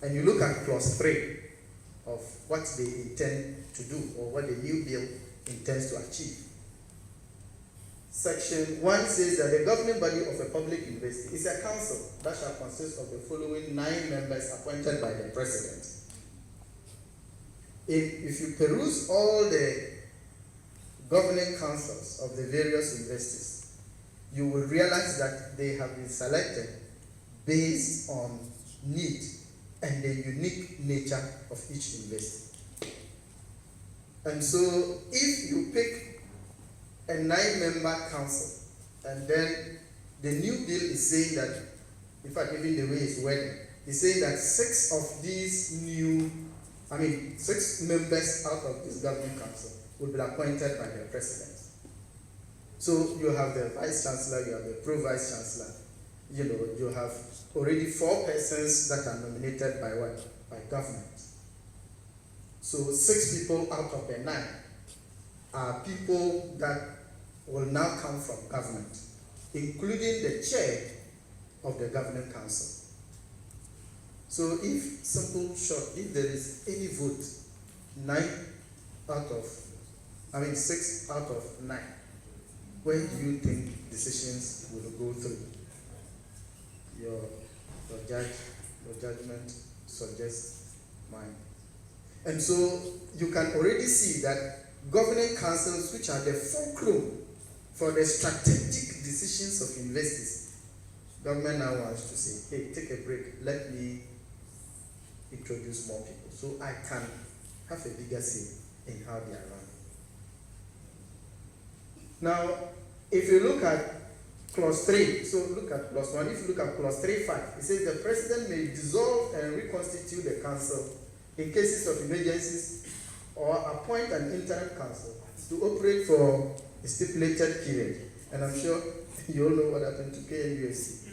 and you look at clause 3 of what they intend to do, or what the new bill intends to achieve, Section 1 says that the governing body of a public university is a council that shall consist of the following 9 members appointed by the president. If you peruse all the governing councils of the various universities, you will realize that they have been selected based on need and the unique nature of each university. And so if you pick a 9-member council, and then the new bill is saying that, in fact, even the way it's worded, it's saying that 6 of these 6 members out of this governing council will be appointed by the president. So you have the vice chancellor, you have the pro-vice chancellor, you have already 4 persons that are nominated by what? By government. So 6 people out of the 9 are people that will now come from government, including the chair of the governing council. So if there is any vote, 6 out of 9, where do you think decisions will go through? Your judgment suggests mine. And so you can already see that governing councils, which are the fulcrum for the strategic decisions of universities, government now wants to say, hey, take a break, let me introduce more people so I can have a bigger say in how they are run. Now, if you look at clause 3, so look at clause 1, if you look at clause 3.5, it says the president may dissolve and reconstitute the council in cases of emergencies or appoint an interim council to operate for a stipulated period. And I'm sure you all know what happened to KNUSC.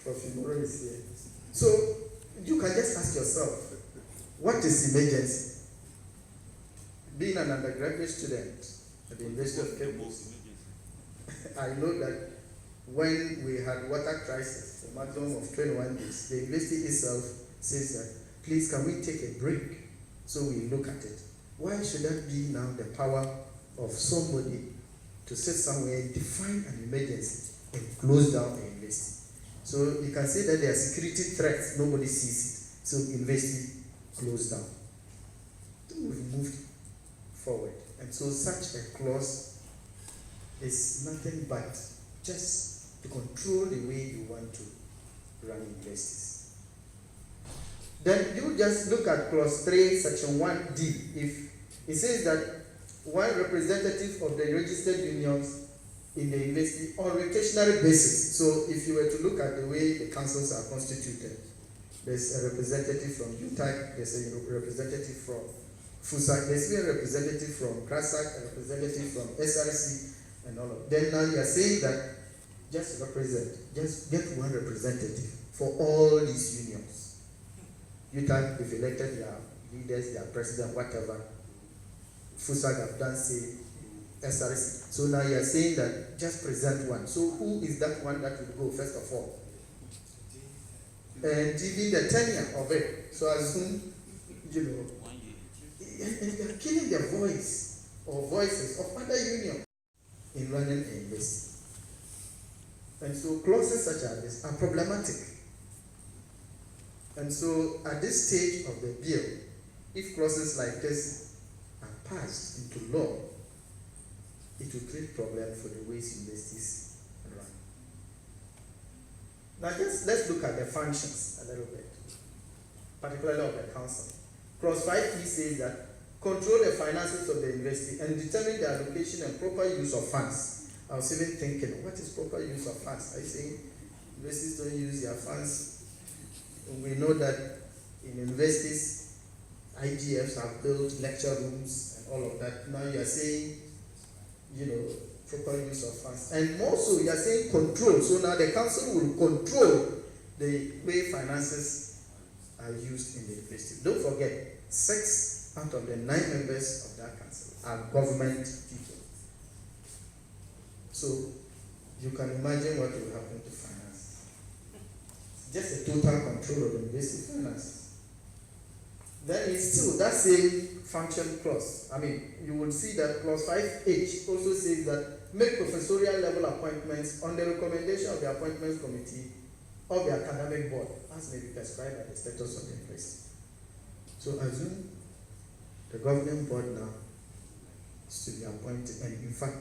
Prof. Moro is here. So you can just ask yourself, what is emergency? Being an undergraduate student at the University of Cape, I know that when we had water crisis, a maximum of 21 days, the university itself says that, please, can we take a break so we look at it? Why should that be now the power of somebody to sit somewhere and define an emergency and close down the university? So you can say that there are security threats, nobody sees it, so university closed down. We've moved forward. And so such a clause is nothing but just to control the way you want to run universities. Then you just look at clause 3, section 1D. If it says that one representative of the registered unions in the university on rotational basis. So if you were to look at the way the councils are constituted, there's a representative from UTAC, there's a representative from FUSAC, there's a representative from CRASAC, a representative from SRC, and all of that. Then now you are saying that just get one representative for all these unions. UTAC, they've elected their leaders, their president, whatever. FUSAC have done, say, SRC. So now you are saying that just present one. So who is that one that will go first of all? And even the tenure of it. So as soon, and they are killing their voice or voices of other unions in running a university. And so clauses such as this are problematic. And so at this stage of the bill, if clauses like this are passed into law, it will create problems for the ways universities run. Now let's look at the functions a little bit, particularly of the council. Clause 5E says that control the finances of the university and determine the allocation and proper use of funds. I was even thinking, what is proper use of funds? Are you saying universities don't use their funds? We know that in universities, IGFs have built lecture rooms and all of that. Now you are saying, proper use of funds. And more so, you are saying control. So now the council will control the way finances are used in the university. Don't forget, 6 out of the 9 members of that council are government people. So you can imagine what will happen to finance. Just a total control of the university finances. Then it's still that same function clause. I mean, you will see that clause 5H also says that make professorial level appointments on the recommendation of the appointments committee of the academic board, as may be prescribed by the status of the university. So assume the governing board now is to be appointed, and in fact,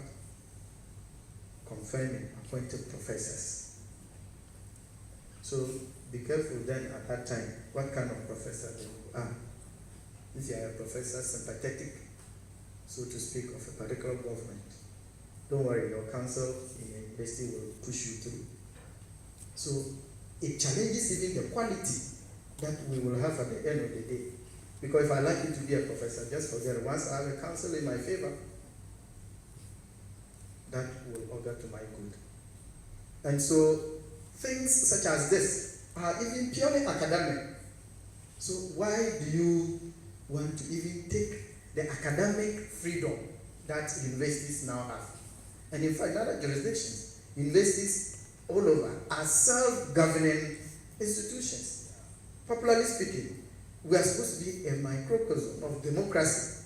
confirming appointed professors. So be careful then at that time what kind of professor they are. If you are a professor sympathetic, so to speak, of a particular government, don't worry, your council in the university will push you through. So it challenges even the quality that we will have at the end of the day. Because if I like you to be a professor, just forget it. Once I have a council in my favor, that will augur to my good. And so things such as this are even purely academic. So why do you want to even take the academic freedom that universities now have? And in fact, in other jurisdictions, universities all over are self-governing institutions. Popularly speaking, we are supposed to be a microcosm of democracy,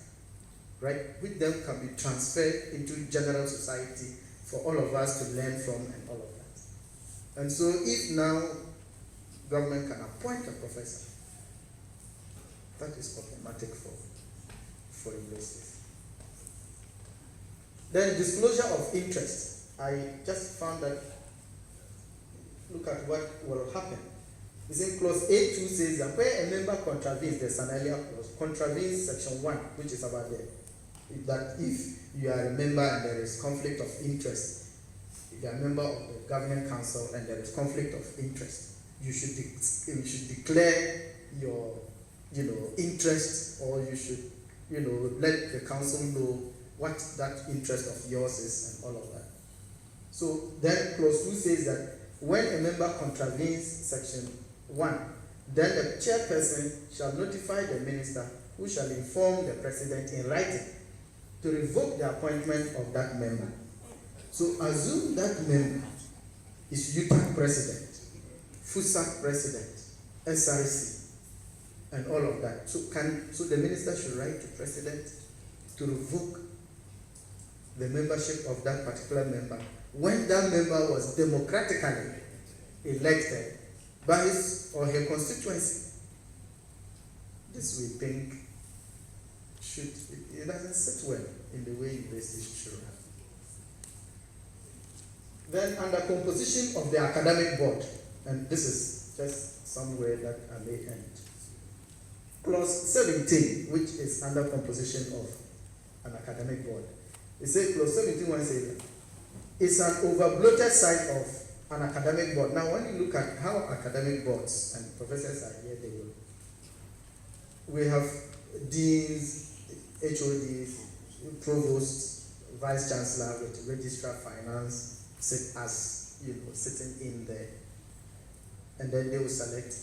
right? Which then can be transferred into general society for all of us to learn from and all of that. And so if now government can appoint a professor, that is problematic for universities. Then disclosure of interest. I just found that, look at what will happen. It's in clause 8.2 says that where a member contravenes, there's an earlier clause, contravenes section 1, which is about that if you are a member and there is conflict of interest, if you are a member of the governing council and there is conflict of interest, you should declare your interest, or you should let the council know what that interest of yours is and all of that. So then clause 2 says that when a member contravenes section 1, then the chairperson shall notify the minister, who shall inform the president in writing to revoke the appointment of that member. So assume that member is UTAC president, FUSAC president, SRC, and all of that. So the minister should write to president to revoke the membership of that particular member when that member was democratically elected by his or her constituency. This we think it doesn't sit well in the way universities should run. Then under composition of the academic board, and this is just somewhere that I may end. Clause 17, which is under composition of an academic board. It says, clause 17.1 says that it's an overbloated side of an academic board. Now, when you look at how academic boards and professors are here, we have deans, HODs, provosts, vice chancellor with registrar finance sitting in there, and then they will select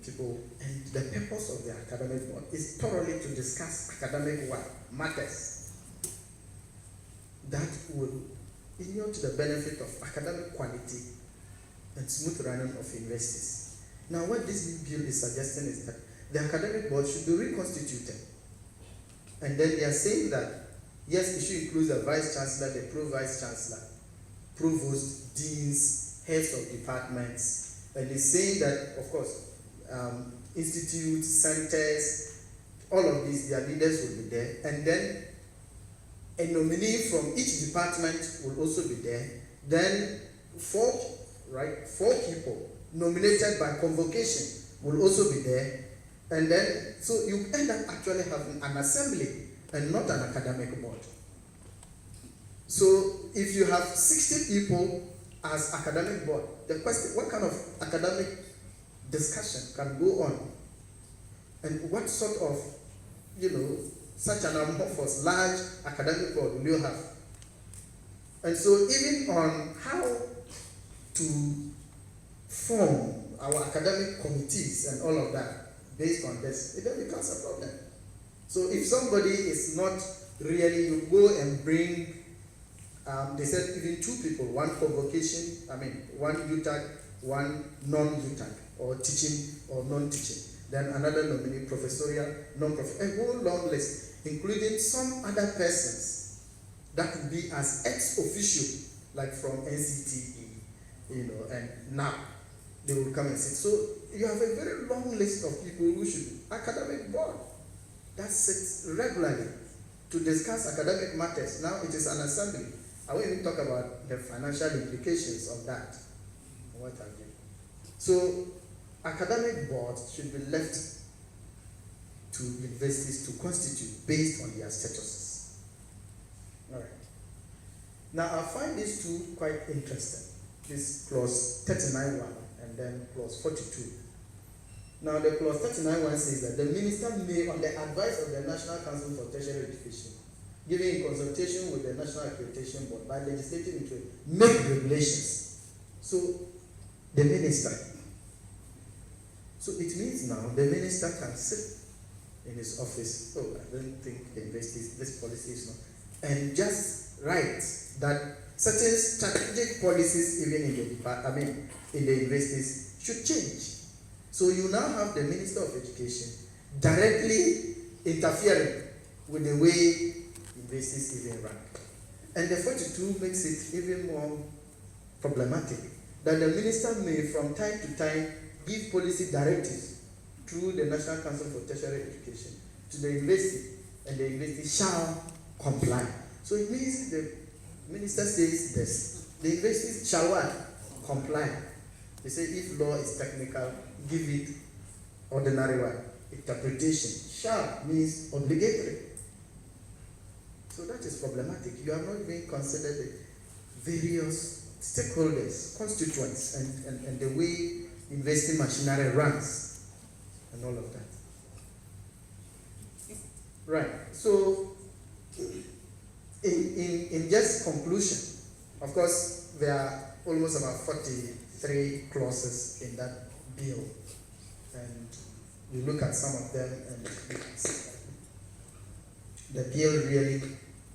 people. And the purpose of the academic board is thoroughly to discuss academic matters that will inure to the benefit of academic quality and smooth running of universities. Now, what this new bill is suggesting is that the academic board should be reconstituted. And then they are saying that, yes, it should include the vice chancellor, the pro-vice chancellor, provost, deans, heads of departments. And it's saying that, of course, institutes, centers, all of these, their leaders will be there. And then a nominee from each department will also be there. Then four people nominated by convocation will also be there. And then, so you end up actually having an assembly and not an academic board. So if you have 60 people as academic board, the question, what kind of academic discussion can go on? And what sort of, such an amorphous, large academic board will you have? And so even on how to form our academic committees and all of that, based on this, it then becomes a problem. So if somebody is not really, you go and bring, they said even 2 people, one convocation, one UTAG, one non-UTAG, or teaching or non-teaching. Then another nominee, professorial, non-professorial, a whole long list, including some other persons that would be as ex-officio, like from NCTE, and now they will come and sit. So you have a very long list of people who should be academic board that sits regularly to discuss academic matters. Now it is an assembly. I won't even talk about the financial implications of that. What have you. So academic boards should be left to universities to constitute based on their statuses. All right. Now I find these two quite interesting. This clause 39.1 and then clause 42. Now the clause 39.1 says that the minister may, on the advice of the National Council for Tertiary Education, given in consultation with the National Accreditation Board by legislative interest, make regulations. So the minister. So it means now the minister can sit in his office. Oh, I don't think the university, this policy is not, and just write that certain strategic policies, even in the universities, should change. So you now have the Minister of Education directly interfering with the way universities even run. And the 42 makes it even more problematic that the minister may from time to time give policy directives through the National Council for Tertiary Education to the university, and the university shall comply. So it means the minister says this, the university shall what? Comply. They say if law is technical, give it ordinary one. Interpretation. Shall means obligatory. So that is problematic. You have not even considered the various stakeholders, constituents, and the way investing machinery runs, and all of that. Right. So, in just conclusion, of course, there are almost about 43 clauses in that bill, and we look at some of them, and the bill really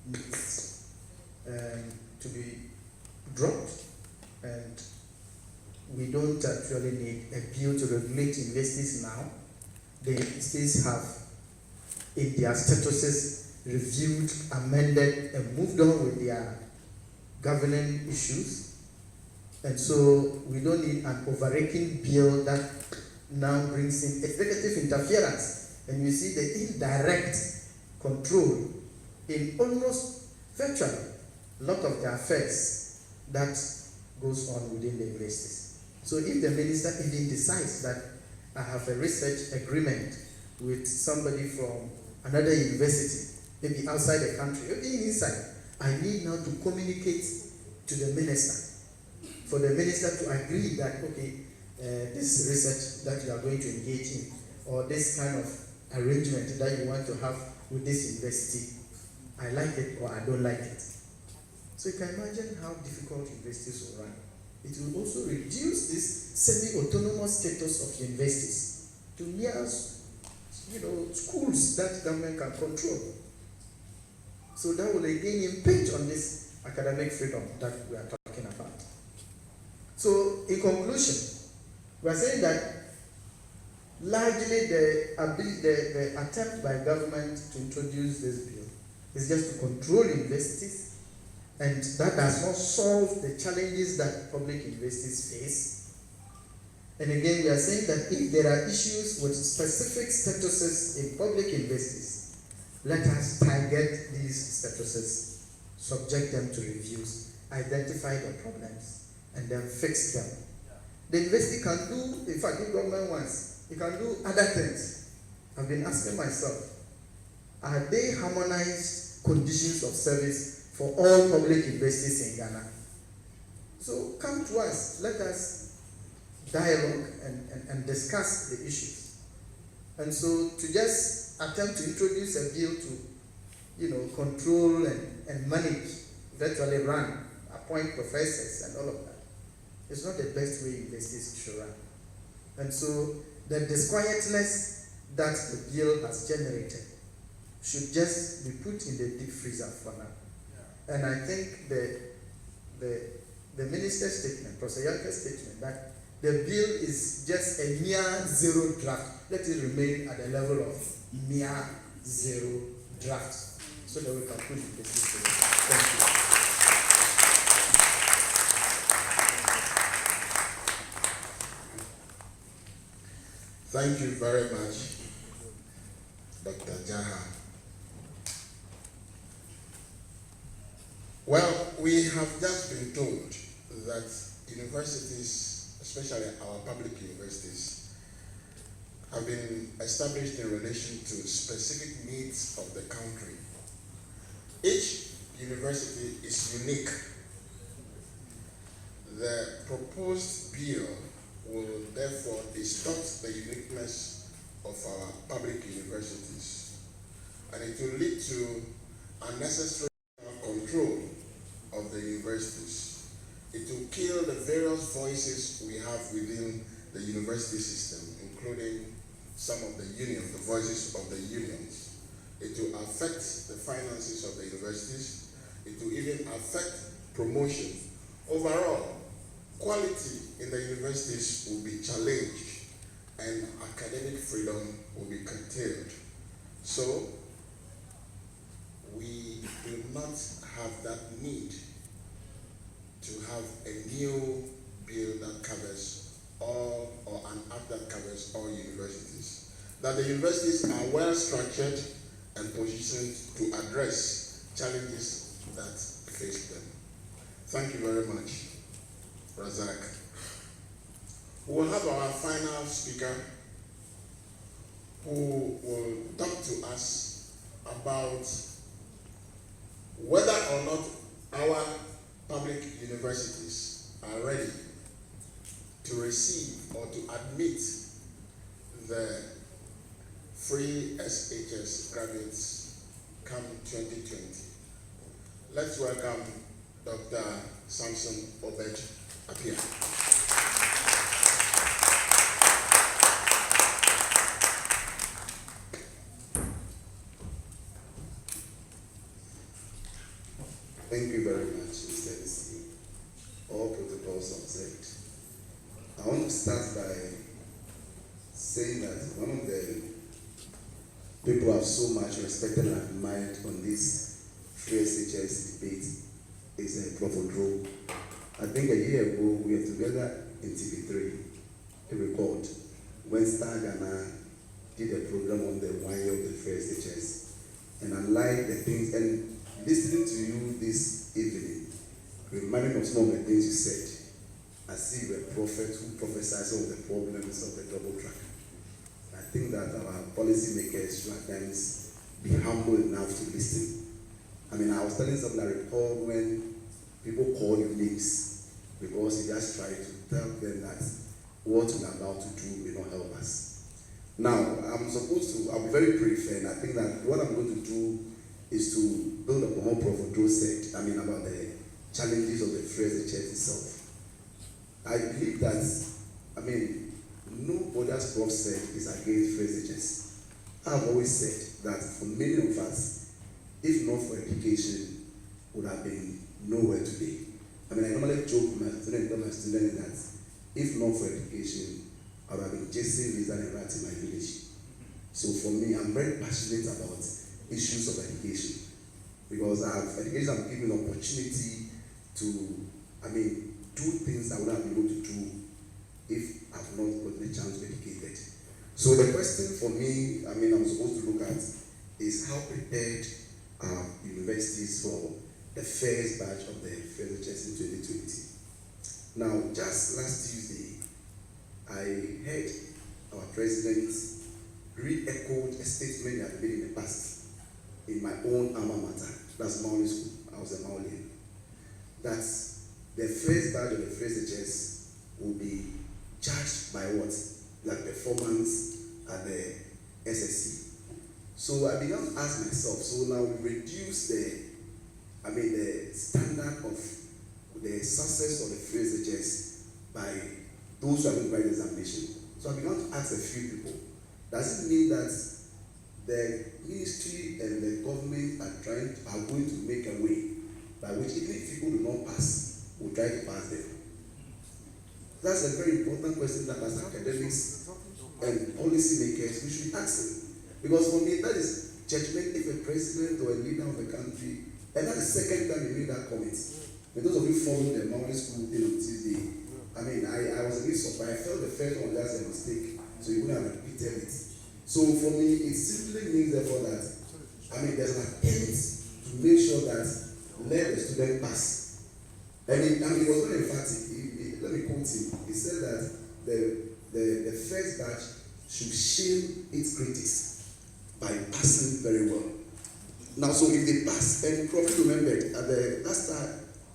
needs to be dropped, and we don't actually need a bill to regulate universities now. The universities have, in their statuses, reviewed, amended, and moved on with their governing issues. And so we don't need an overarching bill that now brings in executive interference. And you see the indirect control in almost virtually a lot of the affairs that goes on within the universities. So if the minister even decides that I have a research agreement with somebody from another university, maybe outside the country, maybe inside, I need now to communicate to the minister, for the minister to agree that, okay, this research that you are going to engage in, or this kind of arrangement that you want to have with this university, I like it or I don't like it. So you can imagine how difficult universities will run. It will also reduce this semi-autonomous status of universities to mere, schools that government can control. So that will again impinge on this academic freedom that we are talking about. So in conclusion, we are saying that largely the attempt by government to introduce this bill is just to control universities, and that does not solve the challenges that public universities face. And again, we are saying that if there are issues with specific statuses in public universities, let us target these statuses, subject them to reviews, identify the problems, and then fix them. The university can do, in fact, if government wants, it can do other things. I've been asking myself, are they harmonized conditions of service for all public universities in Ghana? So come to us, let us dialogue and discuss the issues. And so to just attempt to introduce a bill to, control and manage, virtually run, appoint professors and all of that, is not the best way universities should run. And so the disquietness that the bill has generated should just be put in the deep freezer for now. Yeah. And I think the minister's statement, Professor Yanke's statement, that the bill is just a mere zero draft. Let it remain at the level of mere zero draft, so that we can put it in the system. Thank you. Thank you very much, Dr. Jaha. Well, we have just been told that universities, especially our public universities, have been established in relation to specific needs of the country. Each university is unique. The proposed bill will therefore distort the uniqueness of our public universities, and it will lead to unnecessary control of the universities. It will kill the various voices we have within the university system, including some of the unions, the voices of the unions. It will affect the finances of the universities. It will even affect promotion. Overall, quality in the universities will be challenged and academic freedom will be curtailed. So, we do not have that need to have a new bill that covers all, or an act that covers all universities. That the universities are well structured and positioned to address challenges that face them. Thank you very much, Razak. We will have our final speaker who will talk to us about whether or not our public universities are ready to receive or to admit the free SHS graduates come 2020. Let's welcome Dr. Samson Obed Appiah. Thank you very much, Mr. DC. All protocols observed. I want to start by saying that one of the people I've so much respected and admired on this free SHS debate is Prof. Odro. I think a year ago we were together in TV3 to record when Star Ghana did a program on the 1 year of the free SHS. And I like the things, and listening to you this evening, reminding of some of the things you said, I see a prophet who prophesies of the problems of the double track. I think that our policymakers should at times be humble enough to listen. I mean, I was telling something I recall when people call you names because you just try to tell them that what we're about to do may not help us. Now, I'll be very brief, and I think that what I'm going to do is to build upon what Prof. Odro said, about the challenges of the free SHS itself. I believe that, nobody, as Prof said, is against free SHS. I've always said that for many of us, if not for education, would have been nowhere today. I normally joke with my students that if not for education, I would have been chasing lizard and rats in my village. So for me, I'm very passionate about issues of education, because education has given an opportunity to, do things I would not have been able to do if have not gotten a chance to be educated. So the question for me, I'm supposed to look at is how prepared are universities for the first batch of the FSHS in 2020. Now, just last Tuesday, I heard our president re-echoed a statement he had made in the past in my own alma mater, that's Mauli School. I was a Maulian. That the first batch of the FSHS will be judged by what? Like performance at the SSC. So I began to ask myself, so now we reduce the standard of the success of the FSHS by those who are going to write the examination. So I began to ask a few people, does it mean that the ministry and the government are going to make a way by which even if people do not pass, will try to pass them? That's a very important question that as academics and policymakers we should be asking. Because for me, that is judgment if a president or a leader of the country, and that's the second time he made that comment. And those of you following the Maui School thing on Tuesday, I was a bit surprised. I felt the first one was a mistake, so you wouldn't have repeated it. So for me, it simply means therefore that, there's an attempt to make sure that let the student pass. It was very emphatic. Let me quote him. He said that the first batch should shame its critics by passing very well. Now, so if they pass, and probably remembered at the last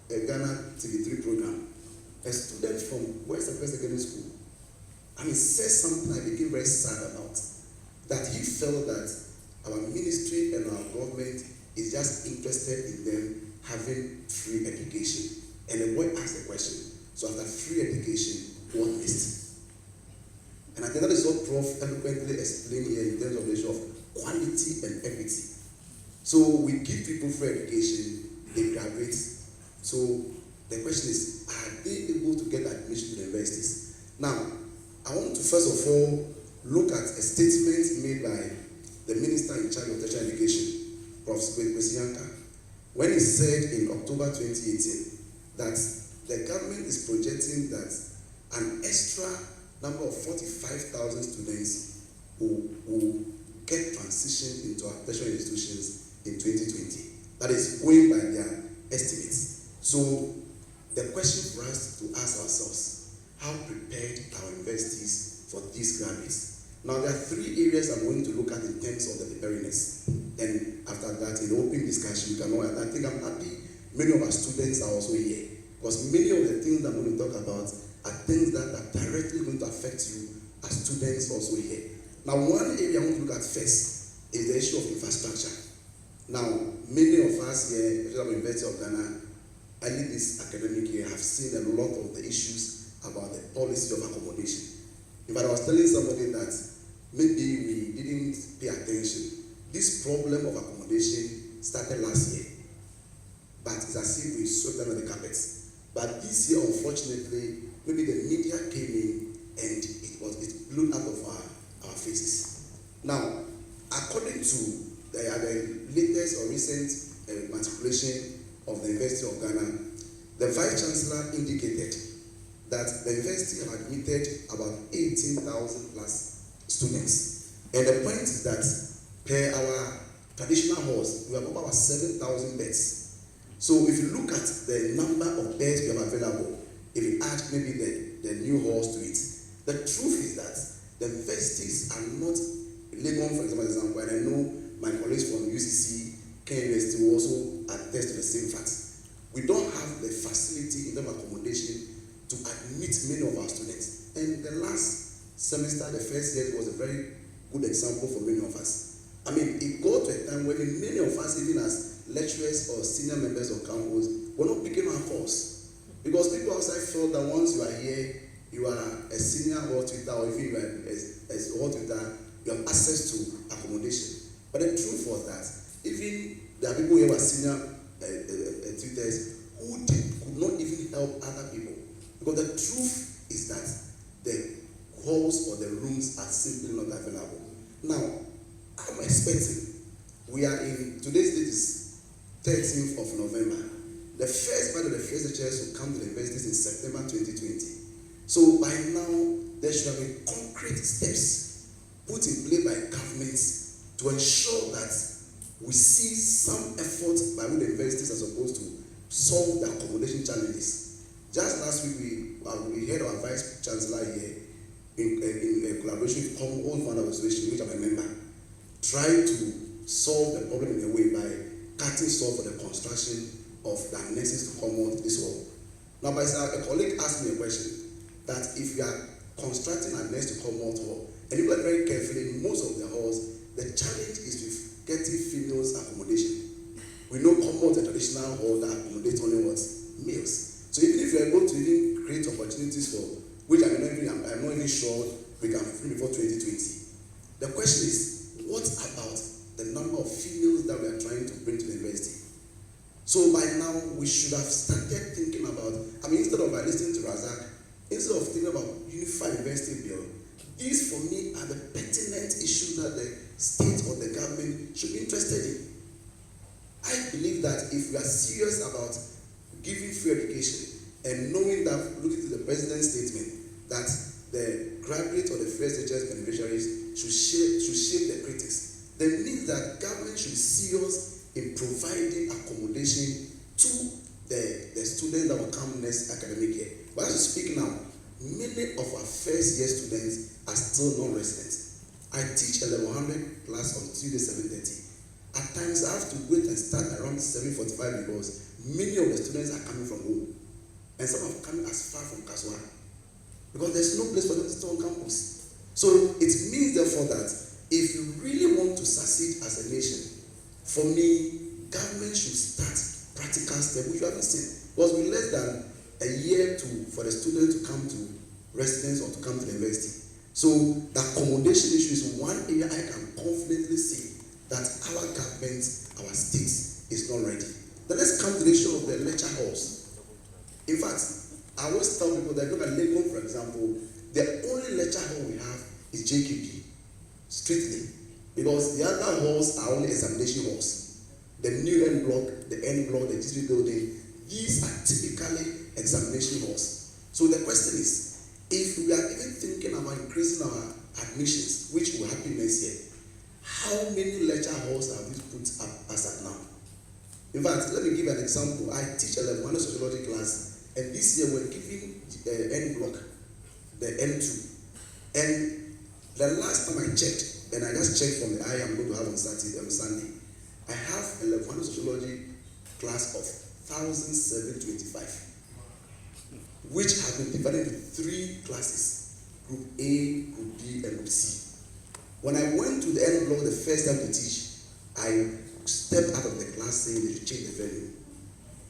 Ghana TV3 program, a student from West African Secondary School, said something I became very sad about. That he felt that our ministry and our government is just interested in them having free education. And the boy asked the question, so after free education, what next? And I think that is what Prof eloquently explained here in terms of the issue of quality and equity. So we give people free education, they graduate. So the question is, are they able to get admission to the universities? Now, I want to first of all look at a statement made by the minister in charge of tertiary education, Prof. Kwesiyanka, when he said in October 2018 that the government is projecting that an extra number of 45,000 students will get transition into our tertiary institutions in 2020. That is going by their estimates. So the question for us to ask ourselves, how prepared are our universities for these graduates? Now, there are three areas I'm going to look at in terms of the preparedness. And after that, in the open discussion, we can know. I think I'm happy many of our students are also here. Because many of the things I'm going to talk about are things that are directly going to affect you as students also here. Now, one area I want to look at first is the issue of infrastructure. Now, many of us here, especially at the University of Ghana, early this academic year, have seen a lot of the issues about the policy of accommodation. In fact, I was telling somebody that maybe we didn't pay attention. This problem of accommodation started last year, but it's as if we swept under the carpet. But this year, unfortunately, maybe the media came in and it blew out of our faces. Now, according to the latest or recent matriculation of the University of Ghana, the Vice Chancellor indicated that the university have admitted about 18,000 plus students. And the point is that per our traditional halls, we have about 7,000 beds. So if you look at the number of beds we have available, if you add maybe the new halls to it, the truth is that the universities are not, Legon for example, and I know my colleagues from UCC, Kenya University will also attest to the same fact. We don't have the facility in terms of accommodation to admit many of our students. And the last semester, the first year, was a very good example for many of us. It got to a time when many of us, even as lecturers or senior members of campus, were not picking our course. Because people outside felt that once you are here, you are a senior hall tutor, or even you are a hall tutor, you have access to accommodation. But the truth was that even there are people here who are senior tutors who could not even help other people. Because the truth is that the halls or the rooms are simply not available. Now, I'm expecting, we are in, today's date is 13th of November. The first part of the FSHS will come to the universities in September 2020. So by now, there should have been concrete steps put in place by governments to ensure that we see some effort by the universities are supposed to solve the accommodation challenges. Just last week, we heard our Vice Chancellor here in collaboration with All Founder Association, which I'm a member, trying to solve the problem in a way by cutting salt for the construction of the annexes to Commonwealth this world. Now, a colleague asked me a question that if you are constructing an annex to Commonwealth Hall, and you look very carefully in most of the halls, the challenge is with getting females accommodation. We know Commonwealth is a traditional hall that accommodates only what? Males. So even if you are able to even create opportunities for, which I'm not even sure we can fulfill before 2020. The question is, what about the number of females that we are trying to bring to the university? So by now, we should have started thinking about, instead of listening to Razak, instead of thinking about unified university bill, these for me are the pertinent issues that the state or the government should be interested in. I believe that if we are serious about giving free education and knowing that, looking to the president's statement, that the graduate or the first HS beneficiaries should shape the critics, then it means that government should be serious in providing accommodation to the students that will come next academic year. But as we speak now, many of our first year students are still non-residents. I teach a level 100 class on Tuesday 7:30. At times I have to wait and start around 7:45 because many of the students are coming from home. And some are coming as far from Kaswa. Because there's no place for them to stay on campus. So it means therefore that if you really want to succeed as a nation, for me, government should start practical steps, which we haven't seen. Because with less than a year for the student to come to residence or to come to the university. So the accommodation issue is one area I can confidently say that our government, our state is not ready. Then let's come to the issue of the lecture halls. In fact, I always tell people that look at Lagos, for example, the only lecture hall we have is JKP, strictly. Because the other halls are only examination halls. The new end block, the end block, the district building, these are typically examination halls. So the question is, if we are even thinking about increasing our admissions, which will happen next year, how many lecture halls have we put up as at now? In fact, let me give an example. I teach a level 1 sociology class, and this year we're giving the end block, the N2. And the last time I checked, and I just checked from the I am going to have on Sunday, I have a level 1 sociology class of 1,725, which have been divided into 3 classes, Group A, Group B, and Group C. When I went to the end block the first time to teach, I stepped out of the class saying they should change the venue.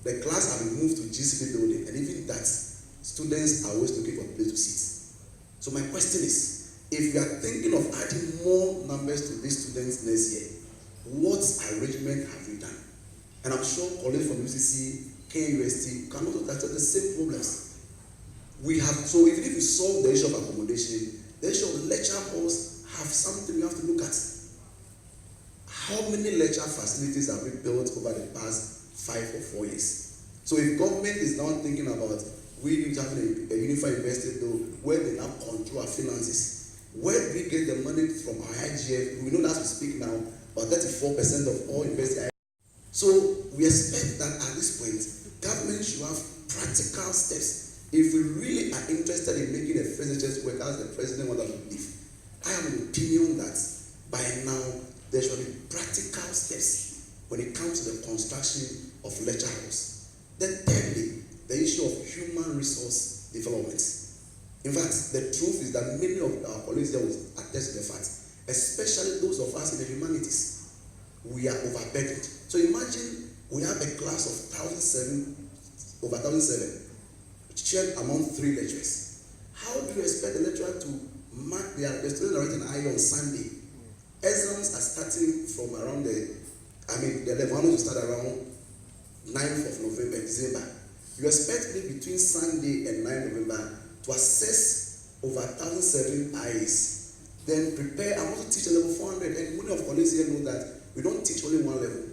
The class had been moved to GCP building, and even that, students are always looking for a place to sit. So my question is, if we are thinking of adding more numbers to these students next year, what arrangement have we done? And I'm sure colleagues from UCC, KUST can also tackle the same problems. We have, so even if we solve the issue of accommodation, the issue of lecture halls have something we have to look at. How many lecture facilities have we built over the past 5 or 4 years? So if government is now thinking about we need to have a unified university though, where they now control our finances, where do we get the money from our IGF? We know as we speak now, about 34% of all university. So we expect that at this point, government should have practical steps. If we really are interested in making a first work as the president wants us to believe, I have an opinion that by now there should be practical steps when it comes to the construction of lecture halls. Then thirdly, the issue of human resource development. In fact, the truth is that many of our colleagues there will attest to the fact, especially those of us in the humanities, we are overburdened. So imagine we have a class of over 1,007, shared among 3 lecturers. How do you expect the lecturer to mark the students are writing IE on Sunday? Exams are starting from around the level 1 will start around 9th of November, December. You expect me between Sunday and 9th November to assess over 1,007 IEs, then prepare. I want to teach a level 400, and many of colleagues here know that we don't teach only one level.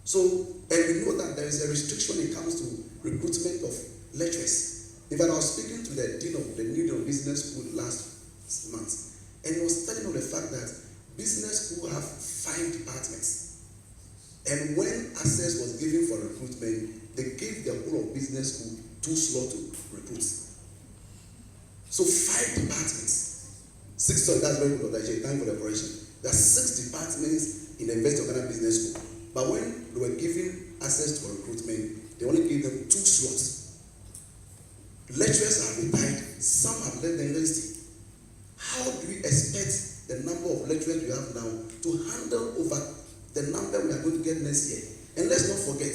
So, and we know that there is a restriction when it comes to recruitment of lecturers. In fact, I was speaking to the dean of the New Deal Business School last month, and he was telling me the fact that business school have 5 departments. And when access was given for recruitment, they gave the whole of business school too slow to recruit. So 5 departments. 6, sorry, that's very good, actually. Thank you for the correction. There are 6 departments in the University of Ghana Business School. But when they were given access to recruitment, they only gave them 2 slots. Lecturers have retired, some have left the university. How do we expect the number of lecturers we have now to handle over the number we are going to get next year? And let's not forget,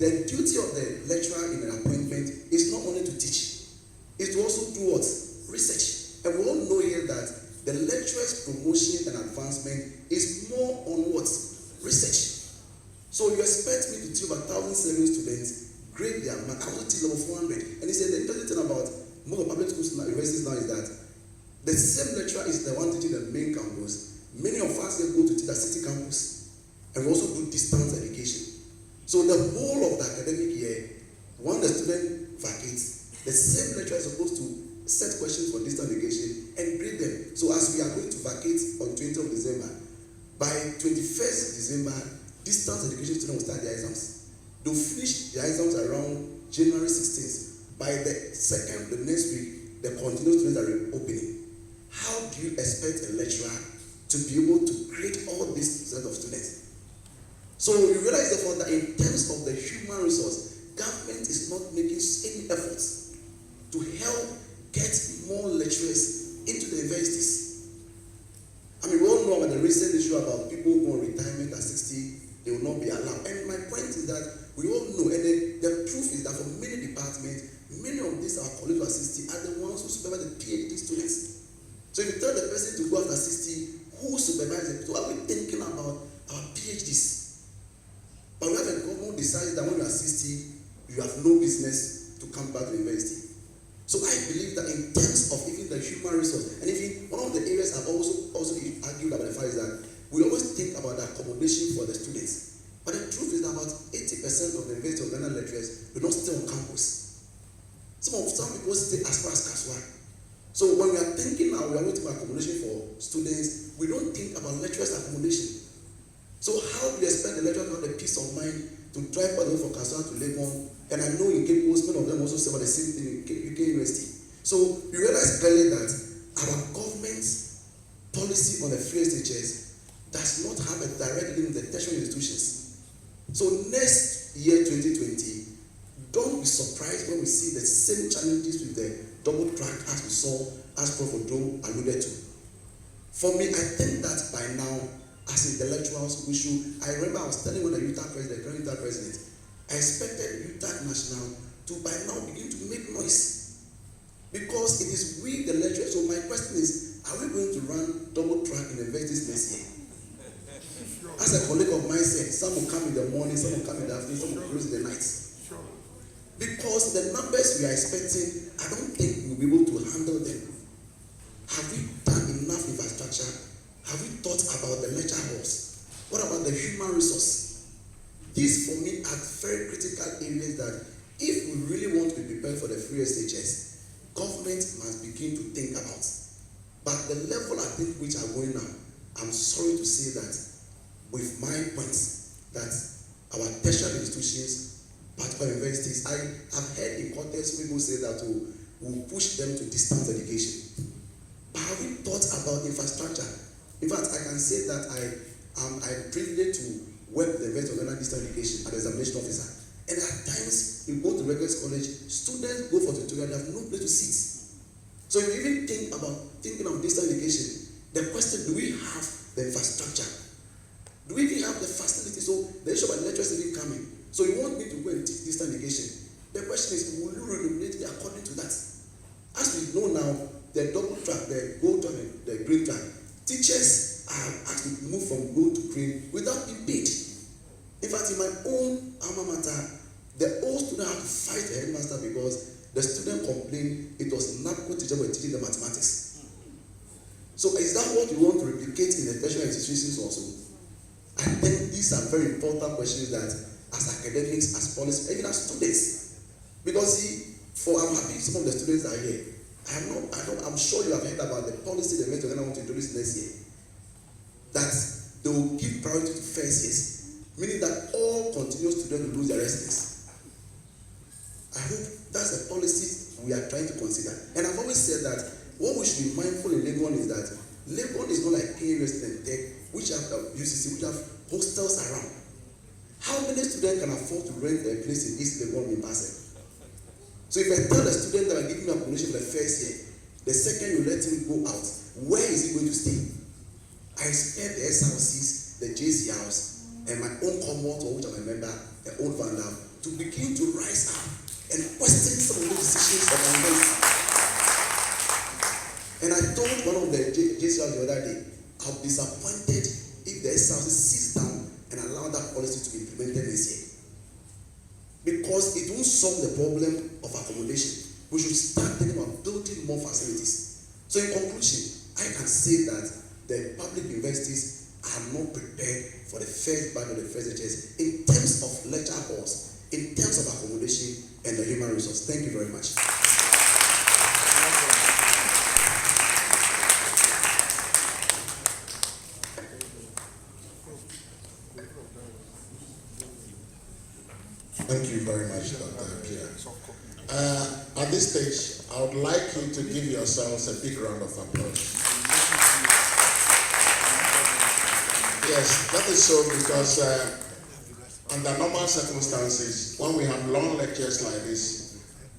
the duty of the lecturer in an appointment is not only to teach, it's to also do what? Research. And we all know here that the lecturer's promotion and advancement is more on what? Research. So you expect me to teach about 1,007 students, grade their mark, I want to teach level 400. And he said the interesting thing about most public schools now, universities now, is that the same lecturer is the one teaching the main campus. Many of us go to teach the city campus, and we also do distance education. So the whole of the academic year, when the student vacates, the same lecturer is supposed to set questions for distance education and grade them. So as we are going to vacate on 20th of December, by 21st December, distance education students will start their exams. They'll finish their exams around January 16th. By the next week, the continuous students are opening. How do you expect a lecturer to be able to grade all this set of students? So you realize therefore that in terms of the human resource, government is not making any efforts to help get more lecturers into the universities. I mean, we all know about the recent issue about people who go on retirement at 60, they will not be allowed. And my point is that we all know, and the proof is that for many departments, many of these our colleagues who are 60 are the ones who supervise the PhD students. So if you tell the person to go after 60, who supervises them? So are we thinking about our PhDs? But we have a government who decides that when you are 60, you have no business to come back to university. So I believe that in terms of even the human resource, and even one of the areas I've also argued about the fact is that we always think about the accommodation for the students. But the truth is that about 80% of the University of Ghana lecturers do not stay on campus. Some people stay as far as Kaswa. So when we are thinking now, we are waiting for accommodation for students, we don't think about lecturers' accommodation. So how do you expect the lecturer to have the peace of mind to drive all the way from Kaswa to Legon? And I know in Cape Coast, many of them also say about the same thing in UK University. So you realize clearly that our government's policy on the free SHS does not have a direct link with the tertiary institutions. So next year, 2020, don't be surprised when we see the same challenges with the double track as we saw, as Prof. Odo alluded to. For me, I think that by now, as intellectuals, we should. I remember I was telling when the UTAC president, the current UTAC president, I expected UTAC National to by now begin to make noise. Because it is we, the lecturers. So my question is, are we going to run double track in the universities next year? As a colleague of mine said, some will come in the morning, some will come in the afternoon, some will close in the night. Because the numbers we are expecting, I don't think we'll be able to handle them. Have we done enough infrastructure? Have we thought about the lecture halls? What about the human resource? These, for me, are very critical areas that if we really want to be prepared for the free SHS, government must begin to think about. But the level at which are going now, I'm sorry to say that with my points that our tertiary institutions, particular universities, I have heard in context people say that we'll push them to distance education. But have we thought about infrastructure? In fact, I can say that I'm privileged to work with the University of Ghana distance education as an examination officer. And at times, you go to Records College, students go for tutorial, they have no place to sit. So if you even think about thinking of distance education, the question, do we have the infrastructure? Do we even have the facility? So the issue about lecturers even coming. So you want me to go and teach distance education. The question is, will you remunerate me according to that? As we know now, the double track, the gold track, the green track, teachers are asked to move from gold to green without being paid. In fact, in my own alma mater, the old student had to fight the headmaster because the student complained it was NAPCO teacher were teaching the mathematics. So is that what you want to replicate in the tertiary institutions also? I think these are very important questions that as academics, as policy, even as students. Because see, For I'm happy some of the students are here. I'm sure you have heard about the policy the Met want to introduce next year. That they will give priority to first years, meaning that all continuous students will lose their residence. I hope that's the policy we are trying to consider. And I've always said that what we should be mindful in Legon is that Legon is not like KUS and Tech, which have UCC, which have hostels around. How many students can afford to rent a place in East Legon in Basel? So if I tell a student that I'm giving him accommodation for the first year, the second you let him go out, where is he going to stay? I expect the SRCs, the JC House, and my own common, or which I'm a member, the old Van Lab, to begin to rise up and question some of the decisions of our university. And I told one of the JC House the other day, I'll be disappointed if the SRC sits down and allow that policy to be implemented this year. Because it won't solve the problem of accommodation. We should start thinking about building more facilities. So in conclusion, I can say that the public universities are not prepared for the first batch of the first HS in terms of lecture halls, in terms of accommodation and the human resource. Thank you very much. Thank you very much, Dr. Pierre. At this stage, I would like you to give yourselves a big round of applause. Yes, that is so because under normal circumstances, when we have long lectures like this,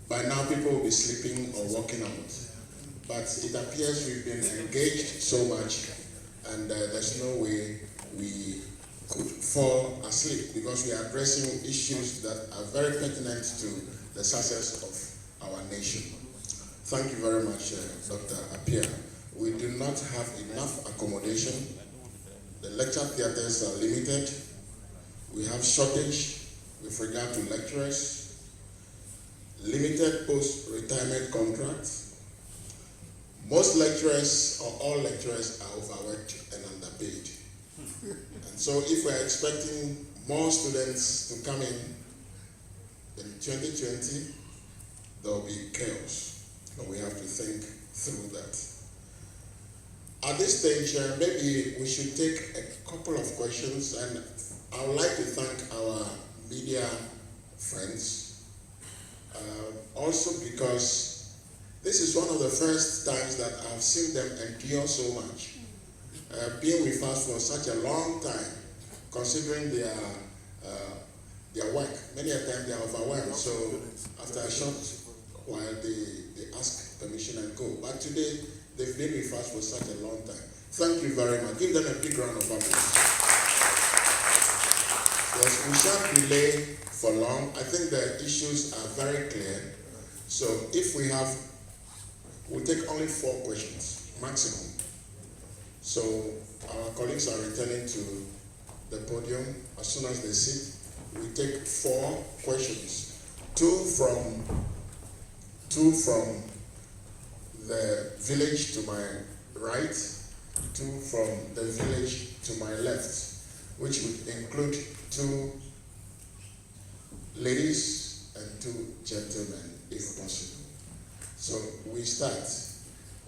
by now people will be sleeping or walking out. But it appears we've been engaged so much and there's no way we could fall asleep because we are addressing issues that are very pertinent to the success of our nation. Thank you very much, Dr. Appiah. We do not have enough accommodation. The lecture theaters are limited. We have shortage with regard to lecturers, limited post-retirement contracts. Most lecturers or all lecturers are overworked and underpaid. And so if we're expecting more students to come in 2020, there will be chaos. And we have to think through that. At this stage, maybe we should take a couple of questions, and I would like to thank our media friends. Also because this is one of the first times that I've seen them endure so much. Being with us for such a long time, considering their work. Many a time they are overwhelmed, so after a short while they ask permission and go. But today, they've been with us for such a long time. Thank you very much. Give them a big round of applause. Yes, we shan't delay for long. I think the issues are very clear. So if we'll take only 4 questions, maximum. So our colleagues are returning to the podium as soon as they sit. We take 4 questions, 2 from the village to my right, 2 from the village to my left, which would include 2 ladies and 2 gentlemen, if possible. So we start.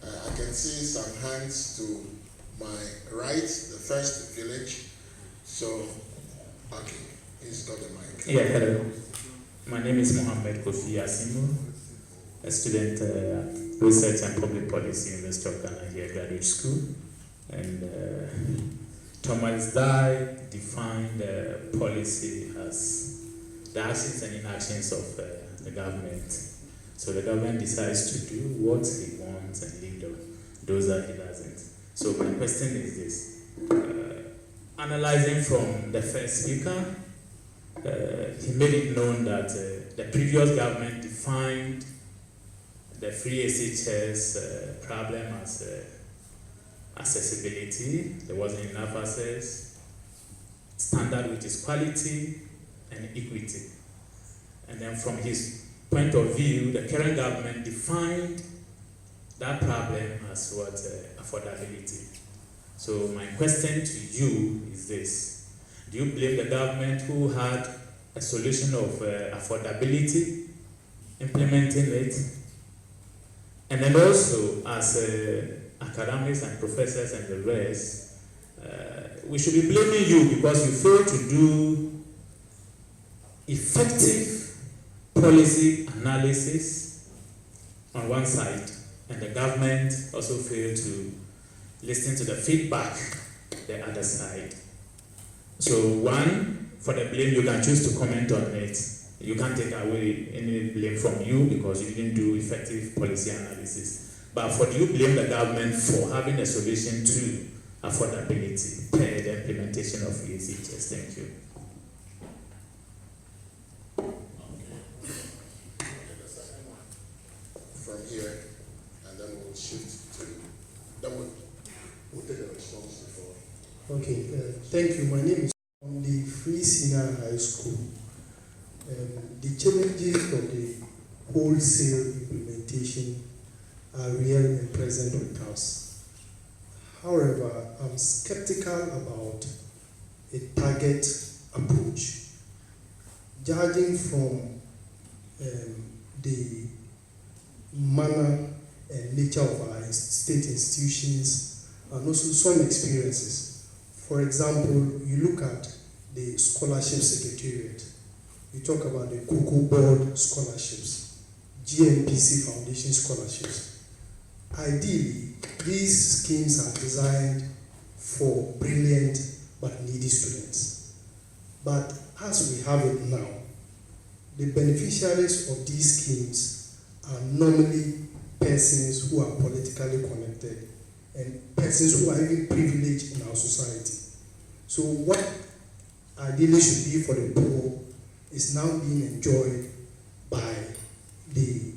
I can see some hands to my right, the first village. So, okay, he's got the mic. Yeah, hello. My name is Mohammed Kofi Asimu, a student at Research and Public Policy, University of Ghana here, graduate school. And Thomas Dye defined policy as the actions and inactions of the government. So the government decides to do what he wants and leave those that he doesn't. So my question is this. Analyzing from the first speaker, he made it known that the previous government defined the free SHS problem as accessibility. There wasn't enough access, standard which is quality and equity. And then from his point of view, the current government defined that problem as what affordability. So my question to you is this. Do you blame the government who had a solution of affordability implementing it. And then also, as academics and professors and the rest, we should be blaming you because you failed to do effective policy analysis on one side, and the government also failed to listen to the feedback the other side. So one, for the blame, you can choose to comment on it. You can't take away any blame from you because you didn't do effective policy analysis. But for you blame the government for having a solution to affordability per the implementation of ECHS. Thank you. From here, and then we'll shift to, then we'll take a response before. Okay, thank you. My name is from the Free Senior High School. The challenges of the wholesale implementation are real and present with us. However, I'm skeptical about a target approach. Judging from the manner and nature of our state institutions and also some experiences. For example, you look at the scholarship secretariat. You talk about the Cocoa Board scholarships, GMPC Foundation scholarships. Ideally, these schemes are designed for brilliant but needy students. But as we have it now, the beneficiaries of these schemes are normally persons who are politically connected and persons who are even privileged in our society. So what ideally should be for the poor is now being enjoyed by the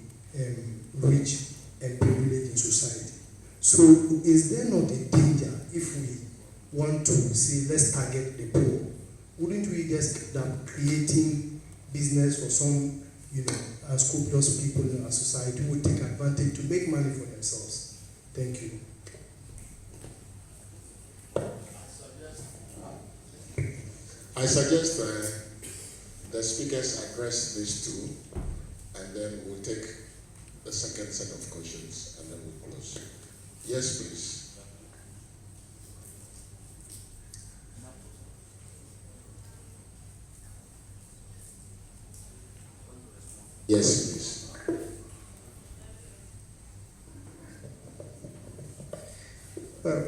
rich and privileged in society. So is there not a danger if we want to say, let's target the poor? Wouldn't we just end up creating business for some, unscrupulous people in our society who would take advantage to make money for themselves? Thank you. I suggest the speakers address these two, and then we'll take the second set of questions, and then we'll close. Yes, please. Yes, please. Well,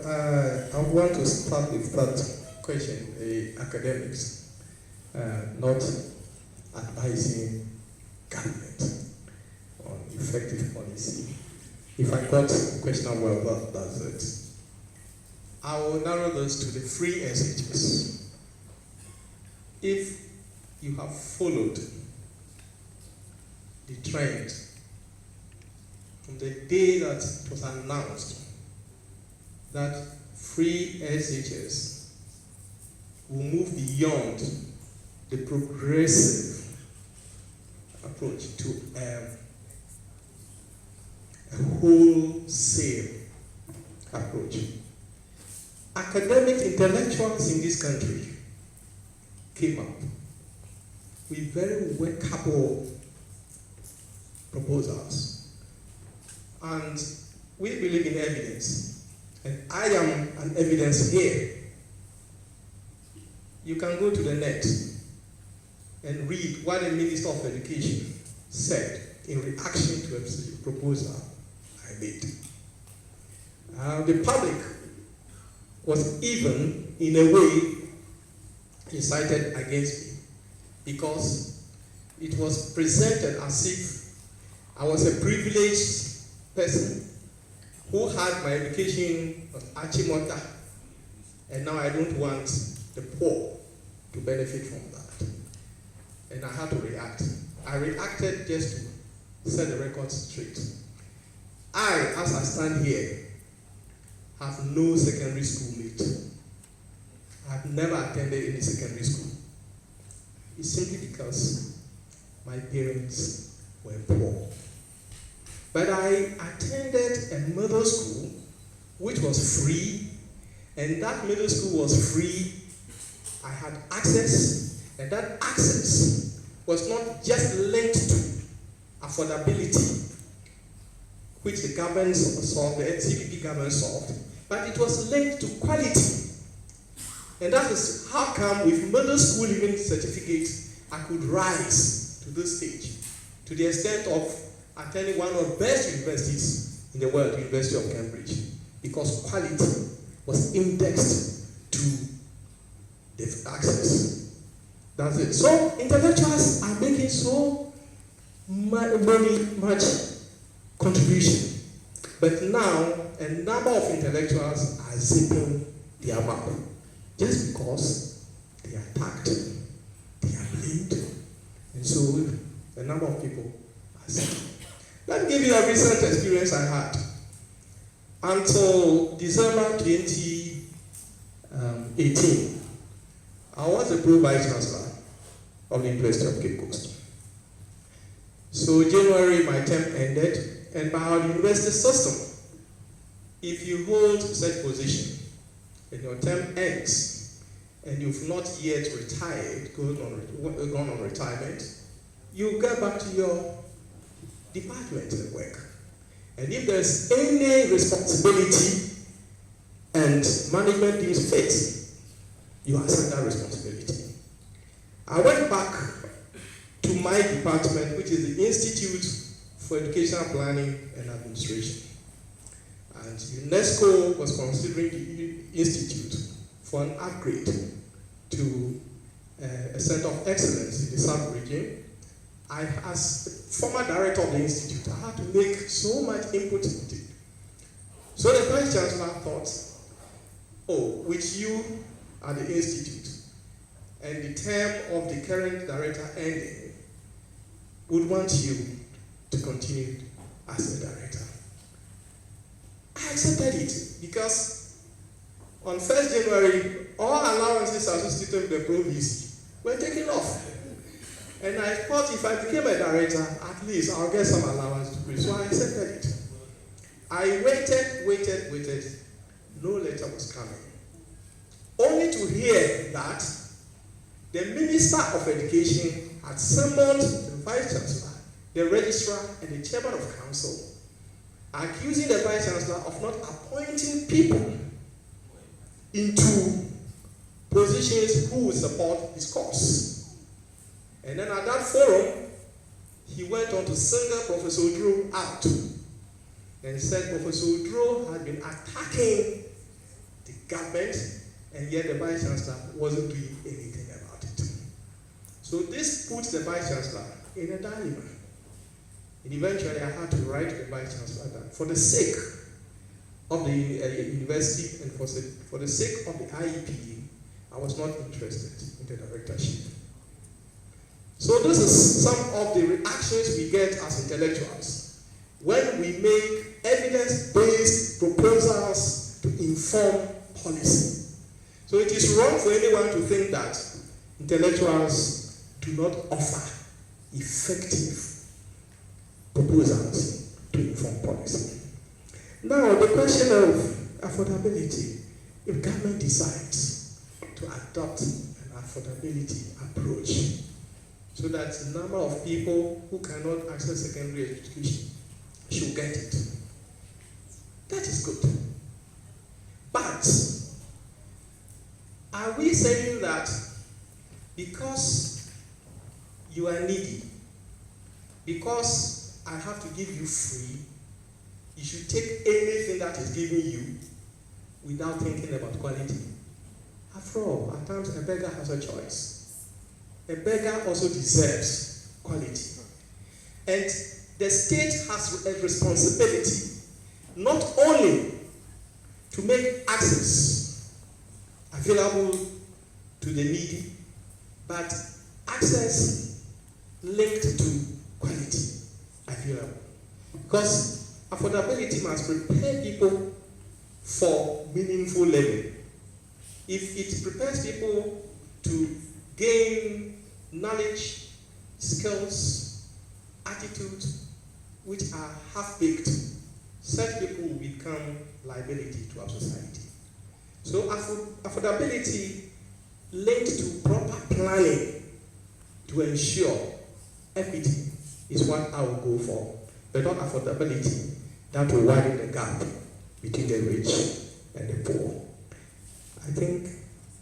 I want to start with that question, the academics, not advising government on effective policy. If I got the question well, that's it. I will narrow this to the free SHS. If you have followed the trend from the day that it was announced that free SHS will move beyond the progressive approach to a wholesale approach. Academic intellectuals in this country came up with very workable proposals. And we believe in evidence. And I am an evidence here. You can go to the net and read what the Minister of Education said in reaction to a proposal I made. The public was even, in a way, incited against me because it was presented as if I was a privileged person who had my education of Achimota, and now I don't want the poor to benefit from that. And I had to react. I reacted just to set the record straight. I, as I stand here, have no secondary school mate. I've never attended any secondary school. It's simply because my parents were poor. But I attended a middle school which was free, and that middle school was free. I had access, and that access was not just linked to affordability, which the government solved, the CPP government solved, but it was linked to quality. And that is how come with middle school even certificates, I could rise to this stage, to the extent of attending one of the best universities in the world, the University of Cambridge, because quality was indexed to the access. That's it. So intellectuals are making so much contribution. But now, a number of intellectuals are zipping their mouth just because they are attacked, they are blamed, and so a number of people are zipping. Let me give you a recent experience I had. Until December 2018, I was the Pro-Vice Chancellor of the University of Cape Coast. So January, my term ended, and by our university system, if you hold such position and your term ends and you've not yet retired, gone on retirement, you get back to your department and work. And if there's any responsibility and management deems fit, you assign that responsibility. I went back to my department, which is the Institute for Educational Planning and Administration. And UNESCO was considering the institute for an upgrade to a center of excellence in the South region. As former director of the institute, I had to make so much input into it. So the Vice Chancellor thought, oh, with you at the institute and the term of the current director ending, would want you to continue as the director. I accepted it because on 1st January, all allowances associated with the Pro-VC were taken off. And I thought if I became a director, at least I'll get some allowance to pay. So I accepted it. I waited. No letter was coming. Only to hear that the Minister of Education had summoned the Vice Chancellor, the Registrar, and the Chairman of Council, accusing the Vice Chancellor of not appointing people into positions who would support his cause. And then at that forum, he went on to single Professor Udro out and said Professor Udro had been attacking the government, and yet the Vice Chancellor wasn't doing anything about it. So this puts the Vice Chancellor in a dilemma. And eventually I had to write to the Vice Chancellor that for the sake of the university and for the sake of the IEP, I was not interested in the directorship. So this is some of the reactions we get as intellectuals when we make evidence-based proposals to inform policy. So it is wrong for anyone to think that intellectuals do not offer effective proposals to inform policy. Now, the question of affordability. If government decides to adopt an affordability approach so that the number of people who cannot access secondary education should get it, that is good. But are we saying that because you are needy, because I have to give you free, you should take anything that is given you without thinking about quality? After all, at times a beggar has a choice. A beggar also deserves quality. And the state has a responsibility not only to make access available to the needy, but access linked to quality available. Because affordability must prepare people for meaningful living. If it prepares people to gain knowledge, skills, attitudes which are half-baked, such people will become liability to our society. So affordability linked to proper planning to ensure equity is what I will go for. But not affordability. That will widen the gap between the rich and the poor. I think,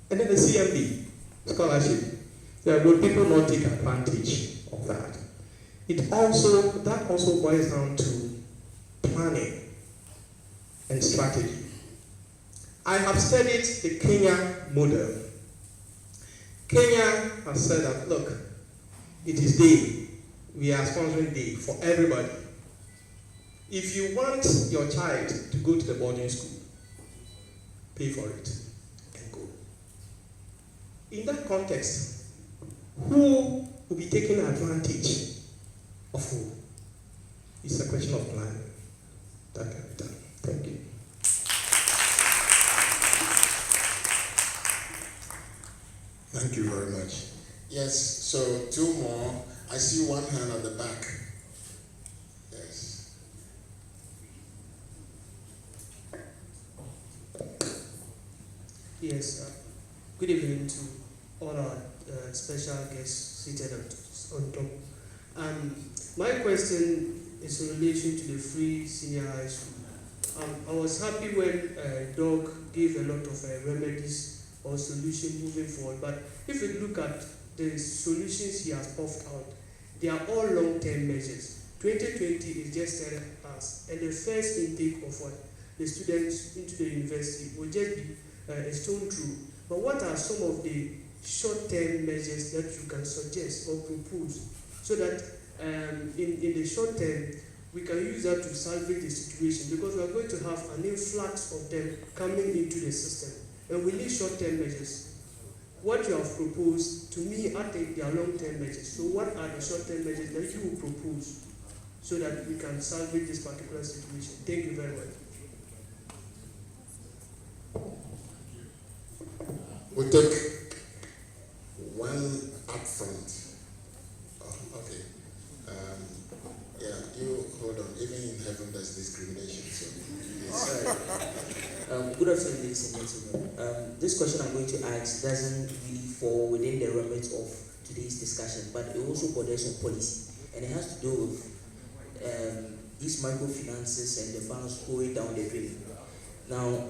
and then the CMD, scholarship. Will people not take advantage of that? That also boils down to planning and strategy. I have studied the Kenya model. Kenya has said that, look, it is day. We are sponsoring day for everybody. If you want your child to go to the boarding school, pay for it and go. In that context, who will be taking advantage of who? It's a question of planning. That can be done. Thank you. Thank you very much. Yes, so two more. I see one hand at the back. Yes. Yes, good evening to all our special guests seated on top. My question is in relation to the free senior high school. I was happy when Doug gave a lot of remedies or solutions moving forward, but if we look at the solutions he has puffed out, they are all long-term measures. 2020 is just us, and the first intake of what the students into the university will just be a stone throw. But what are some of the short-term measures that you can suggest or propose so that in the short term we can use that to salvage the situation, because we are going to have an influx of them coming into the system, and we need short-term measures. What you have proposed, to me, I think they are long-term measures. So what are the short-term measures that you will propose so that we can salvage this particular situation? Thank you very much. We'll take one up front. Oh, okay. Yeah, you hold on. Even in heaven, there's discrimination. So, good afternoon, ladies and gentlemen. This question I'm going to ask doesn't really fall within the remit of today's discussion, but it also borders on policy, and it has to do with these microfinances and the funds going down the drain. Now,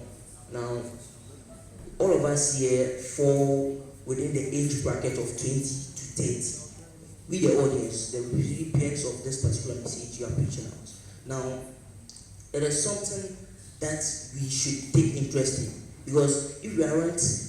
all of us here fall within the age bracket of 20 to 30. We, the audience, the recipients of this particular message you are preaching out. Now, it is something that we should take interest in, because if we aren't